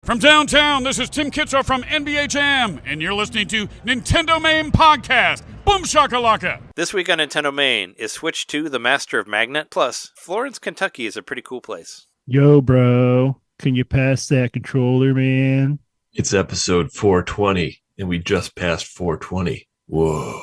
From downtown, this is Tim Kitzer from NBA Jam, and you're listening to NintenDomain Podcast. Boom shakalaka! This week on NintenDomain is Switch 2, The Master of Magnet. Plus, Florence, Kentucky is a pretty cool place. Yo, bro. Can you pass that controller, man? It's episode 420, and we just passed 420. Whoa.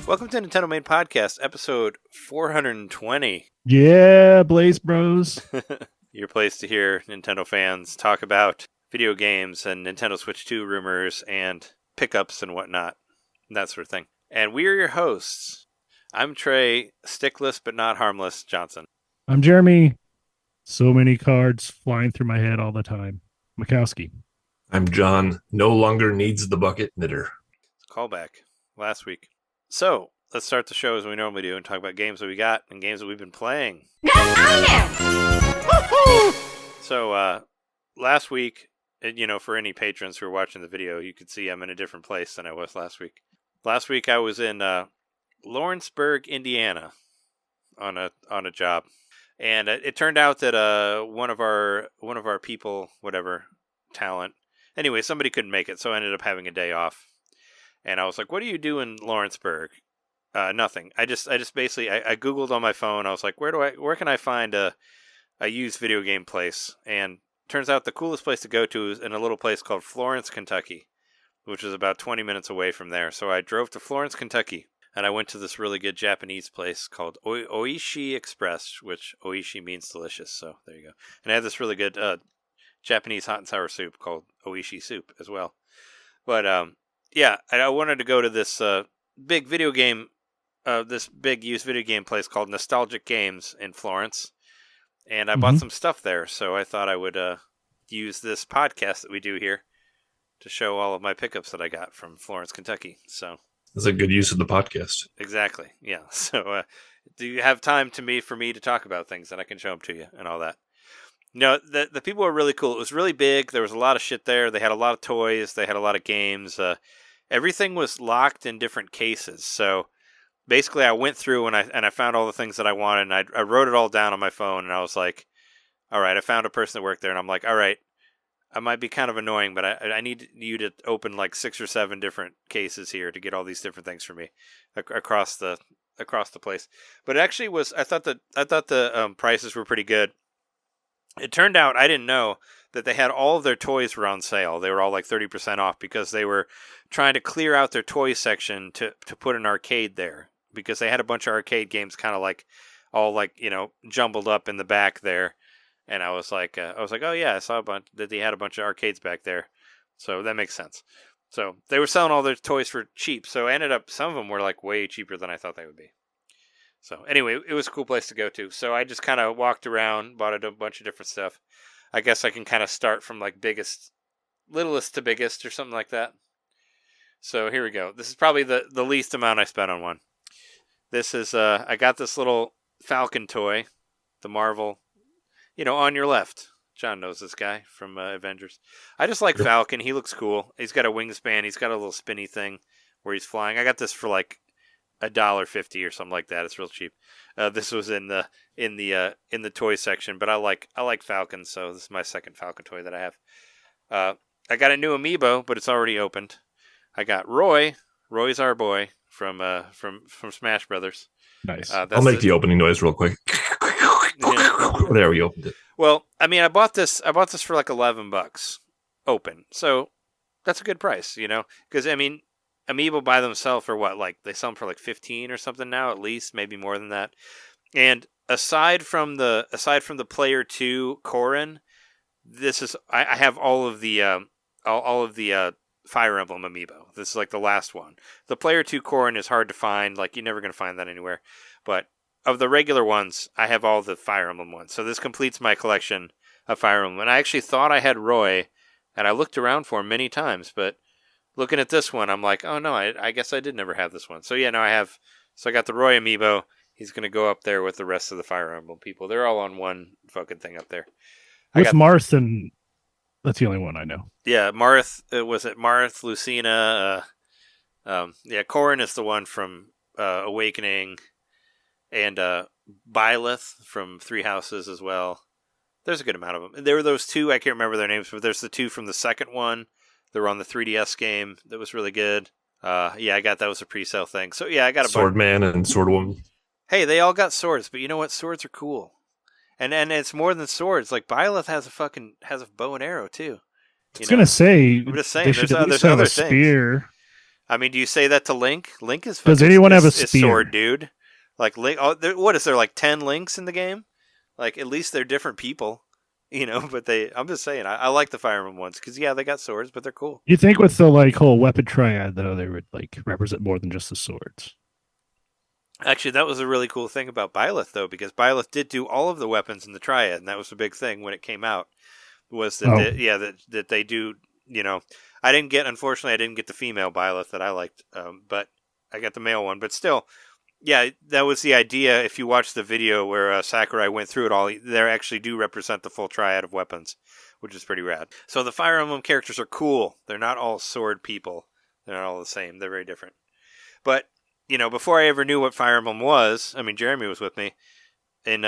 Welcome to NintenDomain Podcast, episode 420. Yeah, Blaze Bros. Your place to hear Nintendo fans talk about video games and Nintendo Switch 2 rumors and pickups and whatnot, and that sort of thing. And we are your hosts. I'm Trey, Stickless but not harmless Johnson. I'm Jeremy. So many cards flying through my head all the time. Mikowski. I'm John, no longer needs the bucket knitter. Callback last week. So, let's start the show as we normally do and talk about games that we got and games that we've been playing. So, last week, for any patrons who are watching the video, you could see I'm in a different place than I was last week. Last week, I was in Lawrenceburg, Indiana, on a job, and it turned out that one of our people, whatever talent, anyway, somebody couldn't make it, so I ended up having a day off. And I was like, what do you do in Lawrenceburg? Nothing. I just basically, I Googled on my phone. I was like, where can I find a used video game place? And turns out the coolest place to go to is in a little place called Florence, Kentucky, which is about 20 minutes away from there. So I drove to Florence, Kentucky, and I went to this really good Japanese place called Oishi Express, which Oishi means delicious. So there you go. And I had this really good Japanese hot and sour soup called Oishi soup as well. But, yeah, I wanted to go to this big video game, this big used video game place called Nostalgic Games in Florence, and I bought some stuff there, so I thought I would use this podcast that we do here to show all of my pickups that I got from Florence, Kentucky. So That's a good use of the podcast. Exactly, yeah. So do you have time for me to talk about things, and I can show them to you and all that? No, the people were really cool. It was really big. There was a lot of shit there. They had a lot of toys. They had a lot of games. Everything was locked in different cases. So basically I went through and I found all the things that I wanted, and I wrote it all down on my phone, and I was like, all right, I found a person that worked there, and I'm like, all right, I might be kind of annoying, but I need you to open like 6 or 7 different cases here to get all these different things for me across the place. But it actually was, I thought the prices were pretty good. It turned out, I didn't know that they had all of their toys were on sale. They were all like 30% off because they were trying to clear out their toy section to put an arcade there, because they had a bunch of arcade games kind of like all like, jumbled up in the back there. And I was like, oh yeah, I saw that they had a bunch of arcades back there. So that makes sense. So they were selling all their toys for cheap. So I ended up, some of them were like way cheaper than I thought they would be. So anyway, it was a cool place to go to. So I just kind of walked around, bought a bunch of different stuff. I guess I can kind of start from like littlest to biggest or something like that. So here we go. This is probably the least amount I spent on one. This is, I got this little Falcon toy, the Marvel, on your left. John knows this guy from Avengers. I just like Falcon. He looks cool. He's got a wingspan. He's got a little spinny thing where he's flying. I got this for like $1.50 or something like that. It's real cheap. This was in the toy section, but I like Falcon, so this is my second Falcon toy that I have. I got a new amiibo, but it's already opened. I got Roy. Roy's our boy from Smash Brothers. Nice. I'll make the opening noise real quick. There, we opened it. Well, I mean, I bought this for like $11 open, so that's a good price, because I mean, Amiibo by themselves are what, like they sell them for like 15 or something now, at least, maybe more than that. And aside from the player 2 Corrin, this is I have all of the Fire Emblem amiibo. This is like the last one. The player 2 Corrin is hard to find. Like, you're never going to find that anywhere. But of the regular ones, I have all the Fire Emblem ones. So this completes my collection of Fire Emblem. And I actually thought I had Roy, and I looked around for him many times. But looking at this one, I'm like, oh no, I guess I did never have this one. So yeah, no, I have. So I got the Roy amiibo. He's going to go up there with the rest of the Fire Emblem people. They're all on one fucking thing up there. With Marth, and that's the only one I know. Yeah, Marth. Was it Marth, Lucina? Yeah, Corrin is the one from Awakening, and Byleth from Three Houses as well. There's a good amount of them. There were those two, I can't remember their names, but there's the two from the second one. They were on the 3DS game. That was really good. Yeah, I got that was a pre-sale thing. So yeah, I got a Swordman and Swordwoman. Hey, they all got swords, but you know what? Swords are cool. And it's more than swords. Like, Byleth has a bow and arrow too. I was gonna say, I'm just saying, there's other a things. spear. I mean, do you say that to Link? Link is Does anyone have a spear? Sword dude? Like Link, what is there, like 10 Links in the game? Like, at least they're different people, you know. But I'm just saying, I like the Fire Emblem ones because yeah, they got swords, but they're cool. You think with the like whole weapon triad though, they would like represent more than just the swords? Actually, that was a really cool thing about Byleth though, because Byleth did do all of the weapons in the triad, and that was a big thing when it came out. Was that that they do? You know, unfortunately, I didn't get the female Byleth that I liked, but I got the male one. But still, yeah, that was the idea. If you watch the video where Sakurai went through it all, they actually do represent the full triad of weapons, which is pretty rad. So the Fire Emblem characters are cool. They're not all sword people. They're not all the same. They're very different. But you know, before I ever knew what Fire Emblem was, I mean, Jeremy was with me in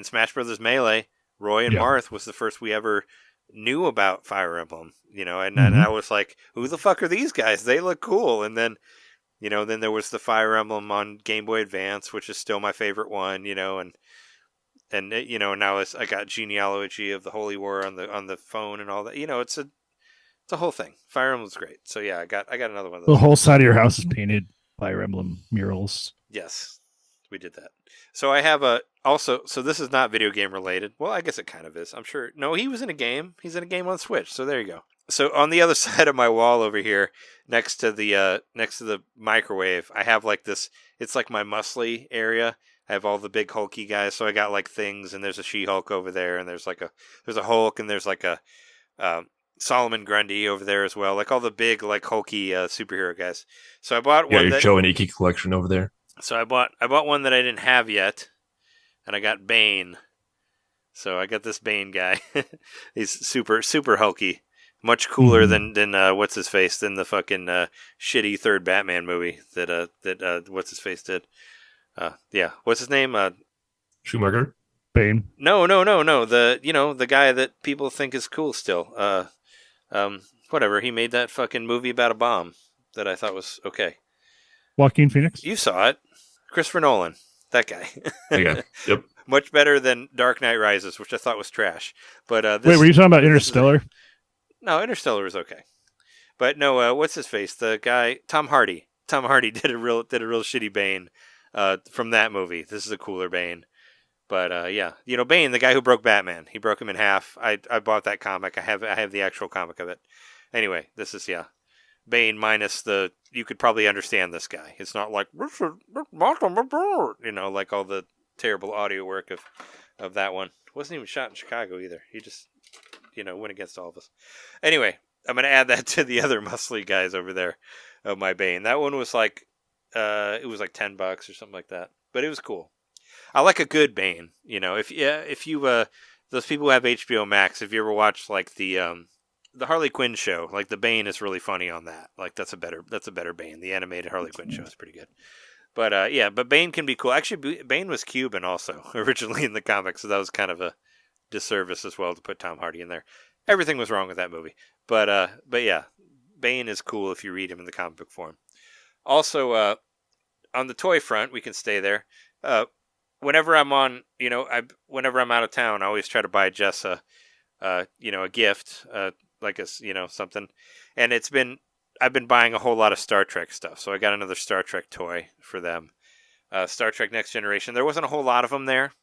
Smash Brothers Melee. Roy and Marth was the first we ever knew about Fire Emblem, you know, and I was like, who the fuck are these guys? They look cool. And then, you know, then there was the Fire Emblem on Game Boy Advance, which is still my favorite one, you know, and you know, now I got Genealogy of the Holy War on the phone and all that. You know, it's a whole thing. Fire Emblem's great. So yeah, I got another one of those. The whole side of your house is painted Fire Emblem murals. Yes, we did that. So I have so this is not video game related. Well, I guess it kind of is. I'm sure. No, he was in a game. He's in a game on Switch. So there you go. So on the other side of my wall over here, next to the microwave, I have like this. It's like my muscly area. I have all the big hulky guys. So I got like things, and there's a She-Hulk over there, and there's a Hulk, and there's like a Solomon Grundy over there as well. Like all the big like hulky superhero guys. So I bought one. Your Joe and Iki collection over there. So I bought one that I didn't have yet, and I got Bane. So I got this Bane guy. He's super hulky, much cooler than what's his face than the fucking shitty third Batman movie that what's his face did. Yeah, what's his name? Schumacher. Bane. No. The guy that people think is cool still. Whatever. He made that fucking movie about a bomb that I thought was okay. Joaquin Phoenix. You saw it. Christopher Nolan. That guy. Okay. Yep. Much better than Dark Knight Rises, which I thought was trash. But wait, were you talking about Interstellar? No, Interstellar was okay. But no, what's his face? The guy Tom Hardy. Tom Hardy did a real shitty Bane from that movie. This is a cooler Bane. But yeah, you know, Bane, the guy who broke Batman, he broke him in half. I bought that comic. I have the actual comic of it. Anyway, this is Bane minus the. You could probably understand this guy. It's not like you know, like all the terrible audio work of that one. It wasn't even shot in Chicago either. He just went against all of us. Anyway, I'm gonna add that to the other muscly guys over there of my Bane. That one was like it was like $10 or something like that, but it was cool. I like a good Bane. You know, if you those people who have HBO Max, if you ever watched like the Harley Quinn show, like the Bane is really funny on that. Like that's a better Bane. The animated Harley Quinn show is pretty good. But yeah, but Bane can be cool. Actually, Bane was Cuban also originally in the comics, so that was kind of a disservice as well to put Tom Hardy in there. Everything was wrong with that movie. But yeah, Bane is cool if you read him in the comic book form. Also, on the toy front, we can stay there. Whenever I'm on, whenever I'm out of town, I always try to buy Jess a gift, like something. And I've been buying a whole lot of Star Trek stuff. So I got another Star Trek toy for them. Star Trek Next Generation. There wasn't a whole lot of them there,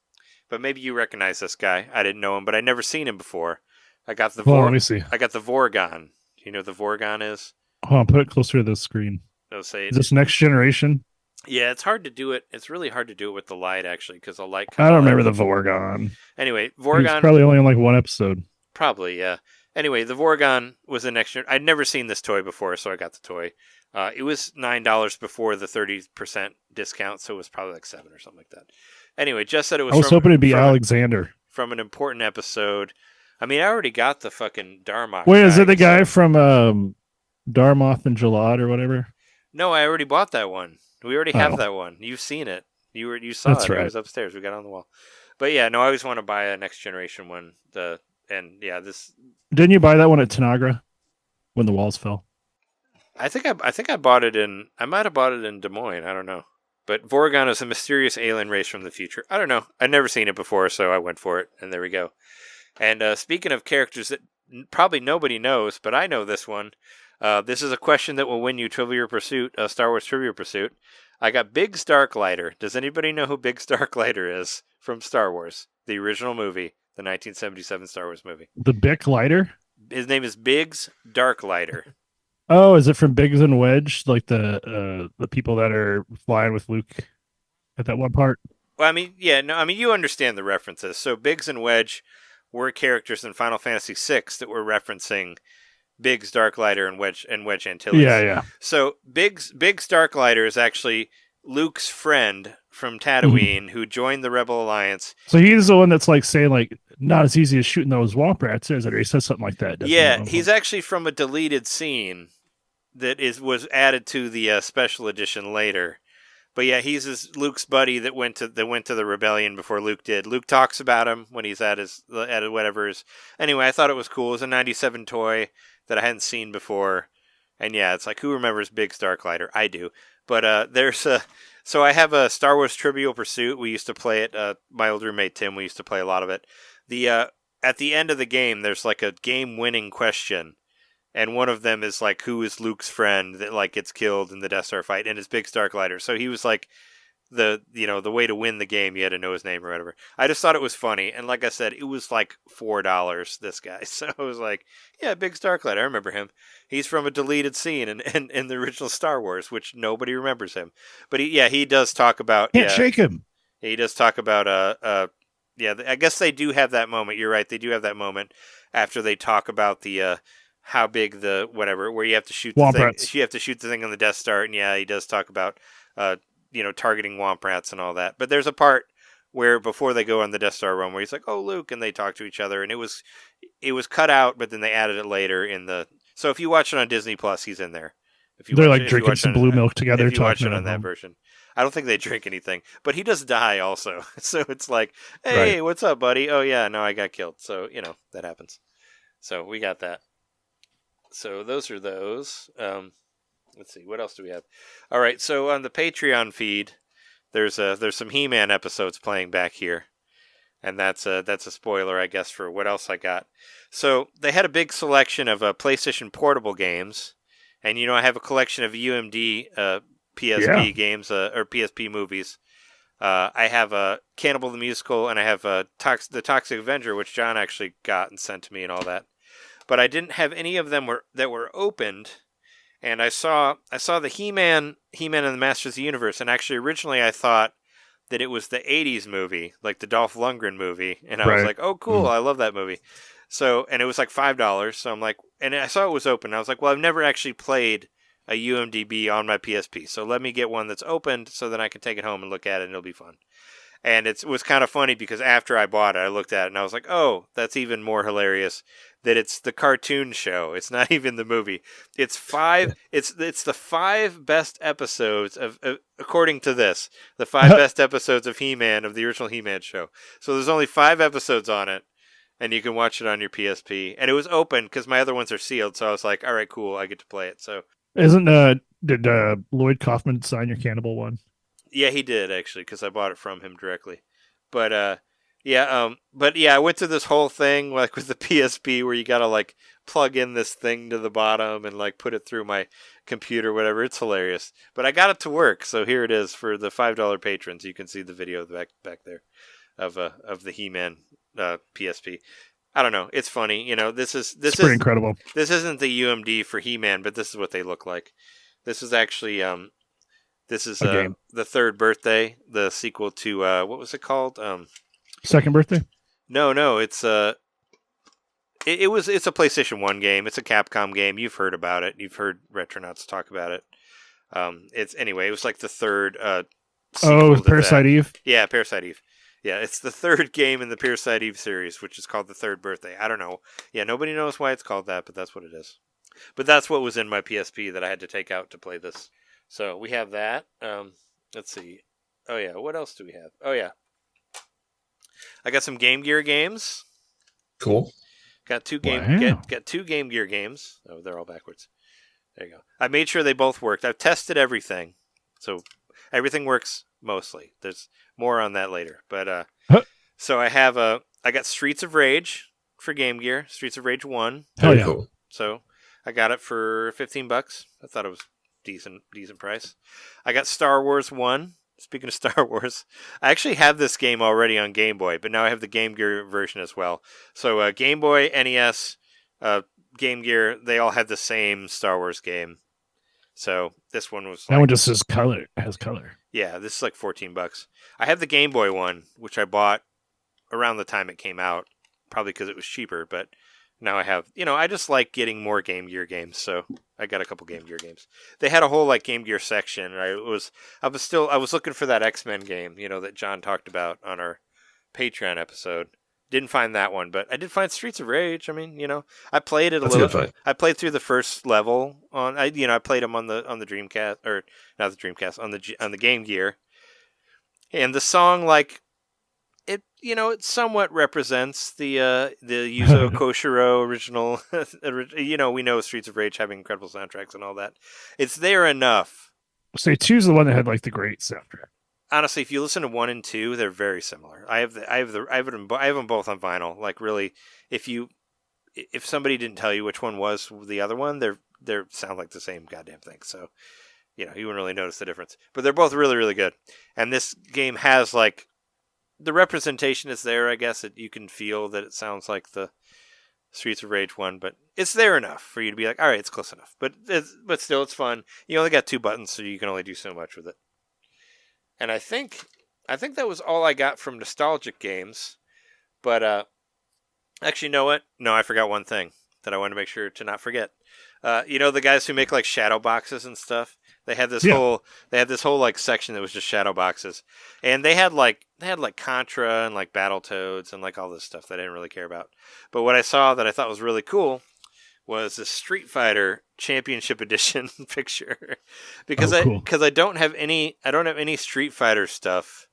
but maybe you recognize this guy. I didn't know him, but I'd never seen him before. I got the Well, let me see. I got the Vorgon. Do you know what the Vorgon is? Hold on, put it closer to the screen. They'll say, Is this Next Generation? yeah, it's hard to do it. It's really hard to do it with the light, actually, because the light. I don't remember the Vorgon. Anyway, He's Vorgon. probably only in like one episode. Probably, yeah. Anyway, the Vorgon was the next. I'd never seen this toy before, so I got the toy. It was $9 before the 30% discount, so it was probably like $7 or something like that. Anyway, just said it was. I was hoping it'd be Alexander. From an important episode. I mean, I already got the fucking Darmok. Wait, is it the guy from Darmoth and Jalad or whatever? No, I already bought that one. We already have that one. You've seen it. You saw That's it. right. It was upstairs. We got it on the wall. But yeah, no, I always want to buy a Next Generation one. This. Didn't you buy that one at Tanagra when the walls fell? I think I bought it in. I might have bought it in Des Moines. I don't know. But Vorgon is a mysterious alien race from the future. I don't know. I'd never seen it before, so I went for it, and there we go. And speaking of characters that probably nobody knows, but I know this one. This is a question that will win you Trivial Pursuit, Star Wars Trivial Pursuit. I got Biggs Darklighter. Does anybody know who Biggs Darklighter is from Star Wars, the original movie, the 1977 Star Wars movie? The Bic Lighter? His name is Biggs Darklighter. Oh, is it from Biggs and Wedge, like the people that are flying with Luke at that one part? Well, I mean, yeah, no, I mean you understand the references. So Biggs and Wedge were characters in Final Fantasy VI that were referencing Biggs Darklighter and Wedge Antilles. Yeah. So Biggs Darklighter is actually Luke's friend from Tatooine who joined the Rebel Alliance. So he's the one that's like saying like not as easy as shooting those womp rats, is it? Or he says something like that. Yeah, he's actually from a deleted scene that was added to the special edition later. But yeah, he's Luke's buddy that went to the rebellion before Luke did. Luke talks about him when he's at whatever. Anyway, I thought it was cool. It was a 97 toy that I hadn't seen before. And yeah, it's like, who remembers Biggs Darklighter? I do. But so I have a Star Wars Trivial Pursuit. We used to play it. My old roommate Tim, we used to play a lot of it. At the end of the game, there's like a game-winning question. And one of them is like, who is Luke's friend that like gets killed in the Death Star fight? And it's Biggs Darklighter. So he was like the way to win the game, you had to know his name or whatever. I just thought it was funny. And like I said, it was like $4, this guy. So I was like, yeah, Biggs Darklighter. I remember him. He's from a deleted scene in the original Star Wars, which nobody remembers him. But he does talk about... Can't shake him. He does talk about... I guess they do have that moment. You're right. They do have that moment after they talk about the... how big the whatever where you have to shoot the thing. You have to shoot the thing on the Death Star, and yeah, he does talk about targeting womp rats and all that. But there's a part where before they go on the Death Star run where he's like, "Oh, Luke," and they talk to each other, and it was cut out, but then they added it later in the. So if you watch it on Disney Plus, he's in there. They're like drinking some blue milk together. If you watch it on that version, I don't think they drink anything, but he does die also. So it's like, hey, what's up, buddy? Oh yeah, no, I got killed. So that happens. So we got that. So those are those. Let's see, what else do we have? All right, so on the Patreon feed, there's some He-Man episodes playing back here, and that's a spoiler, I guess, for what else I got. So they had a big selection of PlayStation Portable games, and I have a collection of UMD PSP games or PSP movies. I have Cannibal the Musical, and I have the Toxic Avenger, which John actually got and sent to me and all that. But I didn't have any of them that were opened, and I saw the He-Man and the Masters of the Universe, and actually originally I thought that it was the 80s movie, like the Dolph Lundgren movie, and I was like, oh cool, I love that movie. So, and it was like $5, so I'm like, and I saw it was open, and I was like, well, I've never actually played a UMDB on my PSP, so let me get one that's opened so that I can take it home and look at it, and it'll be fun. And it was kind of funny because after I bought it, I looked at it, and I was like, oh, that's even more hilarious. That it's the cartoon show. It's not even the movie. It's the 5 best episodes of according to this, the 5 best episodes of He-Man, of the original He-Man show. So there's only 5 episodes on it, and you can watch it on your PSP. And it was open because my other ones are sealed. So I was like, all right, cool, I get to play it. So did Lloyd Kaufman sign your Cannibal one? Yeah, he did actually because I bought it from him directly. But Yeah, but yeah, I went through this whole thing like with the PSP where you gotta like plug in this thing to the bottom and like put it through my computer, whatever. It's hilarious. But I got it to work, so here it is for the $5 patrons. You can see the video back there of the He-Man PSP. I don't know. It's funny. This It's is pretty incredible. This isn't the UMD for He-Man, but this is what they look like. This is actually this is A game. the third birthday, the sequel to what was it called? Second birthday? No, it's it's a PlayStation 1 game. It's a Capcom game. You've heard about it. You've heard Retronauts talk about it. It was like the third sequel to Parasite that. Eve? Yeah, Parasite Eve. Yeah, it's the third game in the Parasite Eve series, which is called The Third Birthday. I don't know. Yeah, nobody knows why it's called that, but that's what it is. But that's what was in my PSP that I had to take out to play this. So we have that. Let's see. Oh yeah, what else do we have? Oh yeah, I got some Game Gear games. Cool. Got two Wow. got two Game Gear games. Oh, they're all backwards. There you go. I made sure they both worked. I've tested everything, so everything works mostly. There's more on that later. But so I got Streets of Rage for Game Gear. Streets of Rage 1. Hell Very yeah. cool. So I got it for $15. I thought it was decent price. I got Star Wars 1. Speaking of Star Wars, I actually have this game already on Game Boy, but now I have the Game Gear version as well. So Game Boy, NES, Game Gear, they all had the same Star Wars game. So this one was That one just has color. yeah, this is like $14. I have the Game Boy one, which I bought around the time it came out, probably because it was cheaper, but now I have, I just like getting more Game Gear games, so I got a couple Game Gear games. They had a whole like Game Gear section. I was looking for that X-Men game, that John talked about on our Patreon episode. Didn't find that one, but I did find Streets of Rage. I mean, I played it That's a good find. I played through the first level on. I played them on the Dreamcast, or not the Dreamcast, on the Game Gear. And the song, like, it somewhat represents the Yuzo Koshiro original. We know Streets of Rage having incredible soundtracks and all that. It's there enough. So choose the one that had like the great soundtrack. Honestly, if you listen to 1 and 2, they're very similar. I have them both on vinyl. Like, really, if somebody didn't tell you which one was the other one, they sound like the same goddamn thing. So, you wouldn't really notice the difference. But they're both really, really good. And this game has like the representation is there. I guess you can feel that it sounds like the Streets of Rage one, but it's there enough for you to be like, all right, it's close enough. But still, it's fun. You only got 2 buttons, so you can only do so much with it. And I think that was all I got from nostalgic games. But actually, you know what? No, I forgot one thing that I wanted to make sure to not forget. The guys who make like shadow boxes and stuff. They had this whole like section that was just shadow boxes, and they had like Contra and like Battletoads and like all this stuff that I didn't really care about. But what I saw that I thought was really cool was the Street Fighter Championship Edition picture, because I don't have any Street Fighter stuff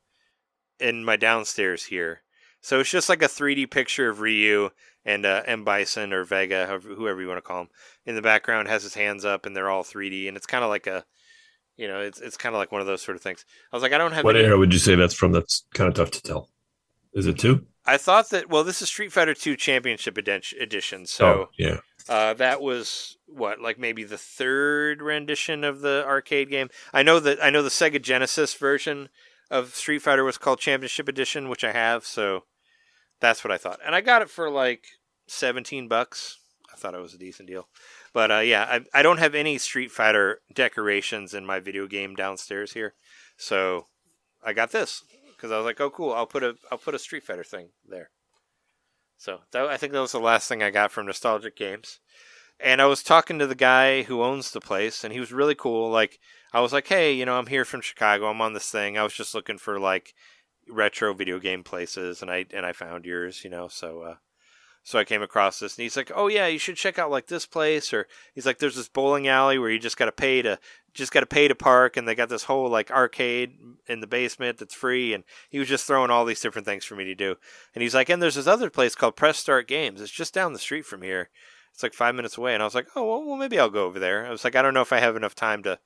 in my downstairs here, so it's just like a 3D picture of Ryu and M. Bison or Vega, whoever you want to call him, in the background has his hands up and they're all 3D, and it's kind of like a it's kind of like one of those sort of things. I was like, I don't have. What era would you say that's from? That's kind of tough to tell. Is it 2? I thought that. Well, this is Street Fighter 2 Championship Edition. So yeah, that was like maybe the 3rd rendition of the arcade game. I know the Sega Genesis version of Street Fighter was called Championship Edition, which I have. So that's what I thought, and I got it for like $17. I thought it was a decent deal. But I don't have any Street Fighter decorations in my video game downstairs here, so I got this because I was like, "Oh, cool! I'll put a Street Fighter thing there." So I think that was the last thing I got from nostalgic games. And I was talking to the guy who owns the place, and he was really cool. Like, I was like, "Hey, I'm here from Chicago. I'm on this thing. I was just looking for like retro video game places, and I found yours. So I came across this, and he's like, "Oh yeah, you should check out like this place." Or he's like, "There's this bowling alley where you just got to pay to park, and they got this whole like arcade in the basement that's free." And he was just throwing all these different things for me to do. And he's like, "And there's this other place called Press Start Games. It's just down the street from here. It's like 5 minutes away." And I was like, "Oh well, maybe I'll go over there." I was like, "I don't know if I have enough time to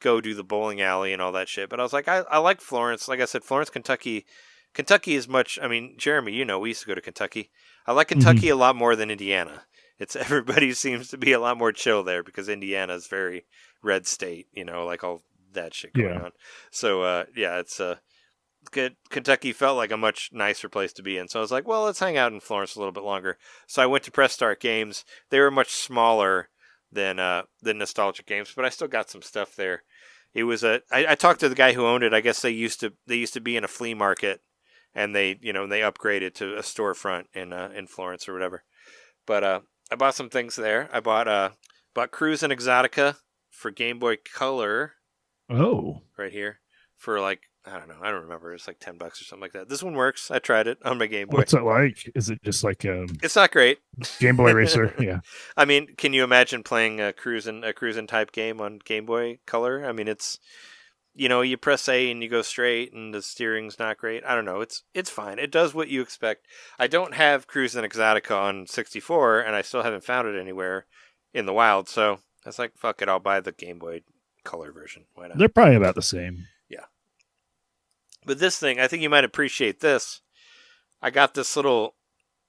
go do the bowling alley and all that shit." But I was like, I like Florence. Like I said, Florence, Kentucky Kentucky is much. I mean, Jeremy, we used to go to Kentucky. I like Kentucky a lot more than Indiana. Everybody seems to be a lot more chill there because Indiana is very red state. Like all that shit going on. So it's good. Kentucky felt like a much nicer place to be in. So I was like, well, let's hang out in Florence a little bit longer. So I went to Press Start Games. They were much smaller than Nostalgic Games, but I still got some stuff there. It was I talked to the guy who owned it. I guess they used to be in a flea market, and they upgraded to a storefront in Florence or whatever. But I bought some things there. I bought Cruise and Exotica for Game Boy Color. Oh, right here for like, I don't know. I don't remember. It's like $10 or something like that. This one works. I tried it on my Game Boy. What's it like? Is it just like It's not great. Game Boy Racer? Yeah. I mean, can you imagine playing a cruising type game on Game Boy Color? I mean, it's you press A and you go straight, and the steering's not great. I don't know. It's fine. It does what you expect. I don't have Cruise and Exotica on 64, and I still haven't found it anywhere in the wild. So I was like, fuck it. I'll buy the Game Boy Color version. Why not? They're probably about the same. Yeah. But this thing, I think you might appreciate this. I got this little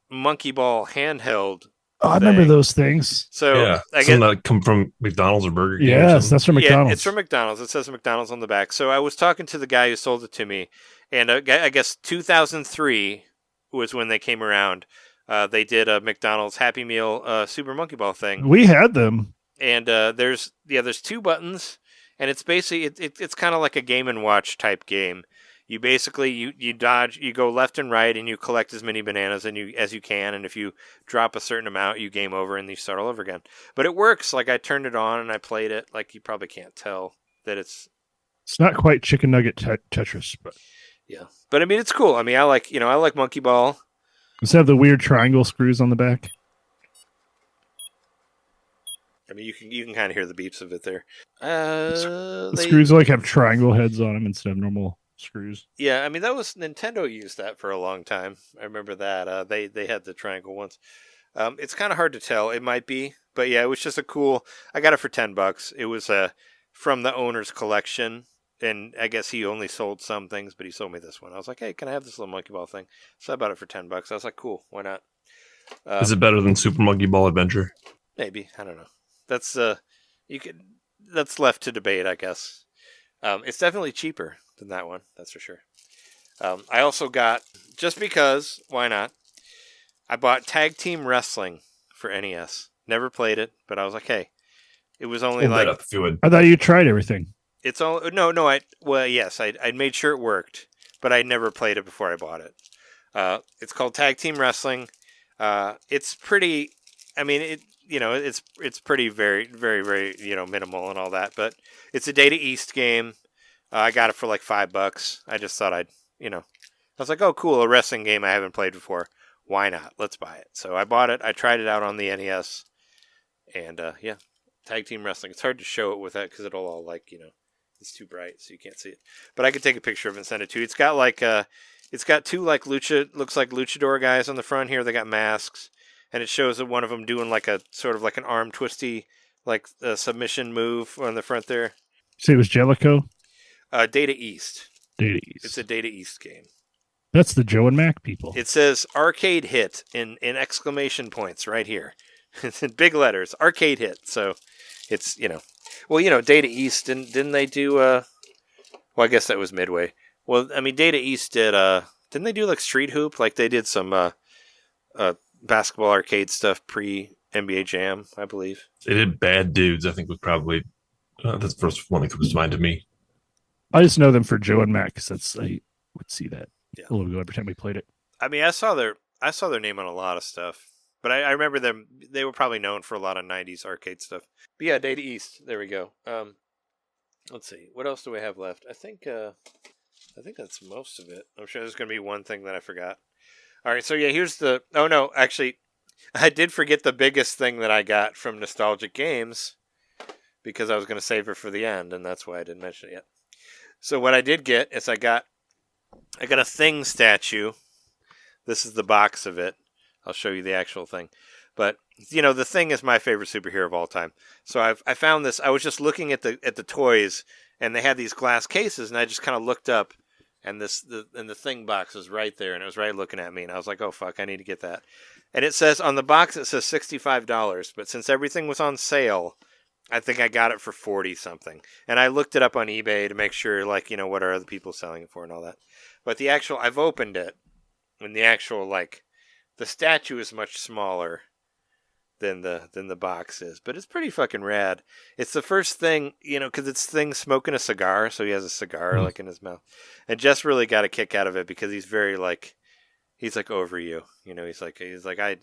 monkey ball handheld. Oh, I remember those things. So yeah, I some that come from McDonald's or Burger King. Yes, that's from McDonald's. Yeah, it's from McDonald's. It says McDonald's on the back. So I was talking to the guy who sold it to me, and I guess 2003 was when they came around. They did a McDonald's Happy Meal Super Monkey Ball thing. We had them. And there's two buttons, and it's basically it's kind of like a Game & Watch type game. You basically you dodge, you go left and right, and you collect as many bananas as you can. And if you drop a certain amount, you game over, and you start all over again. But it works. Like, I turned it on and I played it. Like, you probably can't tell that it's not quite chicken nugget Tetris, but yeah. But I mean, it's cool. I mean, I like Monkey Ball. Does it have the weird triangle screws on the back? I mean, you can kind of hear the beeps of it there. The screws like have triangle heads on them instead of normal screws. Yeah, I mean, that was Nintendo used that for a long time. I remember that. They had the triangle ones. It's kind of hard to tell. It might be, but yeah, it was just a cool. I got it for $10. It was from the owner's collection, and I guess he only sold some things, but he sold me this one. I was like, hey, can I have this little monkey ball thing? So I bought it for $10. I was like, cool, why not? Is it better than Super Monkey Ball Adventure? Maybe, I don't know. That's that's left to debate, I guess. It's definitely cheaper than that one, that's for sure. I also got, just because, why not? I bought Tag Team Wrestling for NES. Never played it, but I was like, hey, it was only like. If you would. I thought you tried everything. It's all no. Yes, I made sure it worked, but I never played it before I bought it. It's called Tag Team Wrestling. It's pretty. I mean, it's pretty very, very, very minimal and all that, but it's a Data East game. I got it for like $5. I just thought I was like, oh, cool, a wrestling game I haven't played before. Why not? Let's buy it. So I bought it. I tried it out on the NES, and yeah, Tag Team Wrestling. It's hard to show it with that because it'll all it's too bright, so you can't see it. But I could take a picture of it and send it to you. It's got it's got two looks like luchador guys on the front here. They got masks, and it shows that one of them doing like a sort of like an arm twisty submission move on the front there. Say it was Jellicoe? Data East. Data East. It's a Data East game. That's the Joe and Mac people. It says arcade hit in exclamation points right here. It's in big letters. Arcade hit. So it's, Data East, didn't they do, well, I guess that was Midway. Well, I mean, Data East didn't they do like Street Hoop? Like they did some basketball arcade stuff pre-NBA Jam, I believe. They did Bad Dudes, I think was probably, that's the first one that comes to mind to me. I just know them for Joe and Mac because I would see that Yeah. a little ago every time we played it. I mean, I saw their name on a lot of stuff, but I remember them. They were probably known for a lot of '90s arcade stuff. But yeah, Data East. There we go. Let's see. What else do we have left? I think that's most of it. I'm sure there's going to be one thing that I forgot. All right. So yeah, here's the. Oh no, actually, I did forget the biggest thing that I got from Nostalgic Games because I was going to save it for the end, and that's why I didn't mention it yet. So what I did get is I got a Thing statue. This is the box of it. I'll show you the actual thing. But, the Thing is my favorite superhero of all time. So I found this. I was just looking at the toys, and they had these glass cases, and I just kind of looked up, and the thing box was right there, and it was right looking at me, and I was like, oh fuck, I need to get that. And it says on the box, it says $65, but since everything was on sale, I think I got it for 40 something. And I looked it up on eBay to make sure, like, you know, what are other people selling it for and all that. But the actual, I've opened it, and the actual, like, the statue is much smaller than the box is, but it's pretty fucking rad. It's the first thing, you know, because it's Thing smoking a cigar, so he has a cigar like in his mouth, and Jess really got a kick out of it because he's very like, he's like over you, you know, he's like I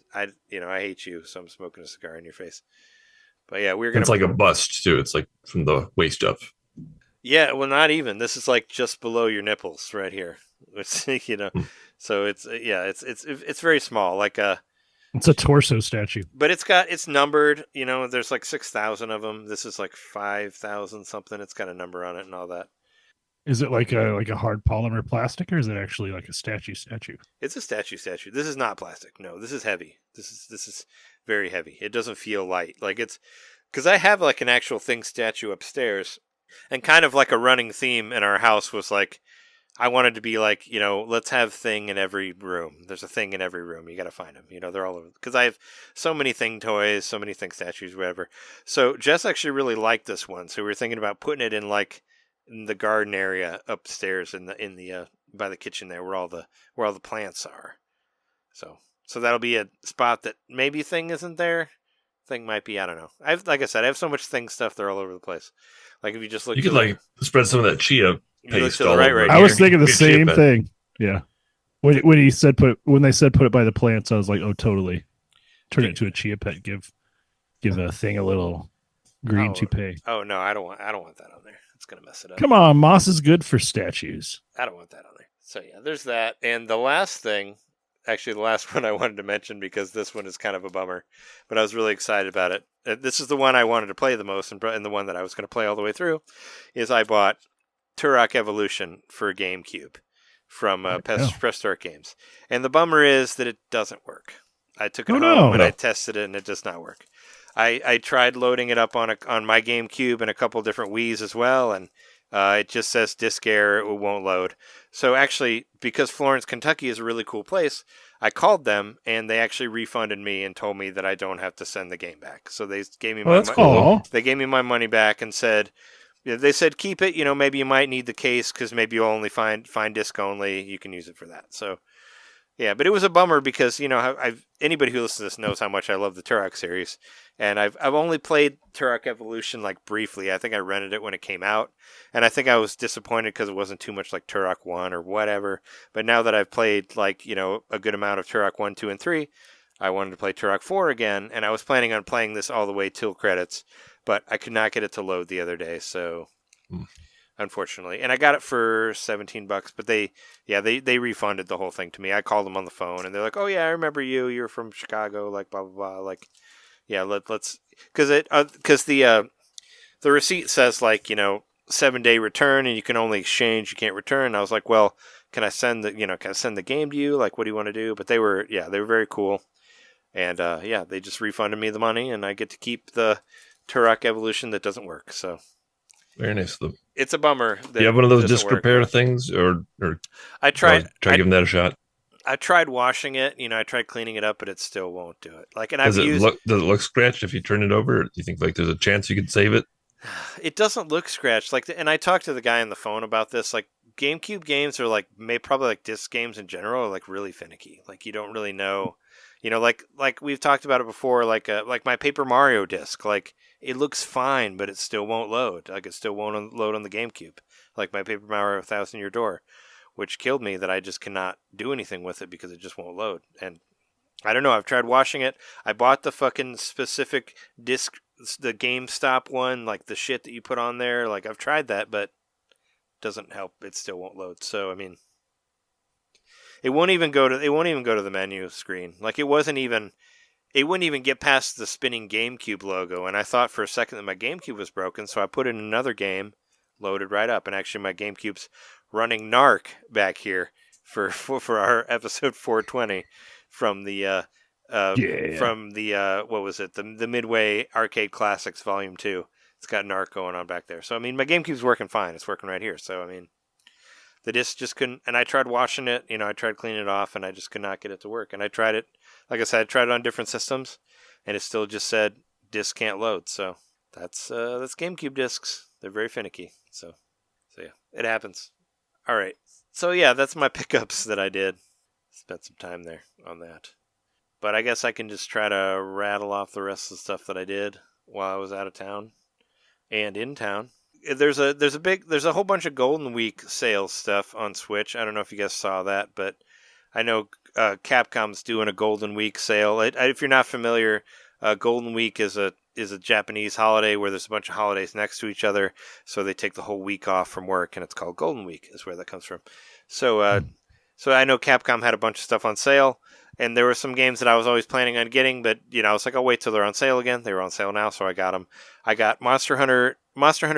you know, I hate you, so I'm smoking a cigar in your face. But yeah, we're gonna. It's like a bust too. It's like from the waist up. Yeah, well, not even. This is like just below your nipples, right here. It's, you know, so it's it's very small, like a. It's a torso statue. But it's numbered, you know, there's like 6,000 of them. This is like 5,000 something. It's got a number on it and all that. Is it like a hard polymer plastic, or is it actually like a statue? It's a statue. This is not plastic. No, this is heavy. This is very heavy. It doesn't feel light. Like it's, because I have like an actual Thing statue upstairs, and kind of like a running theme in our house was like, I wanted to be like, you know, let's have Thing in every room. There's a Thing in every room. You got to find them. You know, they're all over. Because I have so many Thing toys, so many Thing statues, whatever. So Jess actually really liked this one. So we were thinking about putting it in like in the garden area upstairs in the by the kitchen there where all the plants are. So that'll be a spot that maybe Thing isn't there. Thing might be. I don't know. Like I said, I have so much Thing stuff. They're all over the place. Like if you just look, you could like spread some of that chia paste all right, over. right I was thinking the Good same shit, thing. Yeah. When they said put it by the plants, I was like, oh, totally. Turn it into a chia pet. Give a Thing a little green toupee. Oh no, I don't want that on there. It's gonna mess it up. Come on, moss is good for statues. I don't want that on there. So yeah, there's that. And the last thing, actually the last one I wanted to mention, because this one is kind of a bummer, but I was really excited about it. This is the one I wanted to play the most, and the one that I was going to play all the way through, is I bought Turok Evolution for GameCube from Press Start Games. And the bummer is that it doesn't work. I took it home and I tested it, and it does not work. I tried loading it up on my GameCube and a couple different Wiis as well, and it just says disk error, it won't load. So actually, because Florence, Kentucky is a really cool place, I called them, and they actually refunded me and told me that I don't have to send the game back. So they gave me They gave me my money back and said, they said, keep it, you know, maybe you might need the case because maybe you'll only find disc only. You can use it for that. So, yeah, but it was a bummer because, you know, anybody who listens to this knows how much I love the Turok series. And I've only played Turok Evolution like briefly. I think I rented it when it came out. And I think I was disappointed because it wasn't too much like Turok 1 or whatever. But now that I've played like, you know, a good amount of Turok 1, 2, and 3, I wanted to play Turok 4 again. And I was planning on playing this all the way till credits. But I could not get it to load the other day. So, unfortunately. And I got it for $17. But they refunded the whole thing to me. I called them on the phone. And they're like, oh yeah, I remember you. You're from Chicago. Like, blah, blah, blah. Like, yeah, let's, because the receipt says like, you know, 7-day return, and you can only exchange, you can't return. And I was like, well, can I send the game to you? Like, what do you want to do? But they were very cool, and they just refunded me the money, and I get to keep the Turok Evolution that doesn't work. So very nice of them. It's a bummer. Do you have one of those disc repair things, or I tried giving that a shot? I tried washing it, you know, I tried cleaning it up, but it still won't do it. Like, and does it look scratched if you turn it over? Or do you think like there's a chance you could save it? It doesn't look scratched. Like, and I talked to the guy on the phone about this. Like, GameCube games are like, probably like disc games in general are like really finicky. Like, you don't really know, you know, like we've talked about it before. Like my Paper Mario disc, like it looks fine, but it still won't load. Like, it still won't load on the GameCube. Like my Paper Mario 1000-Year Door, which killed me that I just cannot do anything with it because it just won't load. And I don't know. I've tried washing it. I bought the fucking specific disc, the GameStop one, like the shit that you put on there. Like, I've tried that, but it doesn't help. It still won't load. So, I mean, it won't even go to the menu screen. Like, it wouldn't even get past the spinning GameCube logo. And I thought for a second that my GameCube was broken, so I put in another game, loaded right up. And actually my GameCube's running Narc back here for our episode 420 from the what was it, the Midway Arcade Classics Volume 2. It's got Narc going on back there. So I mean, my GameCube's working fine. It's working right here. So I mean, The disc just couldn't, and I tried washing it, I tried cleaning it off, and I just could not get it to work. And I tried it, like I said, I tried it on different systems, and it still just said disc can't load. So that's GameCube discs. They're very finicky. So yeah, it happens. All right. So yeah, that's my pickups that I did. Spent some time there on that. But I guess I can just try to rattle off the rest of the stuff that I did while I was out of town and in town. There's a whole bunch of Golden Week sales stuff on Switch. I don't know if you guys saw that, but I know Capcom's doing a Golden Week sale. If you're not familiar, Golden Week is a Japanese holiday where there's a bunch of holidays next to each other, so they take the whole week off from work, and it's called Golden Week, is where that comes from. So I know Capcom had a bunch of stuff on sale, and there were some games that I was always planning on getting, but I was like, I'll wait till they're on sale again. They were on sale now, so I got them. I got Monster Hunter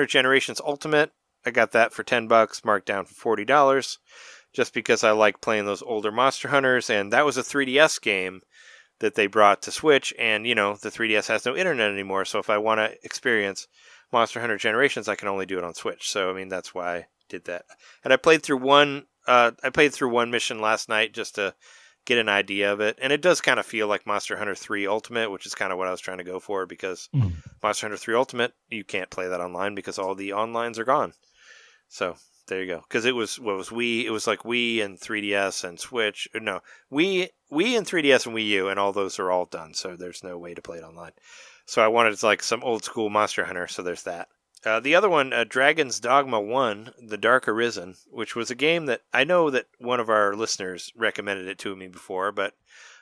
Generations Ultimate. I got that for $10, marked down for $40, just because I like playing those older Monster Hunters, and that was a 3DS game that they brought to Switch, and the 3DS has no internet anymore, so if I want to experience Monster Hunter Generations, I can only do it on Switch. So that's why I did that. And I played through one mission last night just to get an idea of it, and it does kind of feel like Monster Hunter 3 Ultimate, which is kind of what I was trying to go for, because Monster Hunter 3 Ultimate, you can't play that online because all the onlines are gone. So there you go. Because it was Wii. It was like Wii and 3DS and Switch. No, Wii and 3DS and Wii U, and all those are all done. So there's no way to play it online. So I wanted like some old school Monster Hunter. So there's that. The other one, Dragon's Dogma 1, The Dark Arisen, which was a game that I know that one of our listeners recommended it to me before, but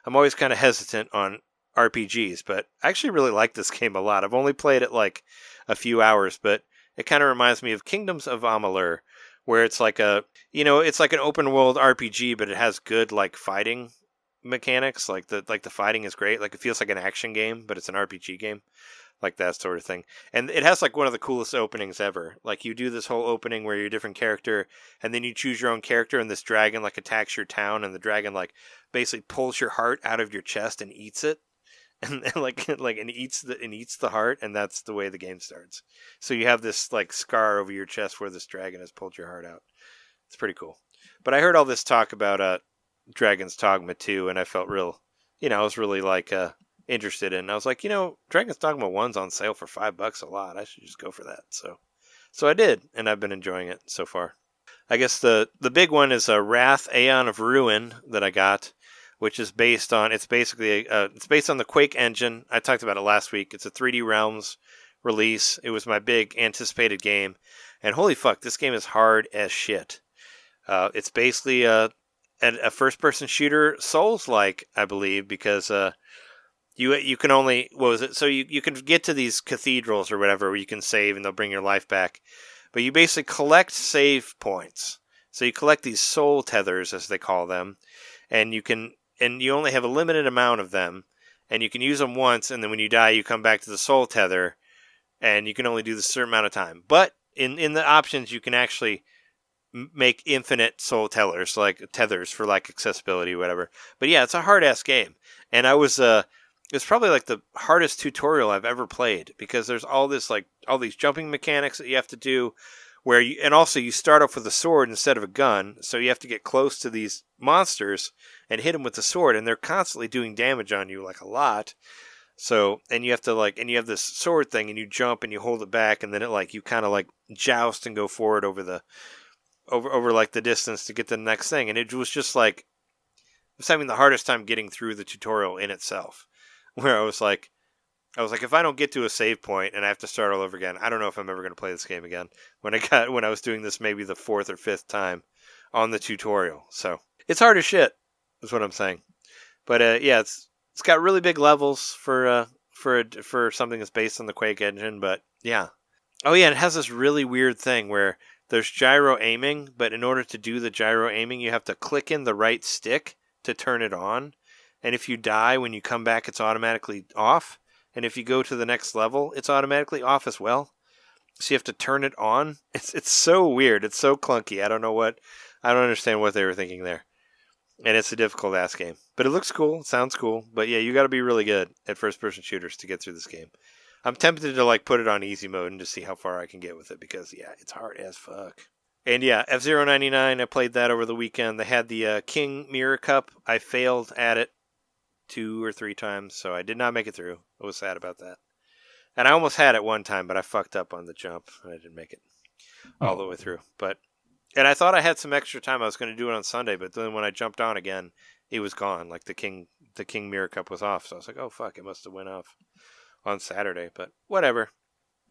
I'm always kind of hesitant on RPGs. But I actually really like this game a lot. I've only played it like a few hours, but it kind of reminds me of Kingdoms of Amalur, where it's like it's like an open world RPG, but it has good like fighting mechanics. Like the fighting is great. Like it feels like an action game, but it's an RPG game. Like that sort of thing. And it has like one of the coolest openings ever. Like you do this whole opening where you're a different character, and then you choose your own character, and this dragon like attacks your town, and the dragon like basically pulls your heart out of your chest and eats it. And eats the heart, and that's the way the game starts. So you have this like scar over your chest where this dragon has pulled your heart out. It's pretty cool. But I heard all this talk about Dragon's Dogma 2, and I felt I was really like interested in. I was like, Dragon's Dogma 1's on sale for $5 a lot. I should just go for that. So I did, and I've been enjoying it so far. I guess the big one is Wrath, Aeon of Ruin that I got, which is based on the Quake engine. I talked about it last week. It's a 3D Realms release. It was my big anticipated game, and holy fuck, this game is hard as shit. It's basically a first-person shooter, Souls-like, I believe, because you can only, so you can get to these cathedrals or whatever where you can save and they'll bring your life back, but you basically collect save points. So you collect these soul tethers, as they call them, and you only have a limited amount of them, and you can use them once, and then when you die, you come back to the soul tether, and you can only do this a certain amount of time. But in the options, you can actually make infinite soul tethers, for like accessibility or whatever. But yeah, it's a hard-ass game. And it's probably like the hardest tutorial I've ever played, because there's all these jumping mechanics that you have to do, and also you start off with a sword instead of a gun, so you have to get close to these monsters and hit them with the sword, and they're constantly doing damage on you, like a lot. So, and you have to and you have this sword thing, and you jump and you hold it back, and then you kind of joust and go forward over the distance to get to the next thing. And it was just I was having the hardest time getting through the tutorial in itself, where I was like, if I don't get to a save point and I have to start all over again, I don't know if I'm ever going to play this game again. When I was doing this maybe the 4th or 5th time on the tutorial. So it's hard as shit, is what I'm saying. But yeah, it's got really big levels for something that's based on the Quake engine. But yeah, oh yeah, it has this really weird thing where there's gyro aiming, but in order to do the gyro aiming, you have to click in the right stick to turn it on. And if you die when you come back, it's automatically off. And if you go to the next level, it's automatically off as well. So you have to turn it on. It's so weird. It's so clunky. I don't understand what they were thinking there. And it's a difficult ass game. But it looks cool. It sounds cool. But yeah, you got to be really good at first-person shooters to get through this game. I'm tempted to put it on easy mode and just see how far I can get with it, because yeah, it's hard as fuck. And yeah, F-Zero 99, I played that over the weekend. They had the King Mirror Cup. I failed at it 2 or 3 times, so I did not make it through. I was sad about that. And I almost had it one time, but I fucked up on the jump. I didn't make it all the way through. And I thought I had some extra time. I was going to do it on Sunday, but then when I jumped on again, it was gone. Like the King Mirror Cup was off. So I was like, oh fuck, it must have went off on Saturday. But whatever.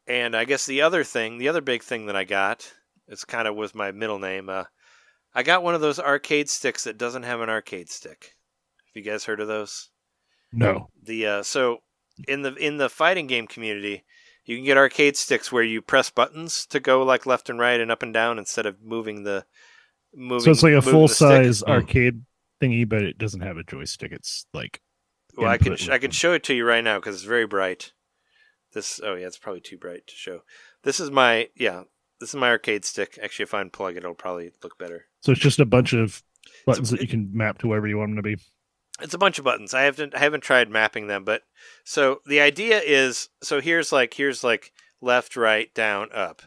And I guess the other big thing that I got, it's kind of was my middle name. I got one of those arcade sticks that doesn't have an arcade stick. Have you guys heard of those? No. So in the fighting game community, you can get arcade sticks where you press buttons to go like left and right and up and down instead of moving. So it's like a full size arcade thingy, but it doesn't have a joystick. It's like. Well, I can show it to you right now because it's very bright. It's probably too bright to show. This is my arcade stick. Actually, if I unplug it, it'll probably look better. So it's just a bunch of buttons that you can map to wherever you want them to be. It's a bunch of buttons. I haven't tried mapping them, but so the idea is, here's like left, right, down, up.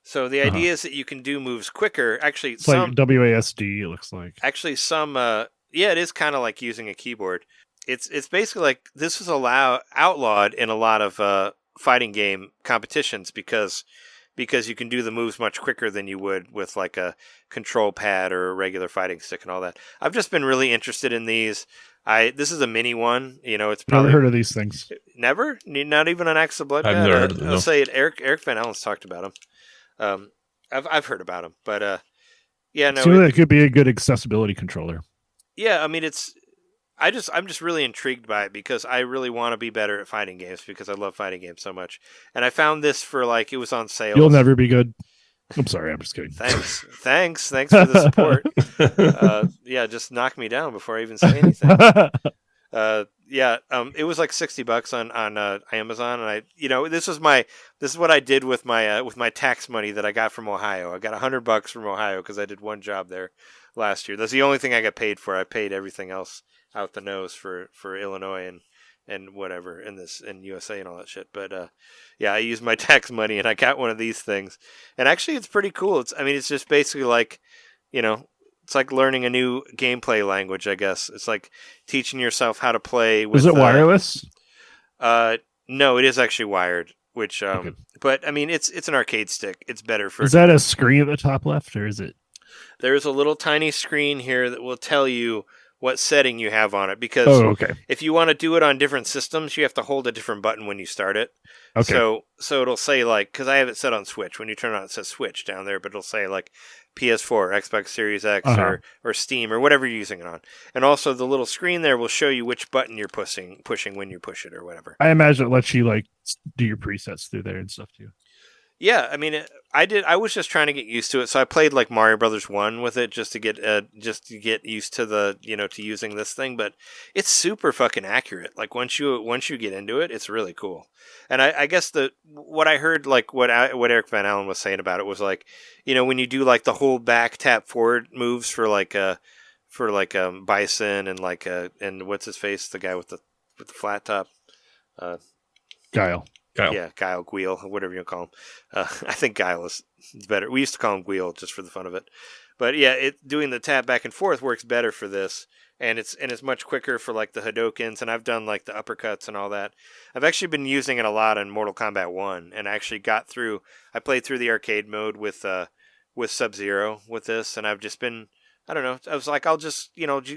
So the idea is that you can do moves quicker. Actually, it's like WASD. It looks like. Actually, it is kind of like using a keyboard. It's basically like this is outlawed in a lot of fighting game competitions because you can do the moves much quicker than you would with like a control pad or a regular fighting stick and all that. I've just been really interested in these. This is a mini one. It's probably never heard of these things. Never, not even an Axe of Blood. I've never heard of them. I'll say it. Eric Van Allen's talked about them. I've heard about them, but yeah, no. So that could be a good accessibility controller. Yeah, I mean I'm just really intrigued by it because I really want to be better at fighting games because I love fighting games so much. And I found this for it was on sale. You'll never be good. I'm sorry, I'm just kidding. Thanks for the support. Just knock me down before I even say anything. It was like $60 on Amazon, and this is what I did with my tax money that I got from Ohio. I got $100 from Ohio because I did one job there last year. That's the only thing I got paid for. I paid everything else out the nose for Illinois and whatever in USA and all that shit. But I used my tax money and I got one of these things. And actually it's pretty cool. It's just basically like, it's like learning a new gameplay language, I guess. It's like teaching yourself how to play with. Is it wireless? No, it is actually wired, which okay. But it's an arcade stick. It's better for. Is that a screen at the top left or is it? There's a little tiny screen here that will tell you what setting you have on it, because if you want to do it on different systems, you have to hold a different button when you start it. Okay. So it'll say because I have it set on Switch. When you turn it on, it says Switch down there, but it'll say PS4, Xbox Series X, or Steam, or whatever you're using it on. And also the little screen there will show you which button you're pushing when you push it or whatever. I imagine it lets you do your presets through there and stuff too. Yeah, I mean, I was just trying to get used to it, so I played Mario Brothers 1 with it just to get used to to using this thing. But it's super fucking accurate. Once you get into it, it's really cool. And I guess what I heard, what Eric Van Allen was saying about it was when you do the hold back tap forward moves for Bison and what's his face, the guy with the flat top, Guile. Yeah, Guile, whatever you call him. I think Guile is better. We used to call him Guile just for the fun of it. But yeah, doing the tap back and forth works better for this, and it's much quicker for the Hadokens, and I've done the uppercuts and all that. I've actually been using it a lot in Mortal Kombat 1, and I actually I played through the arcade mode with Sub-Zero with this, and I've just been, I don't know, I was I'll just,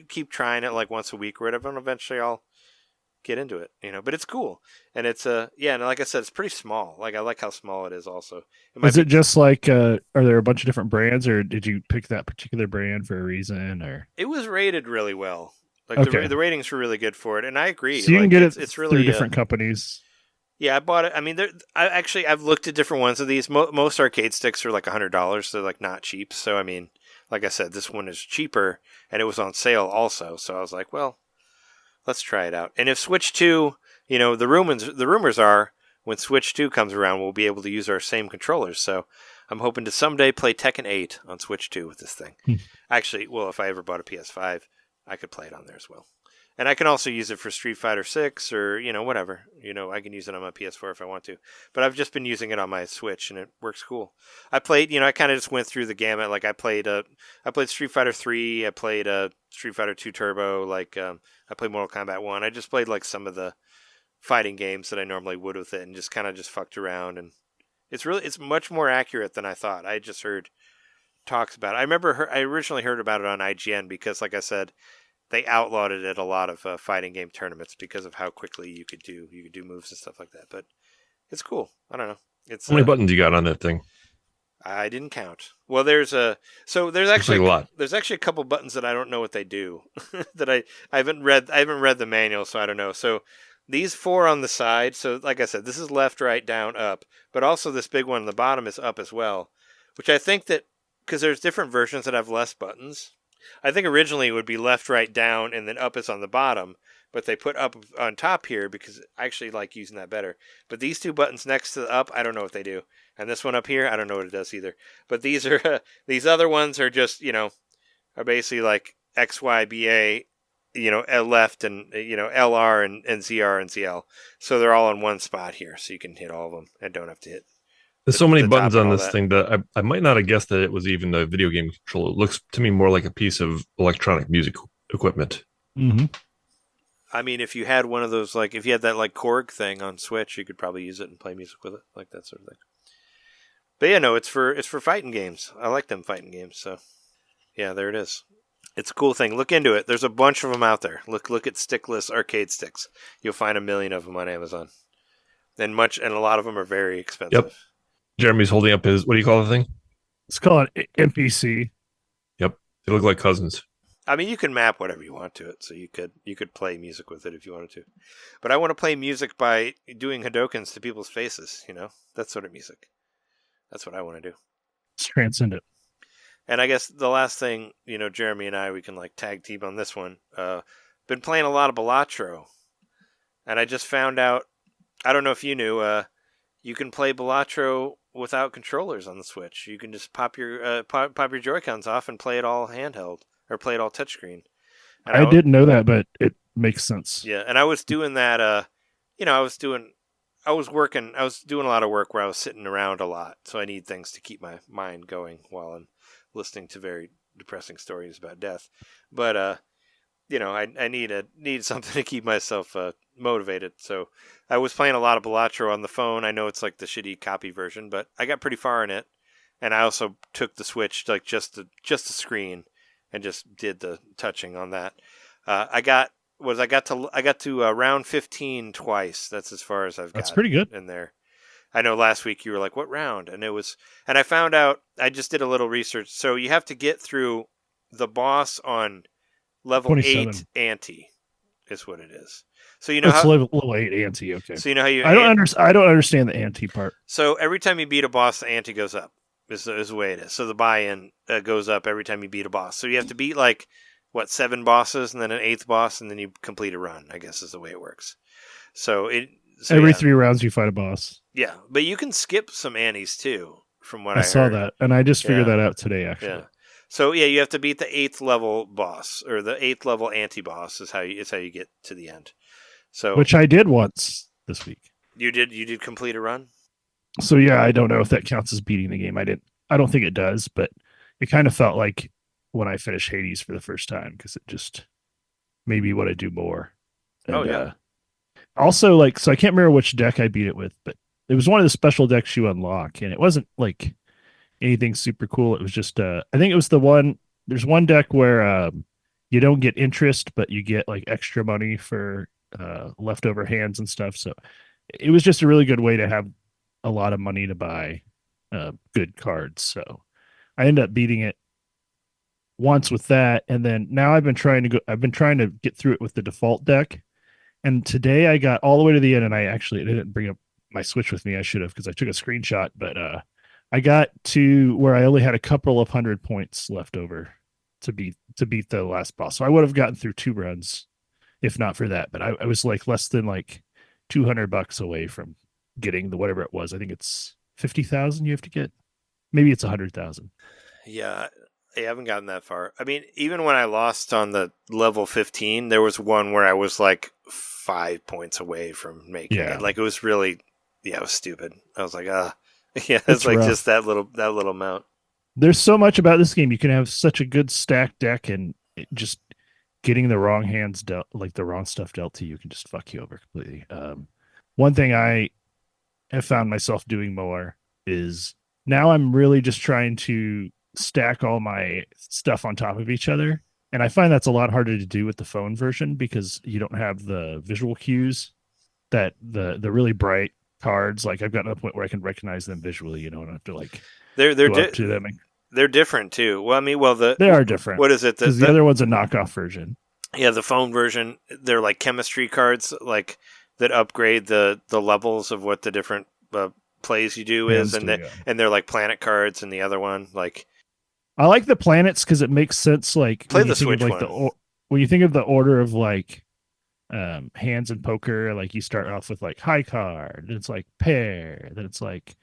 keep trying it once a week or whatever, and eventually I'll get into it, but it's cool. And it's and like I said, it's pretty small. I like how small it is also. Is it just are there a bunch of different brands, or did you pick that particular brand for a reason, or? It was rated really well. The ratings were really good for it, and I agree. So you can get it's really through different companies. Yeah, I bought it. I mean, I've looked at different ones of these. Most arcade sticks are $100. They're not cheap. So I mean, like I said, this one is cheaper, and it was on sale also. So I was like, well, let's try it out. And if Switch 2, the rumors are when Switch 2 comes around, we'll be able to use our same controllers. So I'm hoping to someday play Tekken 8 on Switch 2 with this thing. Actually, well, if I ever bought a PS5, I could play it on there as well. And I can also use it for Street Fighter 6 or, whatever. I can use it on my PS4 if I want to. But I've just been using it on my Switch, and it works cool. I played, I kind of just went through the gamut. Like, I played Street Fighter 3. I played Street Fighter 2 Turbo. I played Mortal Kombat 1. I just played, some of the fighting games that I normally would with it and just kind of just fucked around. And it's much more accurate than I thought. I just heard talks about it. I originally heard about it on IGN because, like I said, they outlawed it at a lot of fighting game tournaments because of how quickly you could do moves and stuff like that. But it's cool. I don't know. How many buttons you got on that thing? I didn't count. Well, there's actually a lot. There's actually a couple buttons that I don't know what they do. that I haven't read the manual, so I don't know. So these 4 on the side. So like I said, this is left, right, down, up. But also this big one on the bottom is up as well. Which I think that because there's different versions that have less buttons. I think originally it would be left, right, down, and then up is on the bottom. But they put up on top here because I actually like using that better. But these 2 buttons next to the up, I don't know what they do. And this one up here, I don't know what it does either. But these are these other ones are just, are basically like X, Y, B, A, L left and, LR and ZR and ZL. So they're all in one spot here. So you can hit all of them and don't have to hit. There's so many buttons on this thing that I might not have guessed that it was even a video game controller. It looks to me more like a piece of electronic music equipment. Mm-hmm. I mean, if you had one of those, if you had that Korg thing on Switch, you could probably use it and play music with it, like that sort of thing. But yeah, no, it's for fighting games. I like them fighting games. So yeah, there it is. It's a cool thing. Look into it. There's a bunch of them out there. Look at Stickless arcade sticks. You'll find 1 million of them on Amazon, and a lot of them are very expensive. Yep. Jeremy's holding up his, what do you call the thing? It's called NPC. Yep. They look like cousins. I mean, you can map whatever you want to it, so you could play music with it if you wanted to. But I want to play music by doing Hadokens to people's faces, that sort of music. That's what I want to do. It's transcendent. And I guess the last thing, Jeremy and I, we can tag team on this one. Been playing a lot of Balatro. And I just found out, I don't know if you knew, you can play Balatro without controllers on the Switch. You can just pop your Joy-Cons off and play it all handheld or play it all touchscreen. And I didn't know that, but it makes sense. Yeah, and I was doing that. I was doing a lot of work where I was sitting around a lot, so I need things to keep my mind going while I'm listening to very depressing stories about death. But I need something to keep myself motivated. So I was playing a lot of Balatro on the phone. I know it's like the shitty copy version, but I got pretty far in it. And I also took the Switch, just the screen, and just did the touching on that. I got to round 15 twice. That's as far as I've got. That's pretty good in there. I know last week you were like, what round? And I found out, I just did a little research. So you have to get through the boss on level 27. 8 ante is what it is. So it's level 8 ante. Okay. So you know how you? I don't understand the ante part. So every time you beat a boss, the ante goes up. Is the way it is. So the buy-in goes up every time you beat a boss. So you have to beat 7 bosses and then an 8th boss, and then you complete a run. I guess is the way it works. So every 3 rounds you fight a boss. Yeah, but you can skip some antes too, from what I heard. saw that, and I just figured that out today. Actually. Yeah. So yeah, you have to beat the 8th level boss or the 8th level anti-boss is how you get to the end. So which I did once this week. You did complete a run? So yeah, I don't know if that counts as beating the game. I don't think it does, but it kind of felt like when I finished Hades for the first time because it just made me want to do more. And, also, so I can't remember which deck I beat it with, but it was one of the special decks you unlock, and it wasn't anything super cool. It was just I think it was the one. There's one deck where you don't get interest, but you get extra money for leftover hands and stuff. So it was just a really good way to have a lot of money to buy good cards. So I ended up beating it once with that, and then now I've been trying to get through it with the default deck. And today I got all the way to the end, and I didn't bring up my Switch with me. I should have, because I took a screenshot, but I got to where I only had a couple of 100 points left over to beat the last boss. So I would have gotten through 2 runs if not for that. But I was less than $200 away from getting the whatever it was. I think it's 50,000 you have to get. Maybe it's 100,000. Yeah, I haven't gotten that far. I mean, even when I lost on the level 15, there was one where I was like 5 points away from making it. Like it was really, it was stupid. I was like, it's like rough. Just that little amount. There's so much about this game. You can have such a good stacked deck, and just getting the wrong hands dealt, like the wrong stuff dealt to you, can just fuck you over completely. One thing I have found myself doing more is now I'm really just trying to stack all my stuff on top of each other. And I find that's a lot harder to do with the phone version because you don't have the visual cues that the really bright cards. Like I've gotten to the point where I can recognize them visually, and I have to like they're to them. They're different too. Well, I mean, they are different. What is it? Because the other one's a knockoff version. Yeah, the phone version, they're like chemistry cards, like that upgrade the levels of what the different plays you do is, and they're like planet cards, and the other one like. I like the planets because it makes sense. Like play the Switch one. When you think of the order of like hands in poker, like you start off with like high card, then it's like pair, then it's like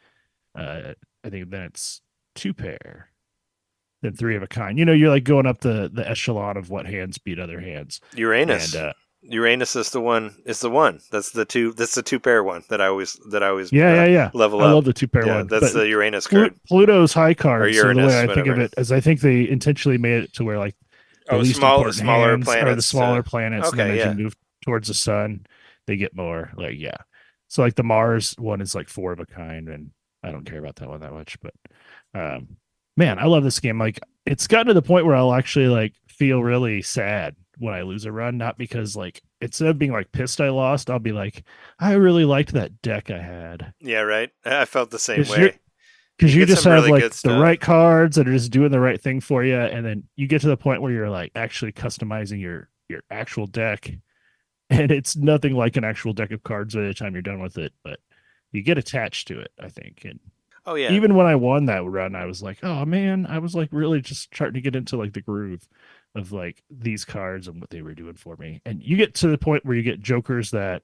I think then it's 2 pair, then 3 of a kind. You're like going up the echelon of what hands beat other hands. Uranus. And, Uranus is the one. That's the 2 pair one that I always level up. I love the 2 pair one. That's the Uranus card. Pluto's high card. Or Uranus, so the way I whatever. think of it is I think they intentionally made it to where like the smaller planets are the smaller planets. Okay, and then as you move towards the sun, they get more like So like the Mars one is like 4 of a kind, and I don't care about that one that much. But man, I love this game. Like it's gotten to the point where I'll actually like feel really sad when I lose a run, not because like instead of being like pissed I lost, I'll be like, I really liked that deck I had. Yeah, right. I felt the same way. Because you just have really like the right cards that are just doing the right thing for you, and then you get to the point where you're like actually customizing your actual deck, and it's nothing like an actual deck of cards by the time you're done with it, but you get attached to it, I think. And even when I won that run, I was like, oh man, I was like really just starting to get into like the groove of like these cards and what they were doing for me. And you get to the point where you get jokers that,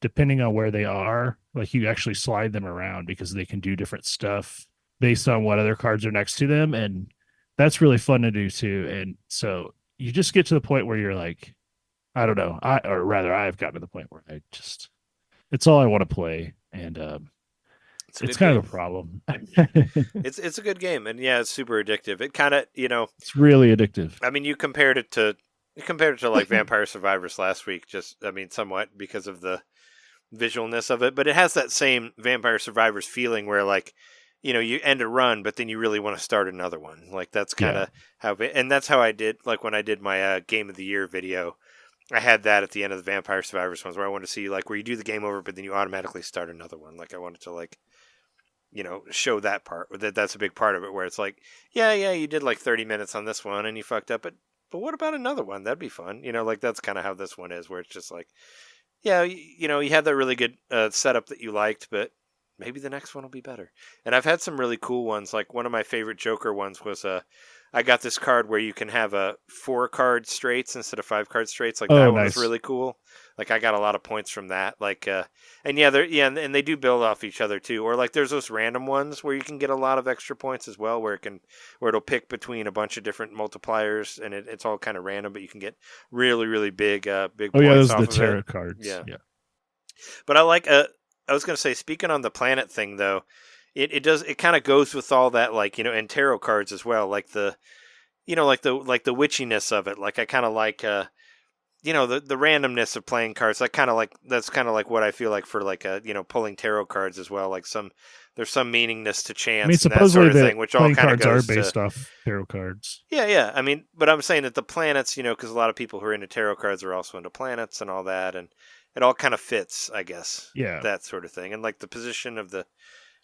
depending on where they are, like you actually slide them around because they can do different stuff based on what other cards are next to them. And that's really fun to do too. And so you just get to the point where you're like, I don't know. I've gotten to the point where it's all I want to play. And it's kind of a problem. It's a good game, and it's super addictive. It kind of, it's really addictive. I mean, you compared it to like Vampire Survivors last week, somewhat because of the visualness of it, but it has that same Vampire Survivors feeling where like, you end a run, but then you really want to start another one. Like that's kind of and that's how I did, like when I did my Game of the Year video, I had that at the end of the Vampire Survivors ones where I wanted to see like where you do the game over, but then you automatically start another one. Like I wanted to like, show that part. That's a big part of it where it's like, you did like 30 minutes on this one and you fucked up, but what about another one? That'd be fun. Like that's kind of how this one is, where it's just like, you had that really good setup that you liked, but maybe the next one will be better. And I've had some really cool ones. Like one of my favorite Joker ones was I got this card where you can have 4 card straights instead of 5 card straights. Like that one was really cool. Like I got a lot of points from that. Like and they do build off each other too. Or like there's those random ones where you can get a lot of extra points as well, where it'll pick between a bunch of different multipliers, and it's all kind of random, but you can get really really big points those off are the of tarot it. cards. Yeah. But I like I was going to say, speaking on the planet thing though, it kind of goes with all that, like, and tarot cards as well, like the like the witchiness of it. Like I kind of like the randomness of playing cards. That's kind of like what I feel like for like pulling tarot cards as well. Like there's some meaningness to chance. I mean, supposedly and that sort of thing, which all kind of goes are based off tarot cards. Yeah. I mean, but I'm saying that the planets, because a lot of people who are into tarot cards are also into planets and all that, and it all kind of fits, I guess. Yeah. That sort of thing. And like the position of the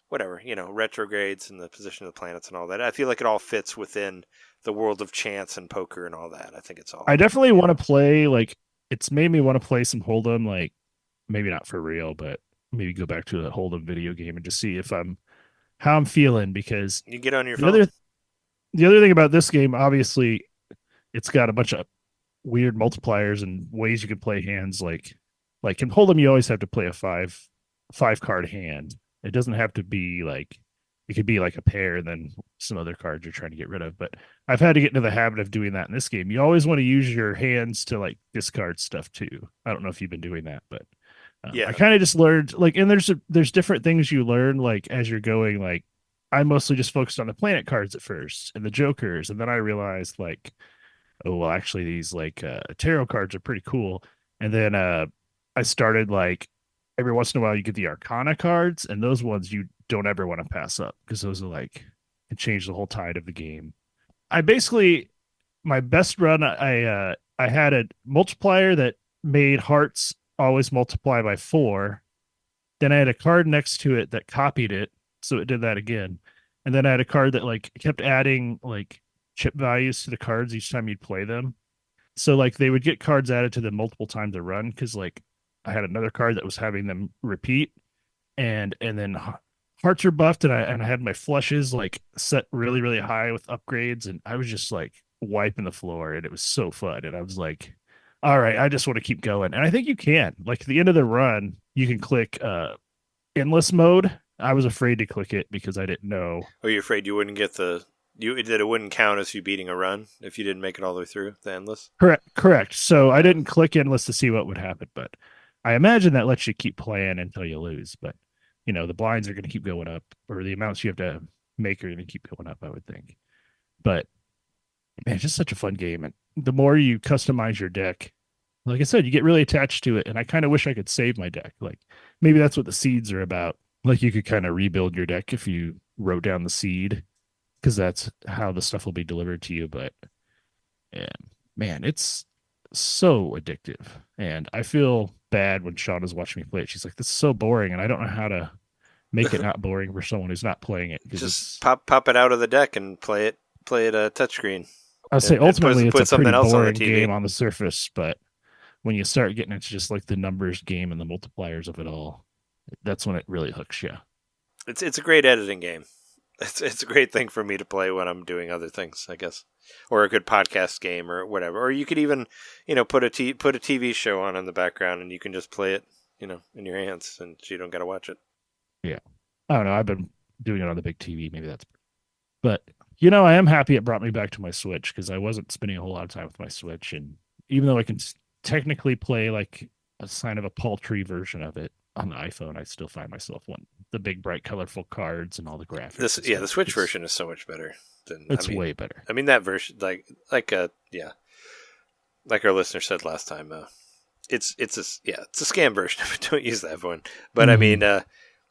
whatever, retrogrades and the position of the planets and all that. I feel like it all fits within the world of chance and poker and all that. I think it's all. I definitely want to play, like, it's made me want to play some Hold'em, like, maybe not for real, but maybe go back to the Hold'em video game and just see if how I'm feeling, because you get on your phone. The other thing about this game, obviously, it's got a bunch of weird multipliers and ways you can play hands. Like in Hold'em, you always have to play a five card hand. It doesn't have to be like it could be like a pair and then some other cards you're trying to get rid of. But I've had to get into the habit of doing that in this game. You always want to use your hands to like discard stuff too. I don't know if you've been doing that, but I kind of just learned like, and there's different things you learn like as you're going. Like I mostly just focused on the planet cards at first and the jokers, and then I realized like, oh well, actually these like tarot cards are pretty cool. And then I started like every once in a while you get the Arcana cards, and those ones you don't ever want to pass up because those are like it changed the whole tide of the game. I basically my best run I had a multiplier that made hearts always multiply by 4. Then I had a card next to it that copied it, so it did that again. And then I had a card that like kept adding like chip values to the cards each time you'd play them. So like they would get cards added to them multiple times a run because like I had another card that was having them repeat, and then hearts are buffed, and I had my flushes like set really really high with upgrades, and I was just like wiping the floor, and it was so fun. And I was like, all right, I just want to keep going. And I think you can like at the end of the run you can click endless mode. I was afraid to click it because I didn't know. Are you afraid you wouldn't get that it wouldn't count as you beating a run if you didn't make it all the way through the endless? Correct. So I didn't click endless to see what would happen, but I imagine that lets you keep playing until you lose. But you know, the blinds are going to keep going up, or the amounts you have to make are going to keep going up, I would think. But man, it's just such a fun game. And the more you customize your deck, like I said, you get really attached to it. And I kind of wish I could save my deck. Like maybe that's what the seeds are about. Like you could kind of rebuild your deck if you wrote down the seed, because that's how the stuff will be delivered to you. But yeah, man, it's so addictive. And I feel bad when Sean is watching me play it. She's like, this is so boring. And I don't know how to make it not boring for someone who's not playing it. Just pop it out of the deck and play it a touchscreen. I'd say ultimately it's a pretty boring on game on the surface, but when you start getting into just like the numbers game and the multipliers of it all, that's when it really hooks you. It's a great editing game. It's a great thing for me to play when I'm doing other things, I guess, or a good podcast game or whatever. Or you could even, put a TV show on in the background and you can just play it, in your hands, and so you don't got to watch it. Yeah, I don't know. I've been doing it on the big TV. Maybe that's, but I am happy it brought me back to my Switch because I wasn't spending a whole lot of time with my Switch, and even though I can technically play like a sign of a paltry version of it on the iPhone, I still find myself wanting the big, bright, colorful cards and all the graphics. The Switch version is so much better. Way better. I mean, that version, like our listener said last time, it's a scam version. Don't use that one. But I mean,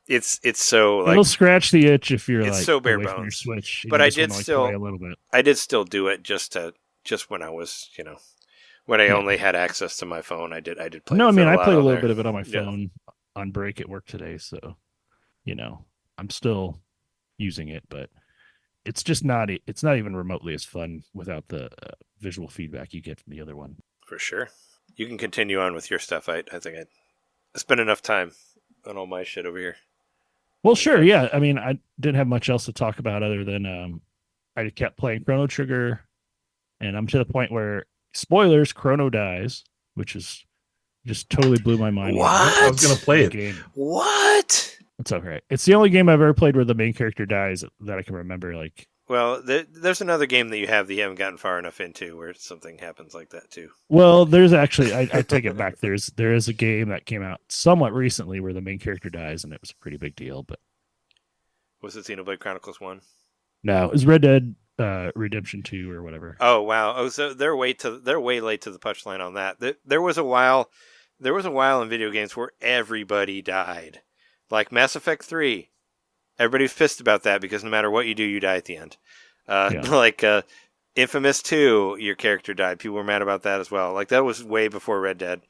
it's so like it'll scratch the itch if you're it's like so bare away from bones. your Switch. But I did play a little bit. I did still do it just when I was when I only had access to my phone. I did play. No, I mean I played a little there. bit of it on my phone on break at work today, so I'm still using it, but it's just not even remotely as fun without the visual feedback you get from the other one. For sure. You can continue on with your stuff. I think I spent enough time on all my shit over here. Well, sure, yeah. I mean, I didn't have much else to talk about other than I kept playing Chrono Trigger, and I'm to the point where, spoilers, Chrono dies, which is just totally blew my mind. What? I was going to play it. Game. What? It's okay. It's the only game I've ever played where the main character dies that I can remember. Like, well, there's another game that you haven't gotten far enough into where something happens like that too. Well, there's actually I take it back. There is a game that came out somewhat recently where the main character dies, and it was a pretty big deal. But was it Xenoblade Chronicles 1? No, it was Red Dead Redemption 2 or whatever. Oh wow! Oh, so they're way late to the punchline on that. There was a while in video games where everybody died, like Mass Effect 3. Everybody was pissed about that because no matter what you do, you die at the end. Like Infamous 2, your character died. People were mad about that as well. Like that was way before Red Dead.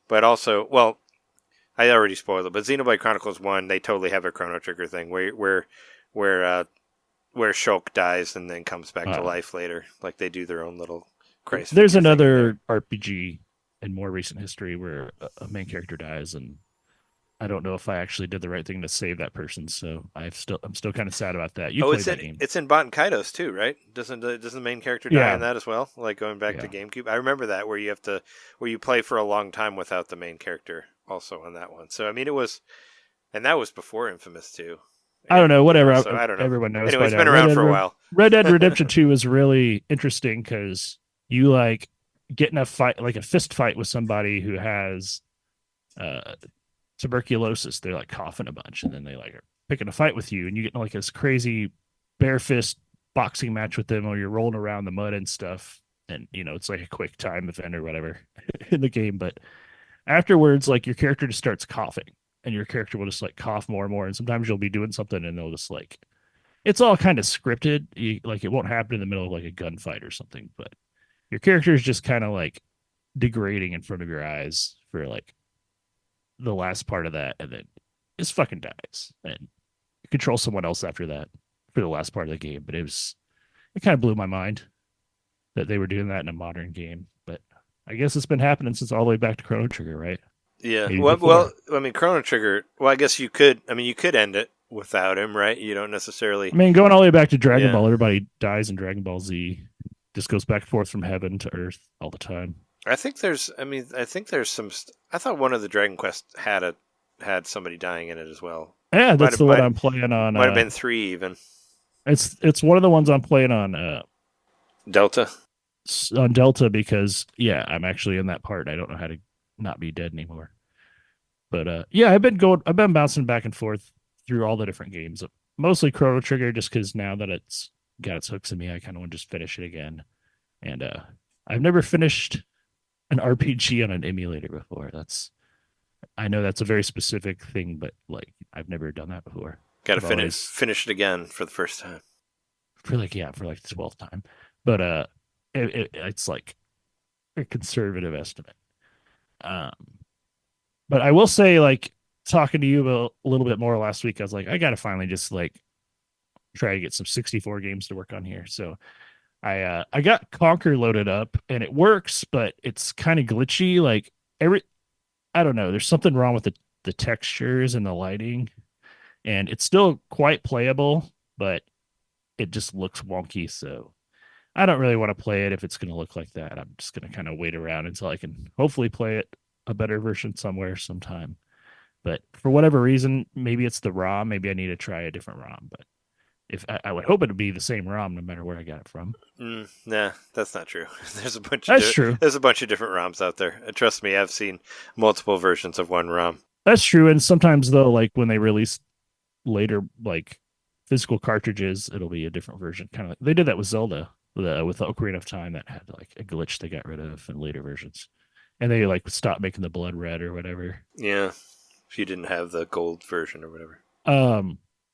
But also, well, I already spoiled it. But Xenoblade Chronicles 1, they totally have a Chrono Trigger thing where Shulk dies and then comes back to life later. Like they do their own little crazy. There's another RPG in more recent history where a main character dies, and I don't know if I actually did the right thing to save that person, so I'm still kind of sad about that. Played that game. It's in Baten Kaitos too, right? Doesn't the main character die in that as well? Like going back to GameCube, I remember that where you play for a long time without the main character also on that one. So I mean, that was before Infamous 2, I don't know, whatever. So I don't know. Everyone knows. Anyway, it's been around for a while. Red Dead Redemption 2 is really interesting because you like get in a fight, like a fist fight with somebody who has tuberculosis. They're like coughing a bunch, and then they like are picking a fight with you, and you get in like this crazy bare fist boxing match with them, or you're rolling around the mud and stuff. And it's like a quick time event or whatever in the game, but afterwards, like your character just starts coughing, and your character will just like cough more and more. And sometimes you'll be doing something, and they'll just like, it's all kind of scripted. Like it won't happen in the middle of like a gunfight or something, but your character is just kind of like degrading in front of your eyes for like the last part of that, and then just fucking dies, and you control someone else after that for the last part of the game. But it kind of blew my mind that they were doing that in a modern game. But I guess it's been happening since all the way back to Chrono Trigger, right? Yeah. Well, I mean, Chrono Trigger. Well, I guess you could. I mean, you could end it without him, right? You don't necessarily. I mean, going all the way back to Dragon Ball, everybody dies in Dragon Ball Z. Just goes back and forth from heaven to earth all the time. I think there's some. I thought one of the Dragon Quest had somebody dying in it as well. Yeah, that's the one I'm playing on. Might have been 3 even. It's one of the ones I'm playing on. Delta. On Delta because I'm actually in that part. I don't know how to not be dead anymore. But I've been bouncing back and forth through all the different games. Mostly Chrono Trigger, just because now that it's got its hooks in me, I kind of want to just finish it again. And I've never finished an RPG on an emulator before. I know that's a very specific thing, but like I've never done that before. Got to finish it again for the first time. For the 12th time. But it's like a conservative estimate. But I will say, like, talking to you a little bit more last week, I was like, I got to finally just like try to get some 64 games to work on here. So I got Conquer loaded up and it works, but it's kind of glitchy. Like I don't know, there's something wrong with the textures and the lighting, and it's still quite playable, but it just looks wonky. So I don't really want to play it if it's going to look like that. I'm just going to kind of wait around until I can hopefully play it a better version somewhere sometime. But for whatever reason, maybe it's the ROM. Maybe I need to try a different ROM. But if I would hope it would be the same ROM no matter where I got it from. Nah, that's not true. There's a bunch. True. There's a bunch of different ROMs out there. Trust me, I've seen multiple versions of one ROM. That's true. And sometimes though, like when they release later, like physical cartridges, it'll be a different version. Kind of like they did that with Zelda. With the Ocarina of Time, that had like a glitch they got rid of in later versions, and they like stopped making the blood red or whatever. Yeah, if you didn't have the gold version or whatever.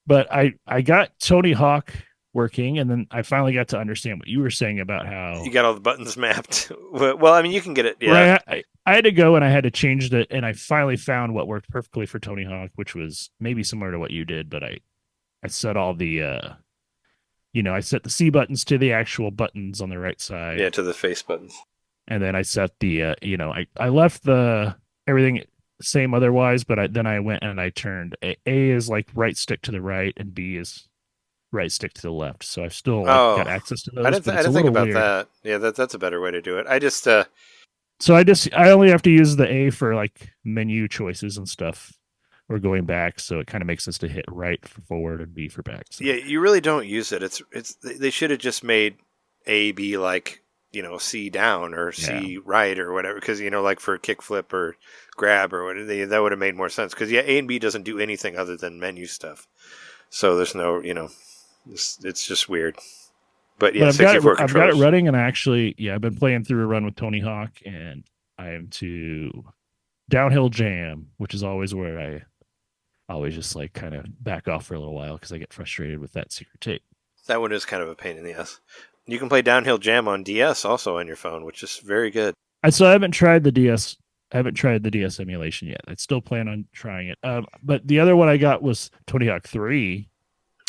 But I got Tony Hawk working, and then I finally got to understand what you were saying about how you got all the buttons mapped. Well, I mean, you can get it. Yeah, I had to go and I had to change it, and I finally found what worked perfectly for Tony Hawk, which was maybe similar to what you did, but I set all the I set the C buttons to the actual buttons on the right side. Yeah, to the face buttons. And then I set the, I left the everything same otherwise, but then I went and I turned A is like right stick to the right and B is right stick to the left. So I've still got access to those. I didn't think about that. Yeah, that's a better way to do it. I only have to use the A for like menu choices and stuff. Or going back, so it kind of makes sense to hit right for forward and B for back. So. Yeah, you really don't use it. They should have just made A be like C down or C right or whatever, because like for kickflip or grab or whatever, that would have made more sense. Because A and B doesn't do anything other than menu stuff, so there's no it's just weird. But yeah, 64 controllers. I've got it running, and I've been playing through a run with Tony Hawk, and I am to Downhill Jam, which is always where I always just like kind of back off for a little while because I get frustrated with that secret tape. That one is kind of a pain in the ass. You can play Downhill Jam on DS also on your phone, which is very good. I haven't tried the DS. I haven't tried the DS emulation yet. I still plan on trying it. But the other one I got was Tony Hawk 3.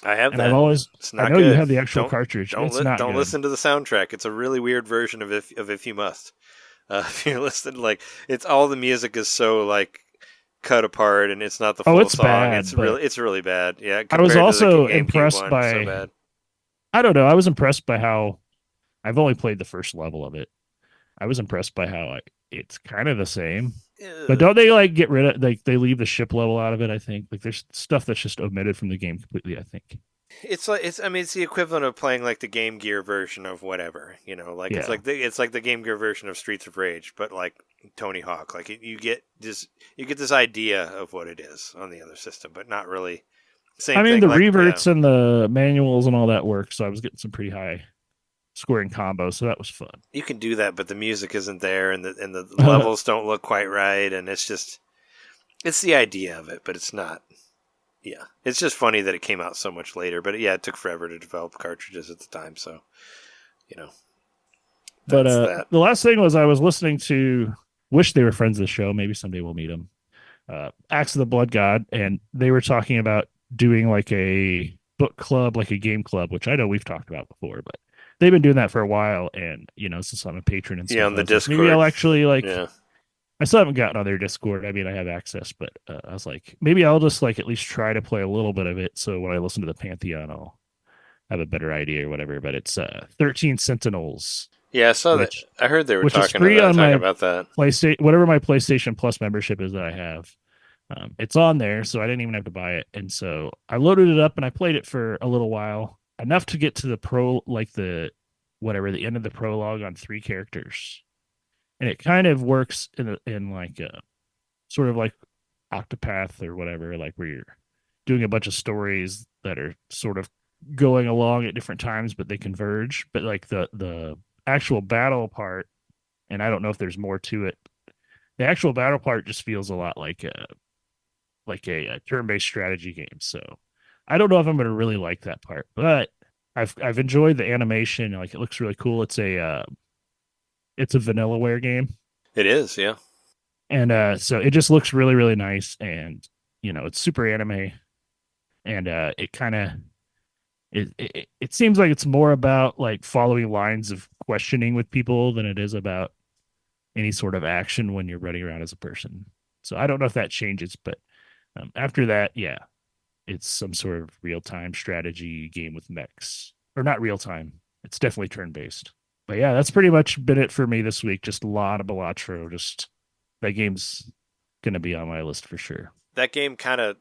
I have and that. It's not good. You have the actual cartridge. Don't listen to the soundtrack. It's a really weird version of If You Must. If you listen, like it's all the music is so like cut apart, and it's not the full song. Bad, it's really bad. Yeah, I was also impressed by. So bad. I don't know. I was impressed by how I've only played the first level of it. I was impressed by how it's kind of the same. But don't they like get rid of they leave the ship level out of it? I think like there's stuff that's just omitted from the game completely. I think it's like it's the equivalent of playing like the Game Gear version of whatever, like Yeah. it's like the Game Gear version of Streets of Rage, but like Tony Hawk. Like you get this idea of what it is on the other system, but not really. Same I mean thing, the like, reverts and the manuals and all that work, so I was getting some pretty high scoring combos, so that was fun. you can do that, but the music isn't there, and the levels don't look quite right, and it's the idea of it, but it's not. Yeah, it's just funny that it came out so much later, but it took forever to develop cartridges at the time, so But that. the last thing was I was listening to. Wish they were friends of the show. Maybe someday we'll meet them. Axe of the Blood God, and they were talking about doing like a book club, like a game club, which I know we've talked about before, but they've been doing that for a while. And since I'm a patron and stuff, on the Discord, maybe I'll actually Yeah. I still haven't gotten on their Discord. I mean, I have access, but I was like, maybe I'll just like at least try to play a little bit of it. So when I listen to the Pantheon, I'll have a better idea or whatever. But it's 13 Sentinels. Yeah, I saw that. I heard they were talking about that. PlayStation, whatever my PlayStation Plus membership is that I have, it's on there, so I didn't even have to buy it. And so I loaded it up and I played it for a little while, enough to get to the end of the prologue on 3 characters, and it kind of works in like a sort of like Octopath or whatever, like where you're doing a bunch of stories that are sort of going along at different times, but they converge. But like the actual battle part, and I don't know if there's more to it. The actual battle part just feels a lot like a turn-based strategy game. So I don't know if I'm going to really like that part, but I've enjoyed the animation. Like it looks really cool. It's a Vanillaware game. It is, yeah. And so it just looks really, really nice, and it's super anime, and it kind of it seems like it's more about like following lines of questioning with people than it is about any sort of action when you're running around as a person. So I don't know if that changes, but after that, yeah, it's some sort of real-time strategy game with mechs, or not real-time. It's definitely turn-based. But yeah, that's pretty much been it for me this week. Just a lot of Balatro. Just that game's gonna be on my list for sure. That game kind of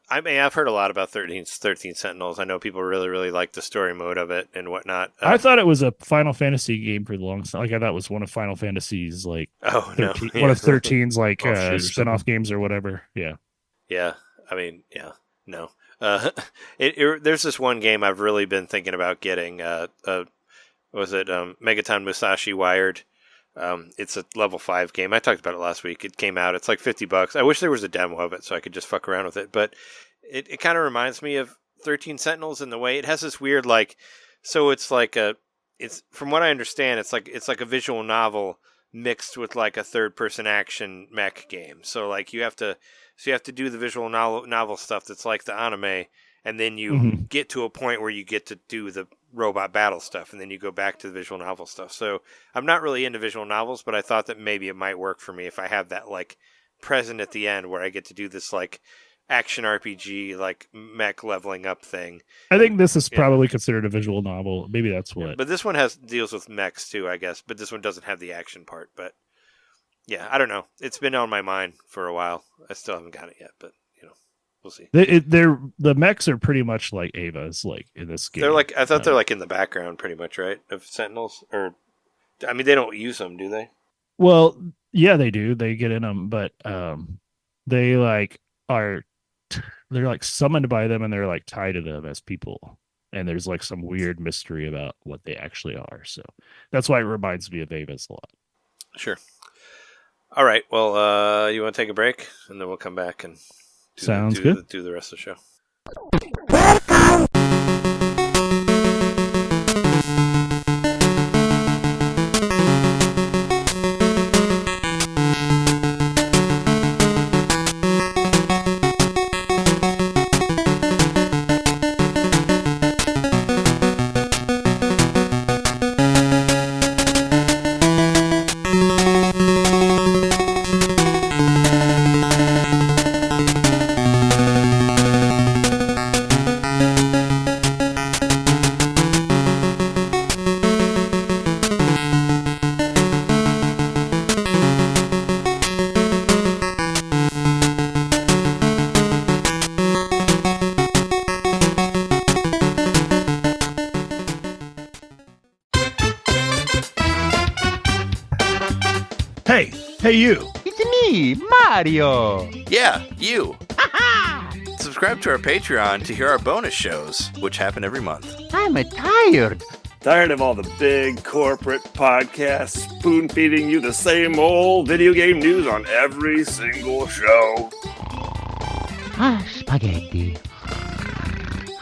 I've heard a lot about 13 Sentinels. I know people really, really like the story mode of it and whatnot. I thought it was a Final Fantasy game for the longest time. Like I thought it was one of Final Fantasy's like 13, one of 13's like spin-off games or whatever. Yeah. Yeah. I mean, yeah. No. There's this one game I've really been thinking about getting. Was it Megaton Musashi Wired? It's a level 5 game. I talked about it last week. It came out. It's like $50. I wish there was a demo of it so I could just fuck around with it. But it kind of reminds me of 13 Sentinels in the way it has this weird so it's like it's from what I understand, it's like a visual novel mixed with like a third person action mech game. So like you have to do the visual novel stuff that's like the anime, and then you get to a point where you get to do the robot battle stuff, and then you go back to the visual novel stuff. So I'm not really into visual novels, but I thought that maybe it might work for me if I have that like present at the end where I get to do this like action RPG like mech leveling up thing. I think this is probably considered a visual novel. Maybe that's what. Yeah, but this one deals with mechs too, I guess. But this one doesn't have the action part. But yeah, I don't know. It's been on my mind for a while. I still haven't got it yet, but we'll see. The mechs are pretty much like Ava's, like in this game. They're like I thought they're like in the background, pretty much, right? Of Sentinels, or I mean, they don't use them, do they? Well, yeah, they do. They get in them, but they like they're like summoned by them, and they're like tied to them as people. And there's like some weird mystery about what they actually are. So that's why it reminds me of Ava's a lot. Sure. All right. Well, you want to take a break, and then we'll come back and. Sounds good. Do the rest of the show. Hey, you. It's me, Mario. Yeah, you. Subscribe to our Patreon to hear our bonus shows, which happen every month. I'm tired. Tired of all the big corporate podcasts spoon-feeding you the same old video game news on every single show? Spaghetti.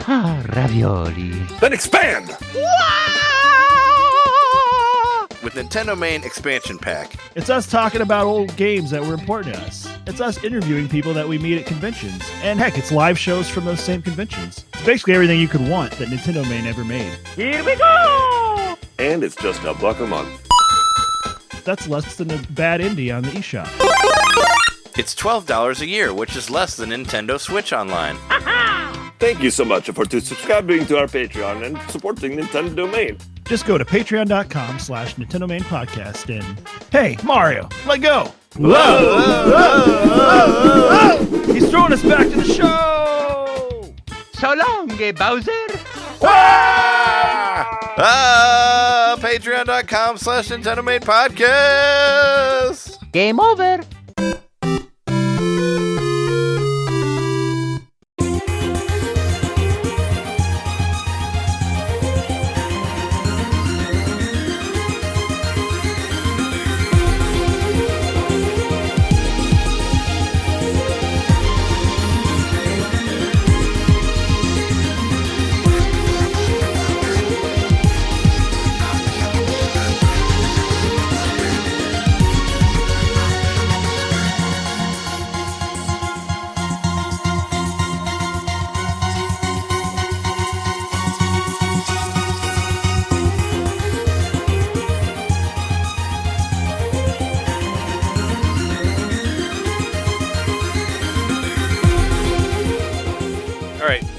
Ravioli. Then expand! With NintenDomain Expansion Pack. It's us talking about old games that were important to us. It's us interviewing people that we meet at conventions. And heck, it's live shows from those same conventions. It's basically everything you could want that NintenDomain ever made. Here we go! And it's just $1 a month. That's less than a bad indie on the eShop. It's $12 a year, which is less than Nintendo Switch Online. Thank you so much for subscribing to our Patreon and supporting NintenDomain. Just go to patreon.com/NintenDomain podcast and, hey, Mario, let go. Whoa! He's throwing us back to the show. So long, Bowser. Patreon.com/NintenDomain podcast. Game over.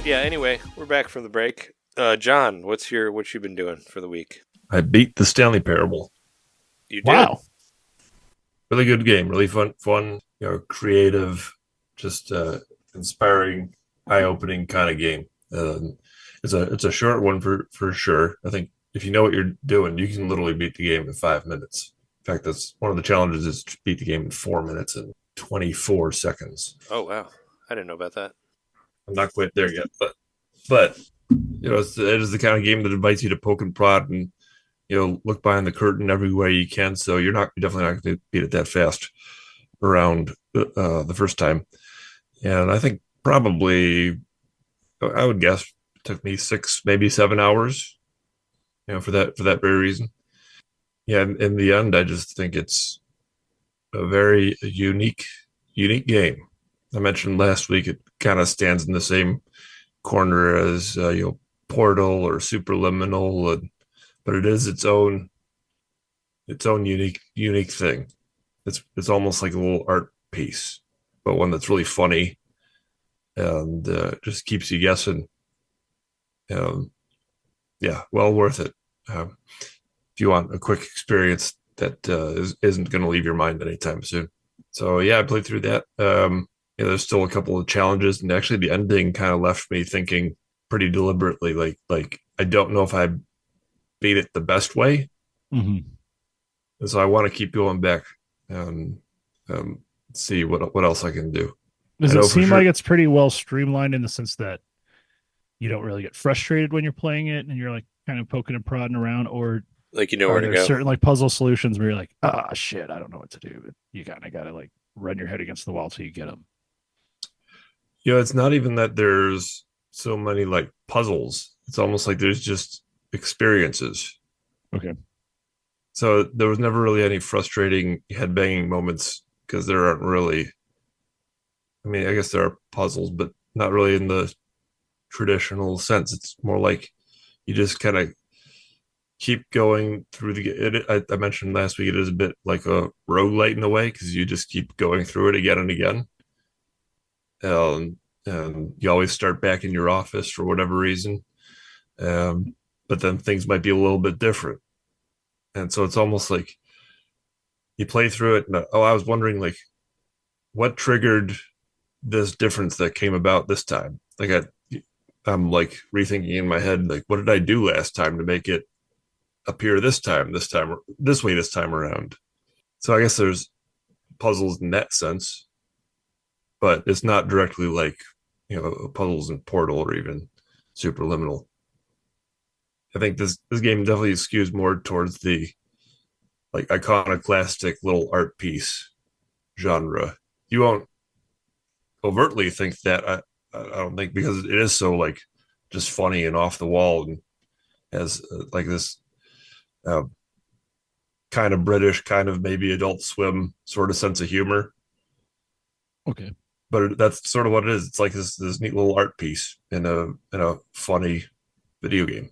Yeah, anyway, we're back from the break. John, what you been doing for the week? I beat the Stanley Parable. You did? Wow. Really good game, really fun, creative, just inspiring, eye-opening kind of game. It's a short one for sure. I think if you know what you're doing, you can literally beat the game in 5 minutes. In fact, that's one of the challenges is to beat the game in 4 minutes and 24 seconds. Oh, wow. I didn't know about that. I'm not quite there yet, but you know, it is the kind of game that invites you to poke and prod and, you know, look behind the curtain every way you can. So you're definitely not going to beat it that fast around the first time. And I think probably, I would guess, it took me 6, maybe 7 hours, you know, for that very reason. Yeah, in the end, I just think it's a very unique game. I mentioned last week it kind of stands in the same corner as Portal or Superliminal, but it is its own unique thing. It's almost like a little art piece, but one that's really funny and just keeps you guessing. Yeah, well worth it. If you want a quick experience that isn't going to leave your mind anytime soon. So yeah, I played through that. There's still a couple of challenges, and actually the ending kind of left me thinking pretty deliberately, like I don't know if I beat it the best way. Mm-hmm. And so I want to keep going back and see what else I can do. Does it seem like it's pretty well streamlined in the sense that you don't really get frustrated when you're playing it and you're like kind of poking and prodding around, or like you know where to go? Certain like puzzle solutions where you're like, shit, I don't know what to do. But you kind of got to like run your head against the wall till you get them. Yeah, it's not even that there's so many like puzzles. It's almost like there's just experiences. Okay. So there was never really any frustrating headbanging moments because there aren't really. I mean, I guess there are puzzles, but not really in the traditional sense. It's more like you just kind of keep going through I mentioned last week, it is a bit like a roguelite in a way because you just keep going through it again and again. And you always start back in your office for whatever reason. But then things might be a little bit different. And so it's almost like you play through it. And, I was wondering, like, what triggered this difference that came about this time? Like, I'm like rethinking in my head, like, what did I do last time to make it appear this way this time around? So I guess there's puzzles in that sense, but it's not directly like, puzzles in Portal or even Superliminal. I think this game definitely skews more towards the like iconoclastic little art piece genre. You won't overtly think that. I don't think, because it is so like just funny and off the wall, and has like this kind of British, kind of maybe Adult Swim sort of sense of humor. Okay. But that's sort of what it is. It's like this neat little art piece in a funny video game.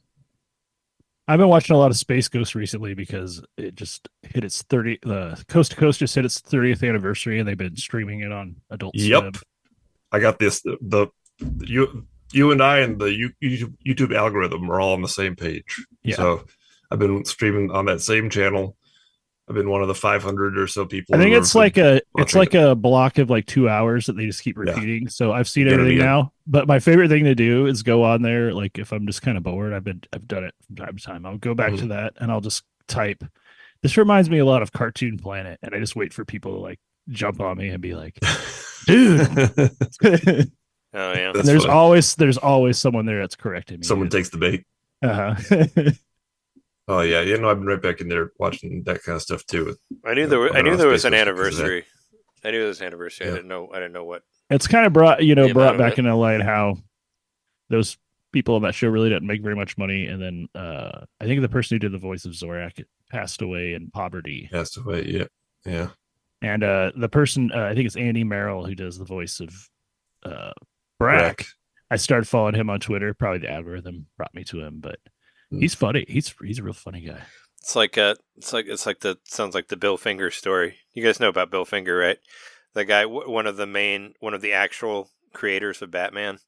I've been watching a lot of Space Ghost recently because it just hit its the Coast to Coast just hit its 30th anniversary, and they've been streaming it on Adult Swim. I got this. You and I and the YouTube algorithm are all on the same page. Yeah. So I've been streaming on that same channel. I've been one of the 500 or so people. I think it's like a block of like 2 hours that they just keep repeating. Yeah. So I've seen everything now. But my favorite thing to do is go on there. Like if I'm just kind of bored, I've done it from time to time. I'll go back to that and I'll just type. This reminds me a lot of Cartoon Planet, and I just wait for people to like jump on me and be like, "Dude." Oh yeah. There's always someone there that's correcting me. Someone takes the bait. Oh yeah, I've been right back in there watching that kind of stuff too. I knew there was an anniversary. I knew there was an anniversary. Yeah. I didn't know what. It's kind of brought back into light how those people on that show really didn't make very much money, and then I think the person who did the voice of Zorak passed away in poverty. Passed away, yeah. And the person, I think it's Andy Merrill, who does the voice of Brack. I started following him on Twitter. Probably the algorithm brought me to him, but he's funny. He's a real funny guy. It's like sounds like the Bill Finger story. You guys know about Bill Finger, right? The guy, one of the actual creators of Batman,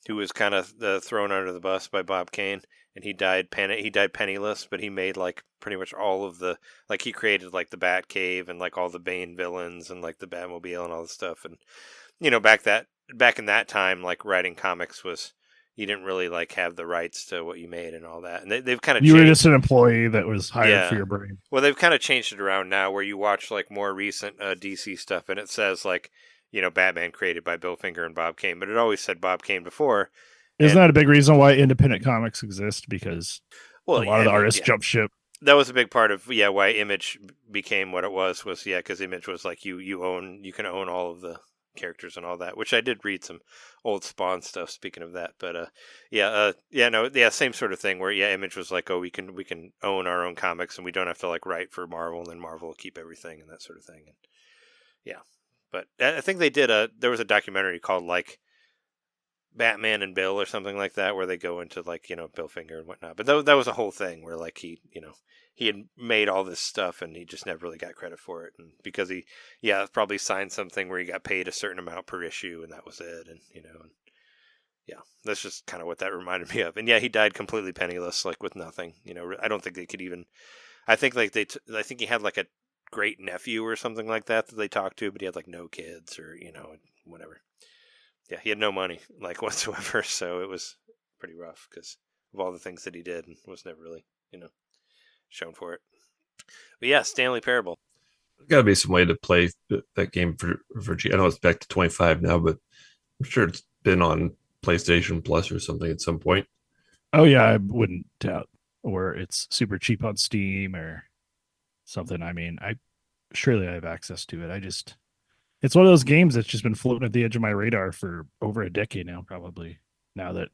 who was kind of thrown under the bus by Bob Kane, and he died penniless, but he made like pretty much all of the, like he created like the Batcave and like all the Bane villains and like the Batmobile and all this stuff. And back in that time, like writing comics was, you didn't really like have the rights to what you made and all that. And they've kind of you were just an employee that was hired for your brain. Well, they've kind of changed it around now, where you watch like more recent DC stuff, and it says like, Batman created by Bill Finger and Bob Kane, but it always said Bob Kane before. Isn't that a big reason why independent comics exist? Because a lot of the artists jump ship. That was a big part of why Image became what it was because Image was like you can own all of the characters and all that, which I did read some old Spawn stuff, speaking of that, but same sort of thing where Image was like, oh, we can own our own comics and we don't have to like write for Marvel, and then Marvel will keep everything and that sort of thing. And but I think they did there was a documentary called like Batman and Bill or something like that, where they go into like Bill Finger and whatnot, but that was a whole thing where like he had made all this stuff and he just never really got credit for it, and because he probably signed something where he got paid a certain amount per issue and that was it, and that's just kind of what that reminded me of. And he died completely penniless, like with nothing. I don't think they could even. I think like I think he had like a great nephew or something like that they talked to, but he had like no kids or whatever. He had no money like whatsoever, so it was pretty rough because of all the things that he did and was never really shown for it. But Stanley Parable. There's got to be some way to play that game for I know it's back to 25 now, but I'm sure it's been on PlayStation Plus or something at some point. Oh yeah, I wouldn't doubt. Or it's super cheap on Steam or something. I mean, surely I have access to it. It's one of those games that's just been floating at the edge of my radar for over a decade now, probably. Now that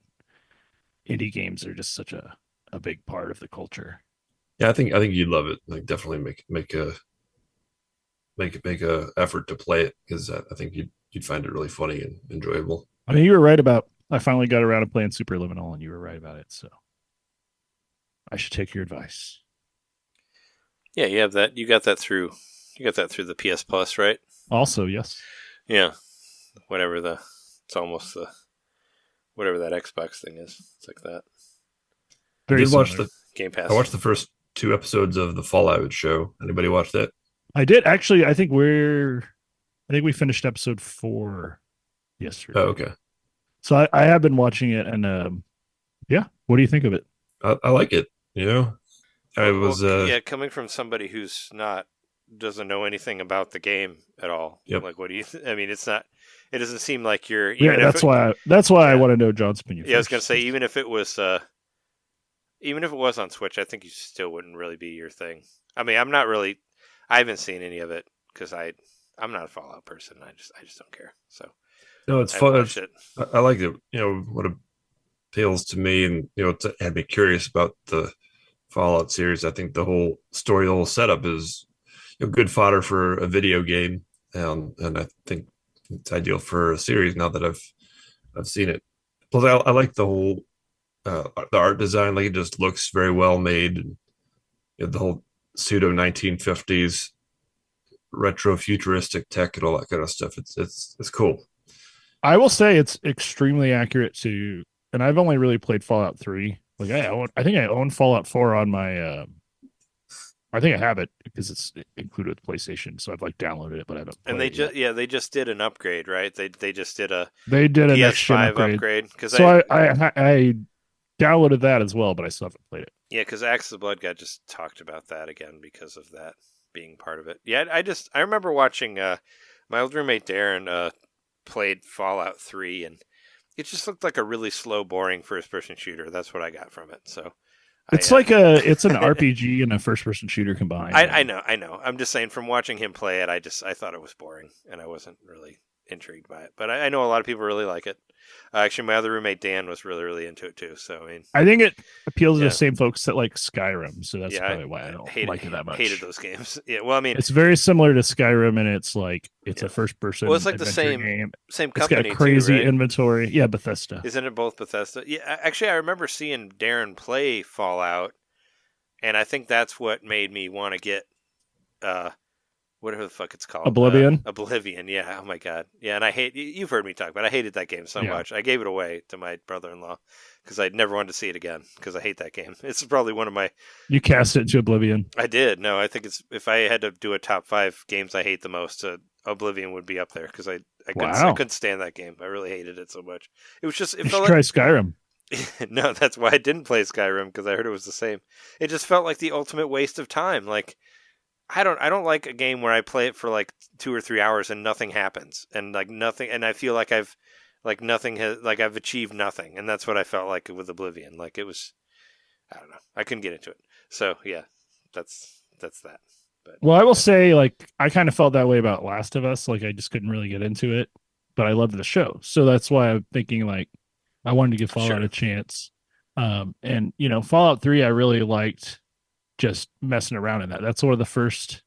indie games are just such a big part of the culture. Yeah, I think you'd love it. Like, definitely make a effort to play it, because I think you'd find it really funny and enjoyable. I mean, you were right about. I finally got around to playing Superliminal, and you were right about it. So I should take your advice. Yeah, you have that. You got that through the PS Plus, right? Also, yes. Yeah, whatever that Xbox thing is. It's like that. Very did watch the Game Pass. I watched the first 2 episodes of the Fallout show. Anybody watch that? I did actually. I think we finished episode 4 yesterday. Oh, okay. So I have been watching it, and what do you think of it? I like it. I was coming from somebody who's not doesn't know anything about the game at all. Yep. Like, what do you? I mean, it's not. It doesn't seem like you're. Yeah, that's why I want to know John's opinion. Yeah, I was gonna say even if it was on Switch, I think you still wouldn't really be your thing. I mean, I haven't seen any of it because I'm not a Fallout person. I just don't care. So No, it's fun. I like it. What appeals to me, and it had me curious about the Fallout series. I think the whole story, the whole setup is good fodder for a video game, and I think it's ideal for a series now that I've seen it. Plus, I like the whole the art design. Like, it just looks very well made, and the whole pseudo 1950s retro futuristic tech and all that kind of stuff. It's cool. I will say it's extremely accurate to, and I've only really played Fallout 3. Like, I think I own Fallout 4 on my I think I have it because it's included with PlayStation, so I've downloaded it, but I haven't. And they just did an upgrade, right? They just did a PS5 upgrade. So I downloaded that as well, but I still haven't played it. Yeah, because Axe of the Blood God just talked about that again because of that being part of it. Yeah, I remember watching my old roommate Darren played Fallout 3, and it just looked like a really slow, boring first-person shooter. That's what I got from it. So it's it's an RPG and a first-person shooter combined. I know. I'm just saying, from watching him play it, I thought it was boring, and I wasn't really intrigued by it. But I know a lot of people really like it. Actually, my other roommate Dan was really, really into it too. So I mean, I think it appeals to the same folks that like Skyrim. So that's probably why I don't like it that much. Hated those games. Yeah, well, I mean, it's very similar to Skyrim, and it's a first-person. Well, it's like the same game. Same company. It's got a crazy too, right? inventory. Yeah, Bethesda. Isn't it both Bethesda? Yeah, actually, I remember seeing Darren play Fallout, and I think that's what made me want to get whatever the fuck it's called. Oblivion? Oblivion, yeah. Oh my god. Yeah, and you've heard me talk about it. I hated that game so much. I gave it away to my brother-in-law because I never wanted to see it again because I hate that game. It's probably one of my... You cast it into Oblivion. I did. No, I think if I had to do a top 5 games I hate the most, Oblivion would be up there because I couldn't stand that game. I really hated it so much. It was just... It felt try Skyrim. No, that's why I didn't play Skyrim because I heard it was the same. It just felt like the ultimate waste of time. Like... I don't like a game where I play it for 2 or 3 hours and nothing happens and nothing, and I feel like I've achieved nothing, and that's what I felt like with Oblivion. Like, it was, I don't know, I couldn't get into it. So yeah, that's that. But well, I will say I kind of felt that way about Last of Us. I just couldn't really get into it, but I loved the show, so that's why I'm thinking I wanted to give Fallout a chance. And Fallout 3 I really liked. Just messing around in that. That's one of the first.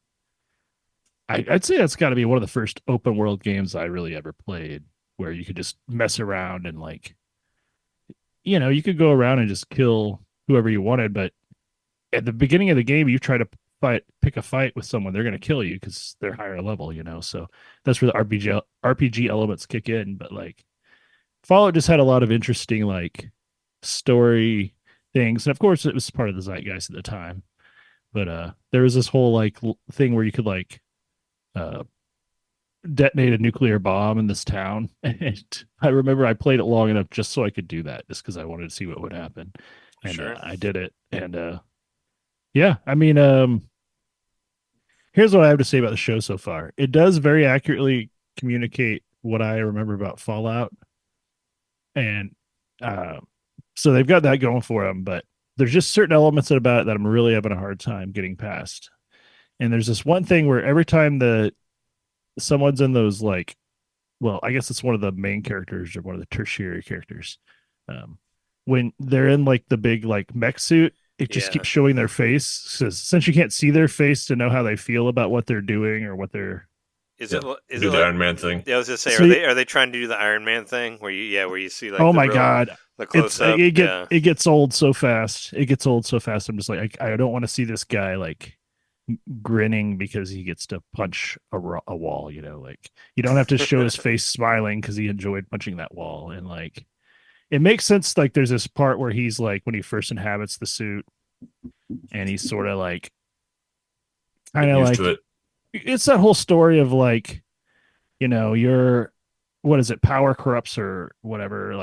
I'd say that's got to be one of the first open world games I really ever played, where you could just mess around and you could go around and just kill whoever you wanted. But at the beginning of the game, you try to pick a fight with someone, they're going to kill you because they're higher level. So that's where the RPG elements kick in. But Fallout just had a lot of interesting story things, and of course it was part of the zeitgeist at the time. But there was this whole thing where you could detonate a nuclear bomb in this town, and I remember I played it long enough just so I could do that, just because I wanted to see what would happen, and I did it. And yeah, I mean, here's what I have to say about the show so far. It does very accurately communicate what I remember about Fallout, and so they've got that going for them, but there's just certain elements about it that I'm really having a hard time getting past. And there's this one thing where every time someone's in those I guess it's one of the main characters or one of the tertiary characters. When they're in the big mech suit, it just keeps showing their face. So since you can't see their face to know how they feel about what they're doing or what they're... Is it the Iron Man thing? Yeah, I was just say, are they trying to do the Iron Man thing where you see oh my god, the close up? It gets old so fast. It gets old so fast. I'm just I don't want to see this guy grinning because he gets to punch a wall. You don't have to show his face smiling because he enjoyed punching that wall. And it makes sense. There's this part where he's when he first inhabits the suit, and he's sort of kind of to it. It's that whole story of your, what is it? Power corrupts or whatever.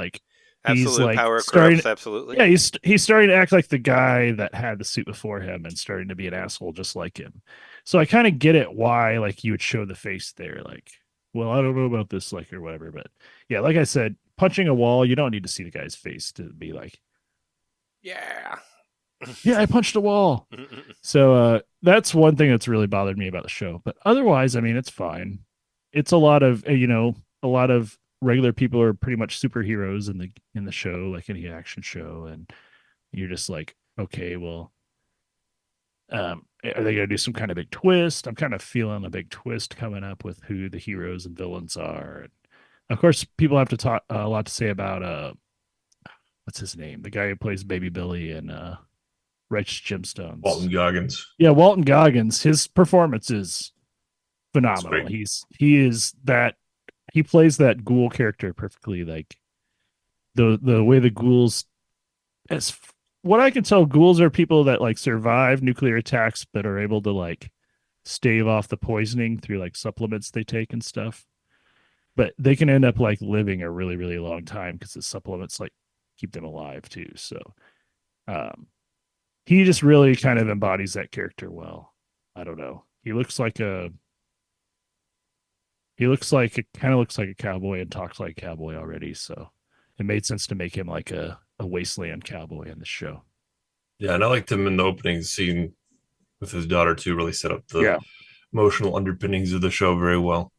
Absolute like power starting. corrupts, absolutely. Yeah, he's starting to act like the guy that had the suit before him, and starting to be an asshole just like him. So I kind of get it why like you would show the face there, like, well, I don't know about this, like, or whatever. But yeah, like I said, punching a wall, you don't need to see the guy's face to be like, Yeah. yeah, I punched a wall. So that's one thing that's really bothered me about the show. But otherwise, I mean, it's fine. It's a lot of a lot of regular people are pretty much superheroes in the show, like any action show, and you're just like, okay, well, are they gonna do some kind of big twist? I'm kind of feeling a big twist coming up with who the heroes and villains are. And of course, people have to talk a lot to say about what's his name, the guy who plays Baby Billy in Righteous Gemstones. Walton Goggins. Yeah, Walton Goggins. His performance is phenomenal. Great. He plays that ghoul character perfectly. Like the way the ghouls, as what I can tell, ghouls are people that like survive nuclear attacks but are able to like stave off the poisoning through like supplements they take and stuff. But they can end up like living a really, really long time because the supplements like keep them alive too. So he just really kind of embodies that character well. I don't know. He looks like a cowboy and talks like a cowboy already. So it made sense to make him like a wasteland cowboy in the show. Yeah, and I liked him in the opening scene with his daughter too. Really set up the emotional underpinnings of the show very well.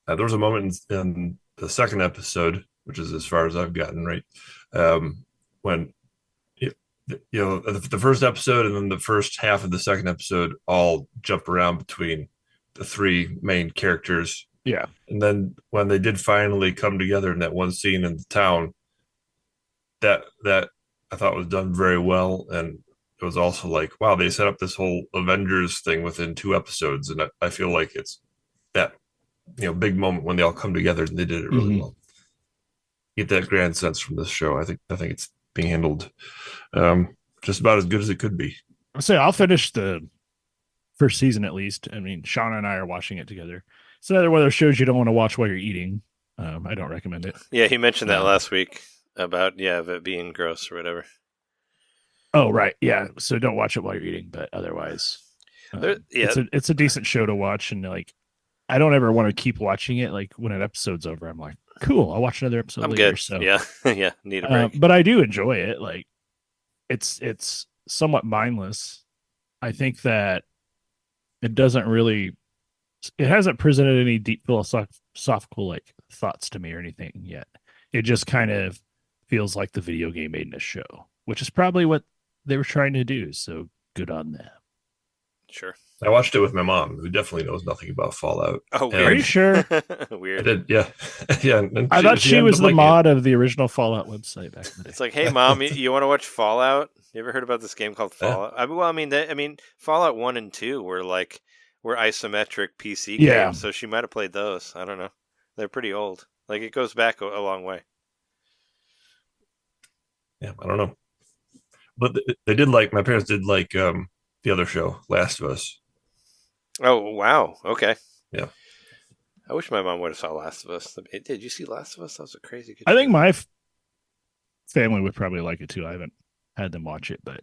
There was a moment in the second episode, which is as far as I've gotten, right, when the first episode and then the first half of the second episode all jump around between the three main characters. Yeah. And then when they did finally come together in that one scene in the town, that I thought was done very well. And it was also like, wow, they set up this whole Avengers thing within 2 episodes. And I feel like it's that, big moment when they all come together, and they did it really well. Get that grand sense from this show. I think it's being handled just about as good as it could be. I'll finish the first season at least. I mean, Shauna and I are watching it together. It's another one of those shows you don't want to watch while you're eating. I don't recommend it. Yeah, he mentioned that last week about it being gross or whatever. Oh, right. Yeah. So don't watch it while you're eating, but otherwise, it's a decent show to watch. And like, I don't ever want to keep watching it. Like when an episode's over, I'm like, cool, I'll watch another episode I'm later. good. So yeah, need a break. But I do enjoy it. Like it's somewhat mindless. I think that it hasn't presented any deep philosophical like thoughts to me or anything yet. It just kind of feels like the video game made in a show, which is probably what they were trying to do. So good on them. Sure. I watched it with my mom, who definitely knows nothing about Fallout. Oh, weird. Are you sure? Weird. I did, yeah. Yeah. I thought she was the mod of the original Fallout website back in the day. It's like, hey, Mom, you want to watch Fallout? You ever heard about this game called Fallout? I mean, Fallout 1 and 2 were isometric PC games, so she might have played those. I don't know. They're pretty old. Like, it goes back a long way. Yeah, I don't know. But my parents did like the other show, Last of Us. Oh, wow. Okay. Yeah. I wish my mom would have saw Last of Us. Did you see Last of Us? That was a crazy good I think show. my family would probably like it too. I haven't had them watch it, but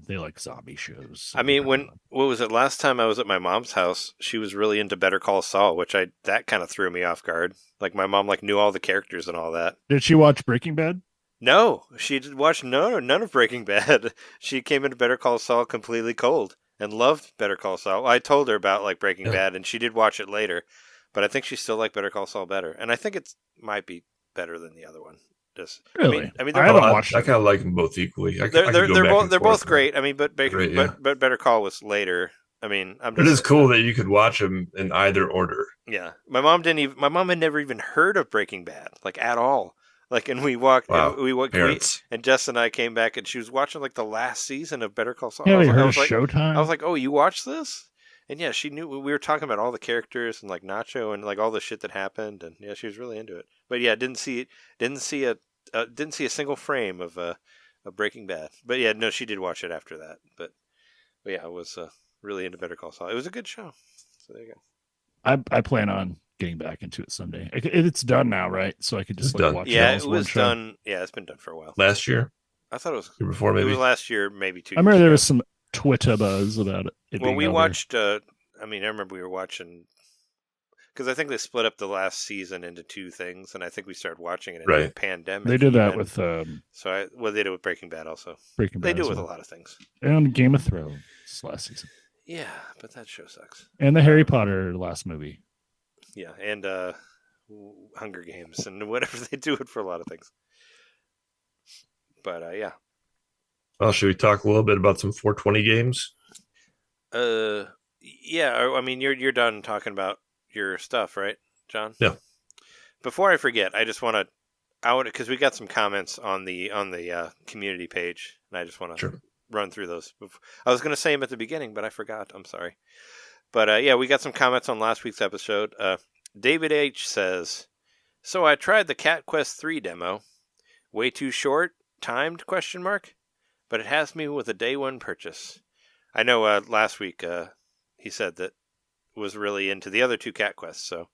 they like zombie shows. So I mean, what was it? Last time I was at my mom's house, she was really into Better Call Saul, that kind of threw me off guard. Like my mom knew all the characters and all that. Did she watch Breaking Bad? No, she did watch none of Breaking Bad. She came into Better Call Saul completely cold and loved Better Call Saul. I told her about Breaking Bad, and she did watch it later, but I think she still liked Better Call Saul better, and I think it might be better than the other one. Really? I mean, I haven't watched. I kind of like them both equally. They're both great. I mean, but Better Call was later. I mean, it is cool that you could watch them in either order. Yeah, my mom had never even heard of Breaking Bad, at all. And we walked, and Jess and I came back, and she was watching the last season of Better Call Saul. Yeah, we heard Showtime. I was like, "Oh, you watched this?" And yeah, she knew we were talking about all the characters and Nacho and all the shit that happened, and yeah, she was really into it. But yeah, didn't see a single frame of Breaking Bad. But yeah, no, she did watch it after that. But yeah, I was really into Better Call Saul. It was a good show. So there you go. I plan on getting back into it someday. It's done now, right? So I could just It's done. watch Yeah, it. it All as one was show. done. Yeah, it's been done for a while. Last year, I thought it was year before, It maybe. was last year, maybe 2 I years remember there ago. was some Twitter buzz about it. Well, being we over. watched. I remember we were watching because I think they split up the last season into 2 things, and I think we started watching it in the Right. pandemic. They did that even. with They did it with Breaking Bad also. Breaking Bad. They do as it with well. a lot of things. And Game of Thrones last season, Yeah, but that show sucks. and the Harry Potter last movie. Yeah, and Hunger Games and whatever. They do it for a lot of things. But yeah. Well, should we talk a little bit about some 420 games? Yeah. I mean, you're done talking about your stuff, right, John? Yeah. Before I forget, I just want to, because we got some comments on the community page, and I just want to Sure. run through those. I was going to say them at the beginning, but I forgot. I'm sorry. But yeah, we got some comments on last week's episode. David H says, "So I tried the Cat Quest 3 demo. Way too short, timed ? But it has me with a day one purchase." I know last week he said that was really into the other 2 Cat Quests, so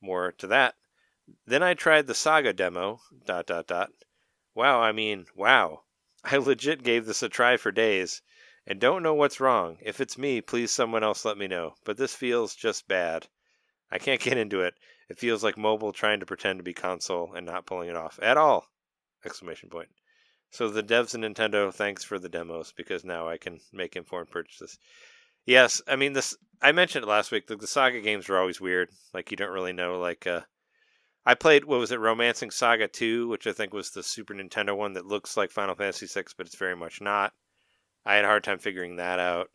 more to that. Then I tried the Saga demo, ... Wow, I mean, wow. I legit gave this a try for days, and don't know what's wrong. If it's me, please someone else let me know. But this feels just bad. I can't get into it. It feels like mobile trying to pretend to be console and not pulling it off at all! ! So the devs of Nintendo, thanks for the demos, because now I can make informed purchases. Yes, I mean, I mentioned it last week, the Saga games are always weird. Like, you don't really know, I played, Romancing Saga 2, which I think was the Super Nintendo one that looks like Final Fantasy 6, but it's very much not. I had a hard time figuring that out.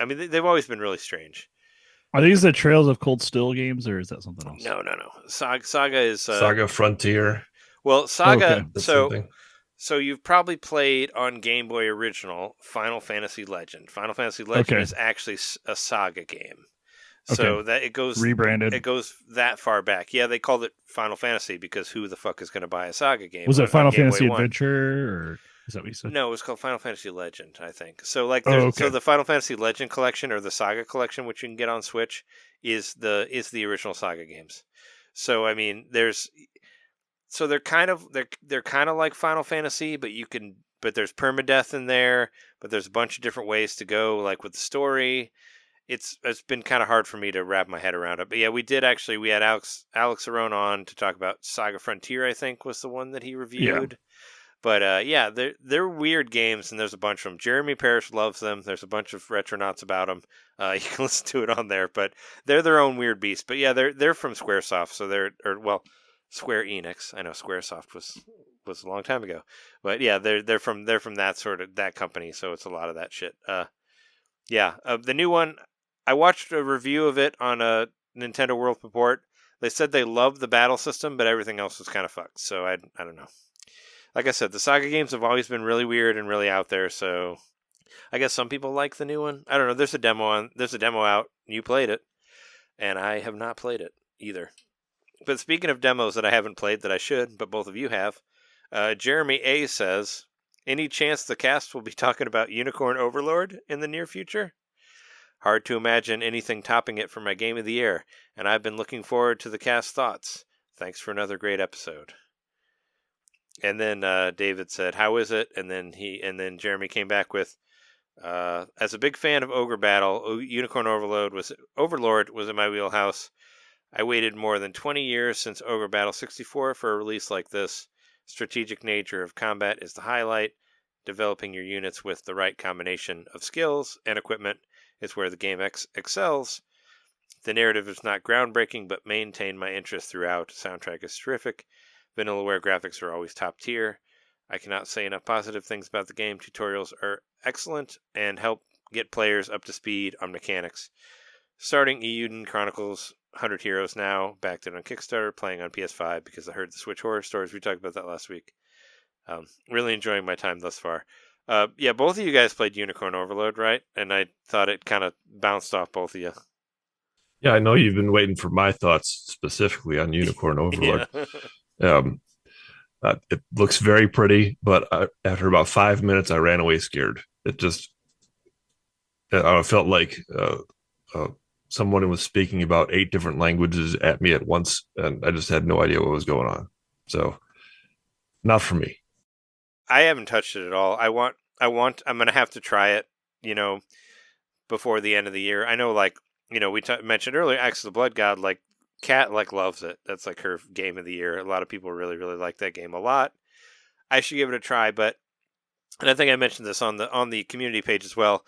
I mean, they've always been really strange. Are these the Trails of Cold Steel games, or is that something else? No. Saga is... Saga Frontier. Well, Saga... Okay. That's So... something. So you've probably played on Game Boy Original Final Fantasy Legend. Final Fantasy Legend is actually a Saga game. So that it goes rebranded. It goes that far back. Yeah, they called it Final Fantasy because who the fuck is going to buy a Saga game? Was it Final Fantasy Game Boy 1? Adventure, or is that what you said? No, it was called Final Fantasy Legend, I think. So so the Final Fantasy Legend collection or the Saga collection, which you can get on Switch, is the original Saga games. So I mean, they're kind of like Final Fantasy, but there's permadeath in there, but there's a bunch of different ways to go, like with the story. It's been kind of hard for me to wrap my head around it. But yeah, we had Alex Arone on to talk about Saga Frontier, I think was the one that he reviewed. Yeah. But yeah, they're weird games, and there's a bunch of them. Jeremy Parrish loves them. There's a bunch of Retronauts about them. You can listen to it on there, but they're their own weird beast. But yeah, they're from Squaresoft, so Square Enix. I know Squaresoft was a long time ago, but yeah, they're from that company. So it's a lot of that shit. The new one, I watched a review of it on a Nintendo World Report. They said they loved the battle system, but everything else was kind of fucked. So I don't know. Like I said, the Saga games have always been really weird and really out there. So I guess some people like the new one. I don't know. There's a demo out. You played it, and I have not played it either. But speaking of demos that I haven't played that I should, but both of you have, Jeremy A says, any chance the cast will be talking about Unicorn Overlord in the near future? Hard to imagine anything topping it for my game of the year, and I've been looking forward to the cast's thoughts. Thanks for another great episode. And then David said, how is it? And then Jeremy came back with, as a big fan of Ogre Battle, Unicorn Overlord was in my wheelhouse. I waited more than 20 years since Ogre Battle 64 for a release like this. Strategic nature of combat is the highlight. Developing your units with the right combination of skills and equipment is where the game excels. The narrative is not groundbreaking, but maintained my interest throughout. Soundtrack is terrific. Vanillaware graphics are always top tier. I cannot say enough positive things about the game. Tutorials are excellent and help get players up to speed on mechanics. Starting Euden Chronicles 100 Heroes now, backed it on Kickstarter, playing on PS5 because I heard the Switch horror stories. We talked about that last week. Really enjoying my time thus far. Yeah, both of you guys played Unicorn Overload, right? And I thought it kind of bounced off both of you. Yeah, I know you've been waiting for my thoughts specifically on Unicorn Overlord. It looks very pretty, but after about 5 minutes, I ran away scared. It just, I felt like someone who was speaking about 8 different languages at me at once, and I just had no idea what was going on. So, not for me. I haven't touched it at all. I'm going to have to try it, before the end of the year. I know, we mentioned earlier, Axe of the Blood God, Kat, loves it. That's, her game of the year. A lot of people really, really like that game a lot. I should give it a try, and I think I mentioned this on the community page as well.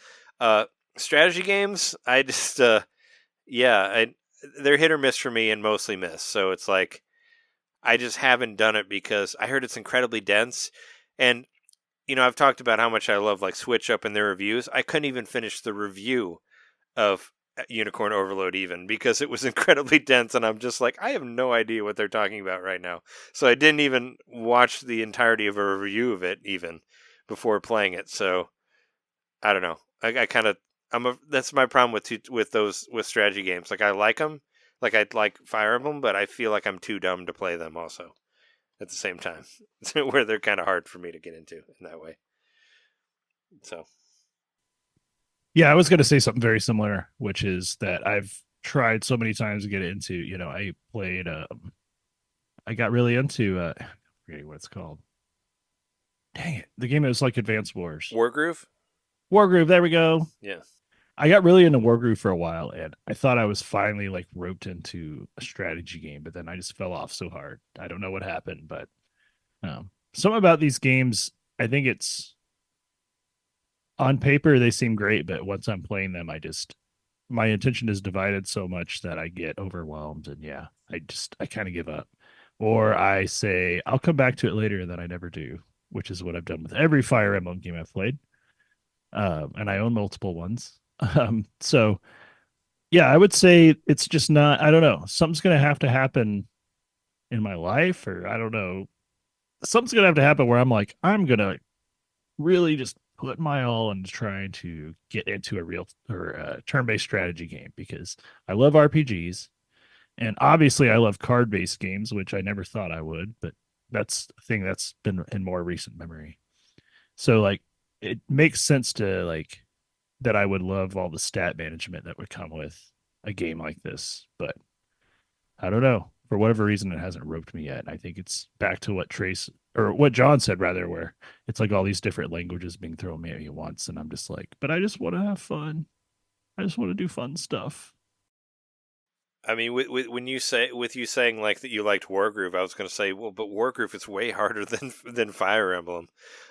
Strategy games, I just, they're hit or miss for me and mostly miss. So it's I just haven't done it because I heard it's incredibly dense. And, I've talked about how much I love Switch Up and their reviews. I couldn't even finish the review of Unicorn Overload even because it was incredibly dense. And I'm just I have no idea what they're talking about right now. So I didn't even watch the entirety of a review of it even before playing it. So I don't know. I kind of, that's my problem with strategy games. I like them. I like Fire Emblem, but I feel like I'm too dumb to play them also at the same time, where they're kind of hard for me to get into in that way. So. Yeah, I was going to say something very similar, which is that I've tried so many times to get into, I played, I got really into, I'm forgetting what it's called. Dang it. The game is Advance Wars. Wargroove? Wargroove, there we go. Yeah. I got really into Wargroove for a while, and I thought I was finally roped into a strategy game, but then I just fell off so hard. I don't know what happened, but something about these games, I think it's on paper they seem great, but once I'm playing them, my attention is divided so much that I get overwhelmed, and I kind of give up, or I say I'll come back to it later, and then I never do, which is what I've done with every Fire Emblem game I've played, and I own multiple ones. So yeah, I would say it's just not, I don't know. Something's going to happen in my life, or I don't know. Something's going to happen where I'm I'm going to really just put my all into trying to get into a real or turn-based strategy game because I love RPGs. And obviously I love card-based games, which I never thought I would, but that's a thing that's been in more recent memory. So it makes sense to that I would love all the stat management that would come with a game like this, but I don't know. For whatever reason, it hasn't roped me yet. I think it's back to what what John said rather, where it's all these different languages being thrown at me at once, and I'm just but I just want to have fun. I just want to do fun stuff. I mean, with you saying that you liked Wargroove, I was going to say, well, but Wargroove is way harder than Fire Emblem.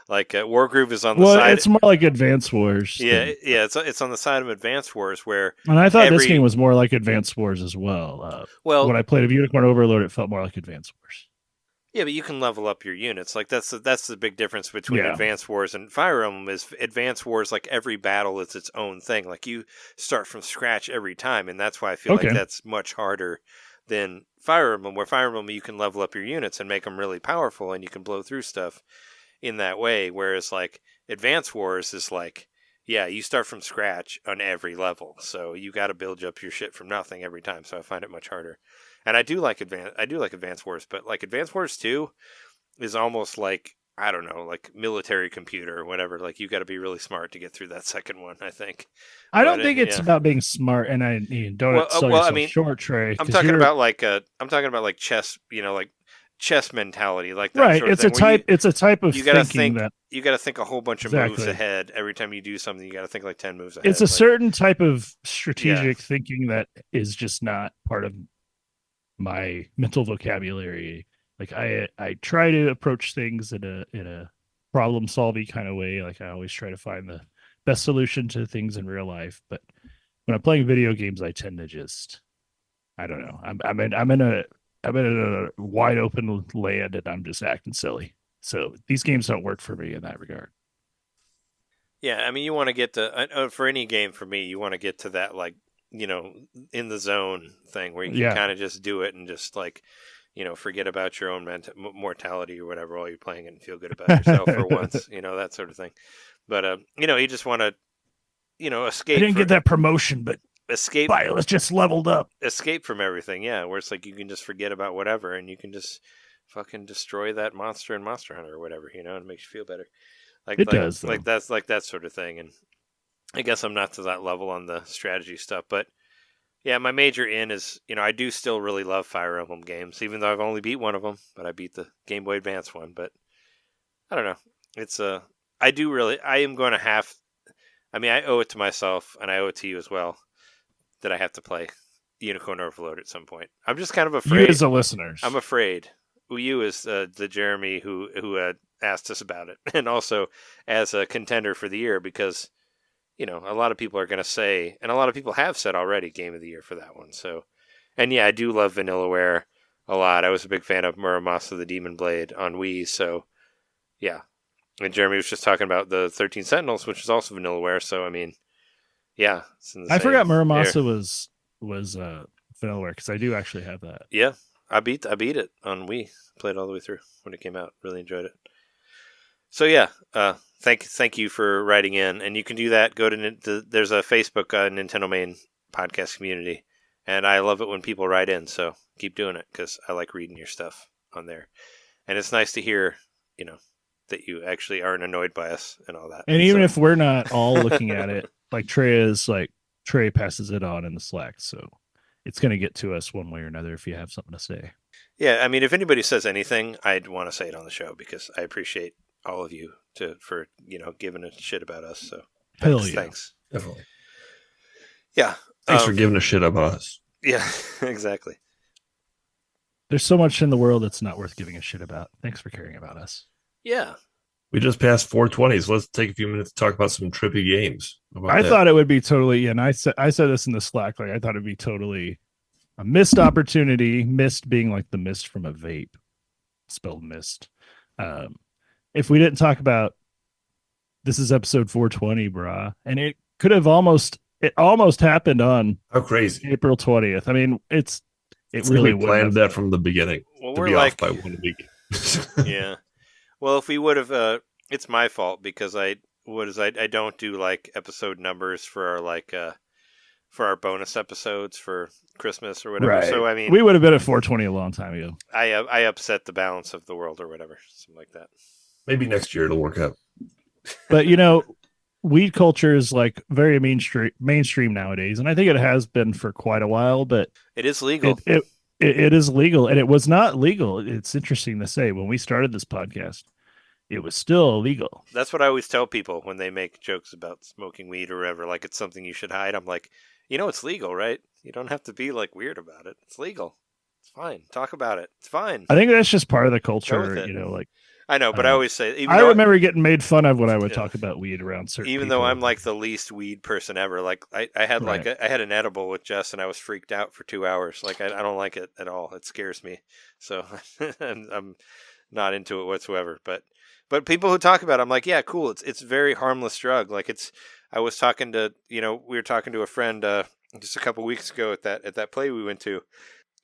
Wargroove is on the side. It's more like Advance Wars. Yeah. It's on the side of Advance Wars where. And I thought this game was more like Advance Wars as well. When I played a Unicorn Overload, it felt more like Advance Wars. Yeah, but you can level up your units. That's the big difference between Advance Wars and Fire Emblem. Is Advance Wars every battle is its own thing. You start from scratch every time, and that's why I feel like that's much harder than Fire Emblem. Where Fire Emblem you can level up your units and make them really powerful, and you can blow through stuff in that way. Whereas Advance Wars is you start from scratch on every level, so you got to build up your shit from nothing every time. So I find it much harder. And I do like Advance Wars, but Advance Wars 2 is almost I don't know, military computer or whatever. You got to be really smart to get through that second one, I think. I don't think it's about being smart, and I mean, don't sell yourself short, Trey. I'm talking about chess, chess mentality, that right. Sort of it's thing, it's a type of thinking that you got to think a whole bunch of moves ahead every time you do something. You got to think 10 moves ahead. It's a certain type of strategic thinking that is just not part of my mental vocabulary. I try to approach things in a problem solving kind of way. I always try to find the best solution to things in real life. But when I'm playing video games, I tend to just, I don't know. I'm in a wide open land and I'm just acting silly. So these games don't work for me in that regard. Yeah, I mean, you want to get to for any game for me, you want to get to that in the zone thing where you can kind of just do it and just forget about your own mortality or whatever while you're playing it and feel good about yourself for once, that sort of thing. But you just want to escape. I didn't get that promotion, but escape. Let's just leveled up. Escape from everything, where it's you can just forget about whatever and you can just fucking destroy that monster in Monster Hunter or whatever, and it makes you feel better. It does, though. That's that sort of thing. And I guess I'm not to that level on the strategy stuff, but Yeah, my major in is, I do still really love Fire Emblem games, even though I've only beat one of them, but I beat the Game Boy Advance one. But I don't know. It's I am going to have, I owe it to myself, and I owe it to you as well, that I have to play Unicorn Overload at some point. I'm just kind of afraid. You as the listeners. I'm afraid. You as the Jeremy who asked us about it, and also as a contender for the year, because a lot of people are going to say, and a lot of people have said already, Game of the Year for that one. So, and yeah, I do love Vanillaware a lot. I was a big fan of Muramasa the Demon Blade on Wii, so yeah. And Jeremy was just talking about the 13 Sentinels, which is also Vanillaware, so yeah. I forgot Muramasa was Vanillaware, because I do actually have that. Yeah, I beat it on Wii. Played it all the way through when it came out. Really enjoyed it. So yeah, thank you for writing in, and you can do that. Go to there's a Facebook NintenDomain podcast community, and I love it when people write in. So keep doing it, because I like reading your stuff on there, and it's nice to hear that you actually aren't annoyed by us and all that. And even if we're not all looking at it, like Trey passes it on in the Slack, so it's going to get to us one way or another if you have something to say. Yeah, if anybody says anything, I'd want to say it on the show, because I appreciate all of you for giving a shit about us. So thanks. Definitely. Yeah. Thanks for giving a shit about us. Yeah, exactly. There's so much in the world that's not worth giving a shit about. Thanks for caring about us. Yeah. We just passed 420, so let's take a few minutes to talk about some trippy games. I thought it would be totally, and I said this in the Slack, like I thought it'd be totally a missed opportunity, mist being like the mist from a vape, spelled mist. If we didn't talk about, this is episode 420, brah, and it could have almost happened on how crazy April 20th. I mean, it really we planned that from the beginning. Well, to we're be like, off by 1 week. Yeah. Well, if we would have, it's my fault, because I don't do like episode numbers for our for our bonus episodes for Christmas or whatever. Right. So we would have been at 420 a long time ago. I upset the balance of the world or whatever, something like that. Maybe next year it'll work out. But weed culture is like very mainstream nowadays, and I think it has been for quite a while. But it is legal. It is legal, and it was not legal. It's interesting to say, when we started this podcast, it was still illegal. That's what I always tell people when they make jokes about smoking weed or whatever, like it's something you should hide. I'm like, it's legal, right? You don't have to be like weird about it. It's legal. It's fine. Talk about it. It's fine. I think that's just part of the culture, like I know, but I always say, I remember getting made fun of when I would talk about weed around certain even people. though I'm like the least weed person ever. Like I had I had an edible with Jess, and I was freaked out for 2 hours. Like I don't like it at all. It scares me. So I'm not into it whatsoever. But people who talk about it, I'm like, yeah, cool. It's very harmless drug. Like I was talking to, we were talking to a friend just a couple weeks ago at that play we went to,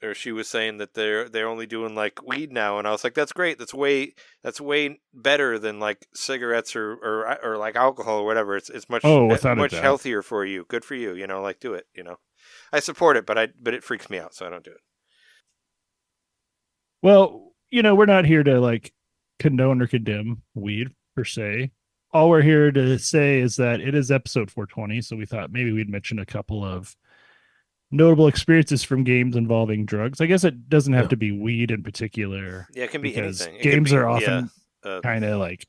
or she was saying that they're only doing like weed now, and I was like, that's great. That's way better than like cigarettes or like alcohol or whatever. It's much healthier for you. Good for you. Like do it. I support it, but it freaks me out, so I don't do it. Well, we're not here to like condone or condemn weed per se. All we're here to say is that it is episode 420, so we thought maybe we'd mention a couple of notable experiences from games involving drugs. I guess it doesn't have to be weed in particular. Yeah, it can be anything. Games are often kind of like,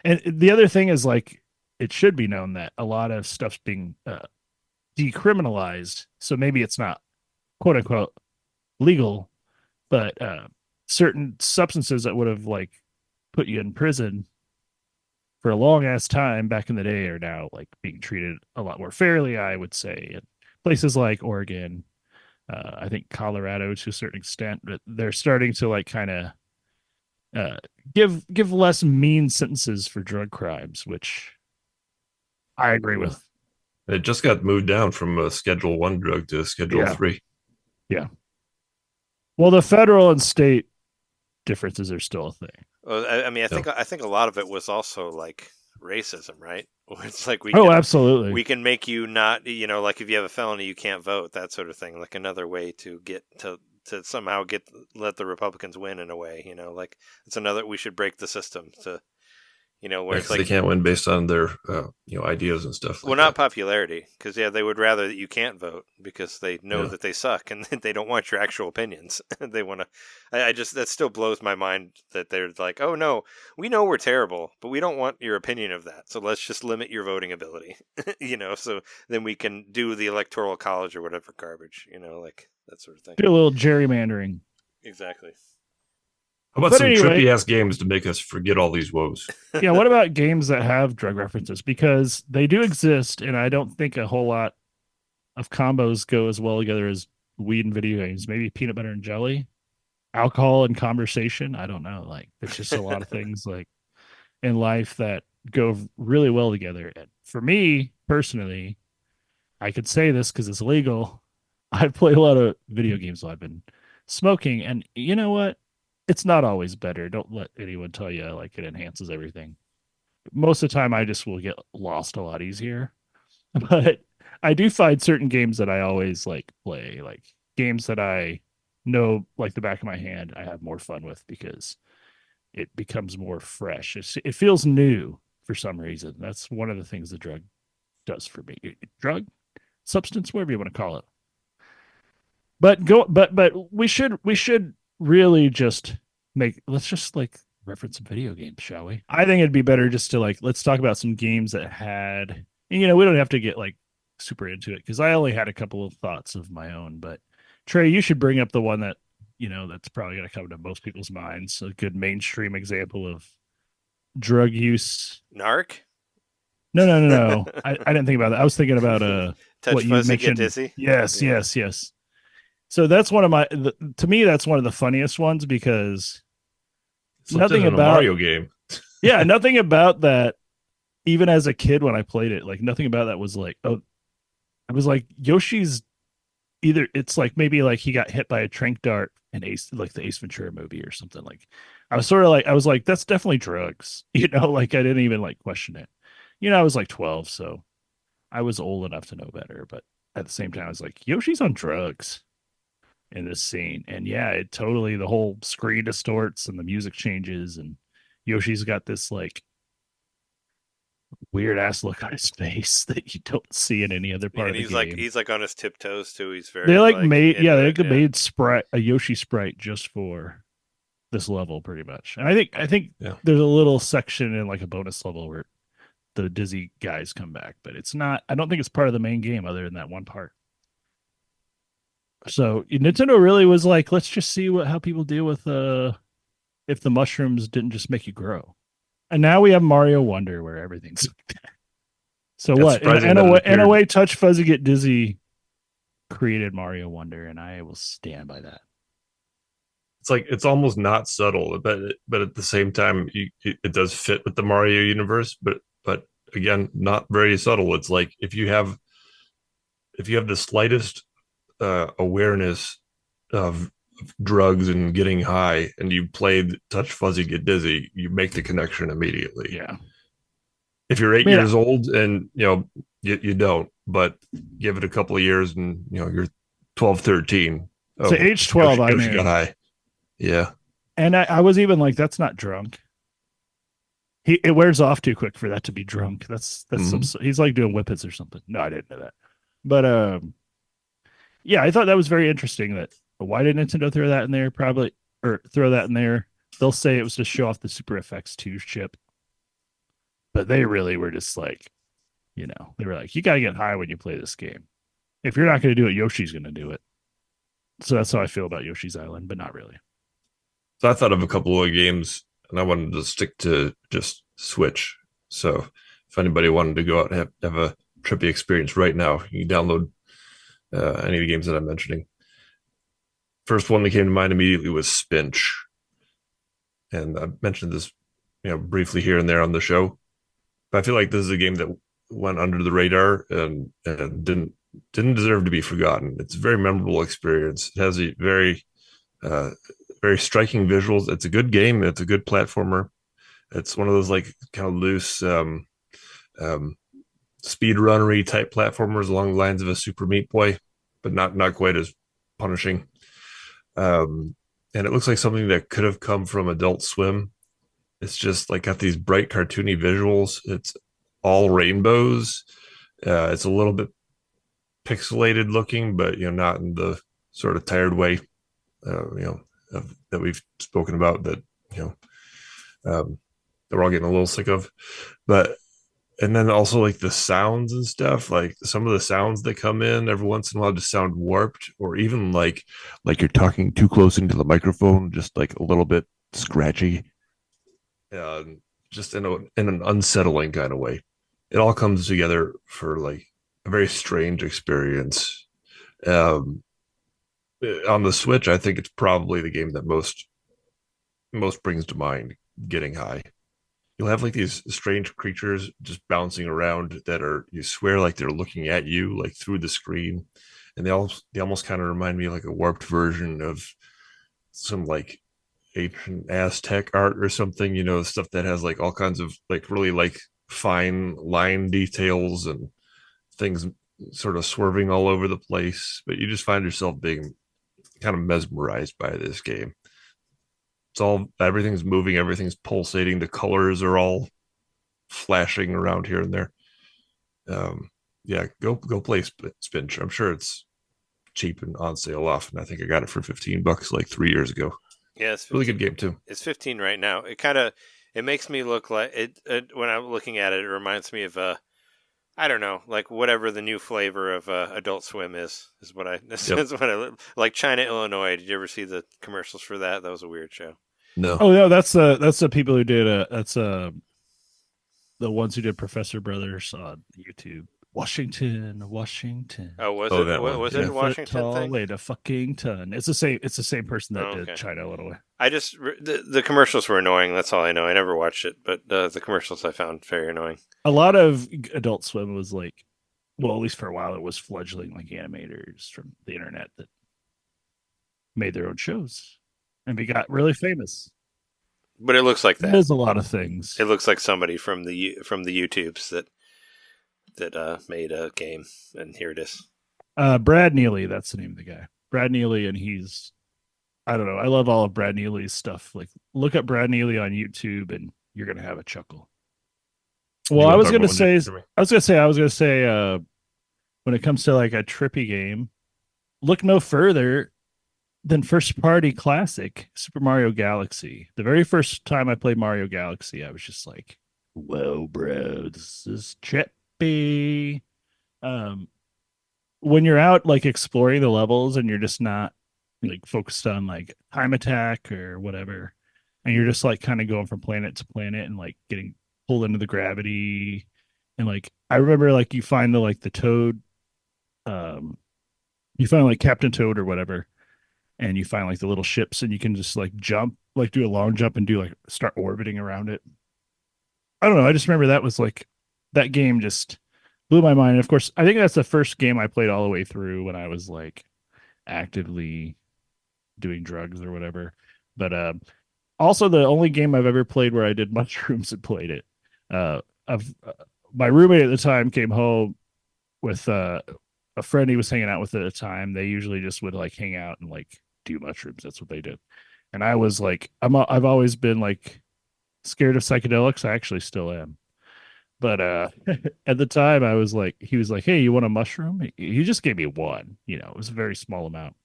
and the other thing is like, it should be known that a lot of stuff's being decriminalized. So maybe it's not quote unquote legal, but certain substances that would have like put you in prison for a long ass time back in the day are now like being treated a lot more fairly, I would say. And places like Oregon, I think Colorado to a certain extent, but they're starting to like kind of give less mean sentences for drug crimes, which I agree with. It just got moved down from a Schedule 1 drug to Schedule 3. Yeah. Well, the federal and state differences are still a thing. Well, I think a lot of it was also like racism, right? It's like absolutely. We can make you not, like if you have a felony, you can't vote, that sort of thing. Like another way to get to somehow let the Republicans win in a way, like it's another, we should break the system to, where it's like they can't win based on their ideas and stuff. Well, not popularity, because they would rather that you can't vote because they know that they suck and they don't want your actual opinions. They want to. I just that still blows my mind that they're like, oh no, we know we're terrible, but we don't want your opinion of that. So let's just limit your voting ability. So then we can do the electoral college or whatever garbage. Like that sort of thing. Do a little gerrymandering. Exactly. How about some trippy ass games to make us forget all these woes? Yeah, what about games that have drug references? Because they do exist, and I don't think a whole lot of combos go as well together as weed and video games. Maybe peanut butter and jelly, alcohol and conversation. I don't know. Like, there's just a lot of things like in life that go really well together. And for me personally, I could say this because it's legal. I've played a lot of video games while I've been smoking, and you know what? It's not always better. Don't let anyone tell you like it enhances everything. Most of the time, I just will get lost a lot easier. But I do find certain games that I always like play, like games that I know like the back of my hand, I have more fun with because it becomes more fresh. It feels new for some reason. That's one of the things the drug does for me. Drug, substance, whatever you want to call it. But we should really just let's just like reference some video games, shall we? I think it'd be better just to like let's talk about some games that had, we don't have to get like super into it because I only had a couple of thoughts of my own. But Trey, you should bring up the one that that's probably going to come to most people's minds. A good mainstream example of drug use. Narc? No. I didn't think about that. I was thinking about Touch what you fuzzy, mentioned. get dizzy. Yes. So that's one of to me, that's one of the funniest ones because nothing in about a Mario game. Yeah, nothing about that. Even as a kid, when I played it, like nothing about that was like, oh, I was like, Yoshi's either it's like maybe like he got hit by a trank dart in like the Ace Ventura movie or something. Like I was like, that's definitely drugs. Like I didn't even like question it. I was like 12, so I was old enough to know better. But at the same time, I was like, Yoshi's on drugs in this scene. And yeah, it totally, the whole screen distorts and the music changes, and Yoshi's got this like weird ass look on his face that you don't see in any other part of the game. He's like on his tiptoes too. He's very they made a Yoshi sprite just for this level pretty much. And I think there's a little section in like a bonus level where the dizzy guys come back, but I don't think it's part of the main game other than that one part. So Nintendo really was like, let's just see how people deal with if the mushrooms didn't just make you grow. And now we have Mario Wonder where everything's like that. So that's what? In a way, Touch Fuzzy Get Dizzy created Mario Wonder, and I will stand by that. It's like it's almost not subtle, but at the same time, it does fit with the Mario universe. But again, not very subtle. It's like if you have the slightest awareness of drugs and getting high, and you played Touch Fuzzy Get Dizzy, you make the connection immediately. Yeah. If you're 8 years old and you don't, but give it a couple of years and you're 12, 13. So age 12, I got high. Yeah. And I was even like, that's not drunk. It wears off too quick for that to be drunk. That's he's like doing whippets or something. No, I didn't know that. But yeah, I thought that was very interesting. That why did Nintendo throw that in there? Throw that in there. They'll say it was to show off the Super FX 2 chip, but they really were just like, they were like, you got to get high when you play this game. If you're not going to do it, Yoshi's going to do it. So that's how I feel about Yoshi's Island, but not really. So I thought of a couple of games, and I wanted to stick to just Switch. So if anybody wanted to go out and have a trippy experience right now, you can download any of the games that I'm mentioning. First one that came to mind immediately was Spinch. And I mentioned this briefly here and there on the show. But I feel like this is a game that went under the radar and didn't deserve to be forgotten. It's a very memorable experience. It has a very very striking visuals. It's a good game. It's a good platformer. It's one of those like kind of loose speedrunnery type platformers along the lines of a Super Meat Boy, but not quite as punishing. And it looks like something that could have come from Adult Swim. It's just like got these bright cartoony visuals. It's all rainbows. It's a little bit pixelated looking, but not in the sort of tired way, that we've spoken about that that we're all getting a little sick of. But and then also like the sounds and stuff, like some of the sounds that come in every once in a while just sound warped, or even like you're talking too close into the microphone, just like a little bit scratchy, just in an unsettling kind of way. It all comes together for like a very strange experience. On the Switch, I think it's probably the game that most brings to mind getting high. You'll have like these strange creatures just bouncing around that are, you swear, like they're looking at you like through the screen, and they almost kind of remind me of like a warped version of some like ancient Aztec art or something. Stuff that has like all kinds of like really like fine line details and things sort of swerving all over the place, but you just find yourself being kind of mesmerized by this game. Everything's moving, everything's pulsating, the colors are all flashing around here and there. Go play Spinch. I'm sure it's cheap and on sale often. I think I got it for $15 like 3 years ago. Yeah, it's really good game too. It's 15 right now. It makes me look like it when I'm looking at it. It reminds me of I don't know, like whatever the new flavor of Adult Swim is what I. That's what I like. China, Illinois. Did you ever see the commercials for that? That was a weird show. No. Oh no, that's the people who did the ones who did Professor Brothers on YouTube. Washington. Oh, was it? Was it Washington tall, thing? Wait a fucking ton. It's the same person that did China, Illinois. I just the commercials were annoying. That's all I know. I never watched it, but the commercials I found very annoying. A lot of Adult Swim was like, well, at least for a while, it was fledgling like animators from the internet that made their own shows. And we got really famous. But it looks like that. There's a lot of things. It looks like somebody from the YouTubes that made a game, and here it is. Brad Neely, that's the name of the guy. Brad Neely, and he's, I don't know. I love all of Brad Neely's stuff. Like, look up Brad Neely on YouTube, and you're gonna have a chuckle. Well, I was gonna say, when it comes to like a trippy game, look no further than first party classic Super Mario Galaxy. The very first time I played Mario Galaxy, I was just like, whoa, bro, this is trippy. When you're out like exploring the levels and you're just not like focused on like time attack or whatever, and you're just like kind of going from planet to planet and like getting pulled into the gravity, and like I remember like you find the Toad, you find like Captain Toad or whatever, and you find like the little ships, and you can just like jump, like do a long jump and do like start orbiting around it. I don't know. I just remember that was like, that game just blew my mind. And of course, I think that's the first game I played all the way through when I was like actively doing drugs or whatever. But also the only game I've ever played where I did mushrooms and played it. My roommate at the time came home with a friend he was hanging out with at the time. They usually just would like hang out and like do mushrooms. That's what they did. And I was like, I've always been like scared of psychedelics. I actually still am. But at the time I was like, he was like, hey, you want a mushroom? He just gave me one, it was a very small amount,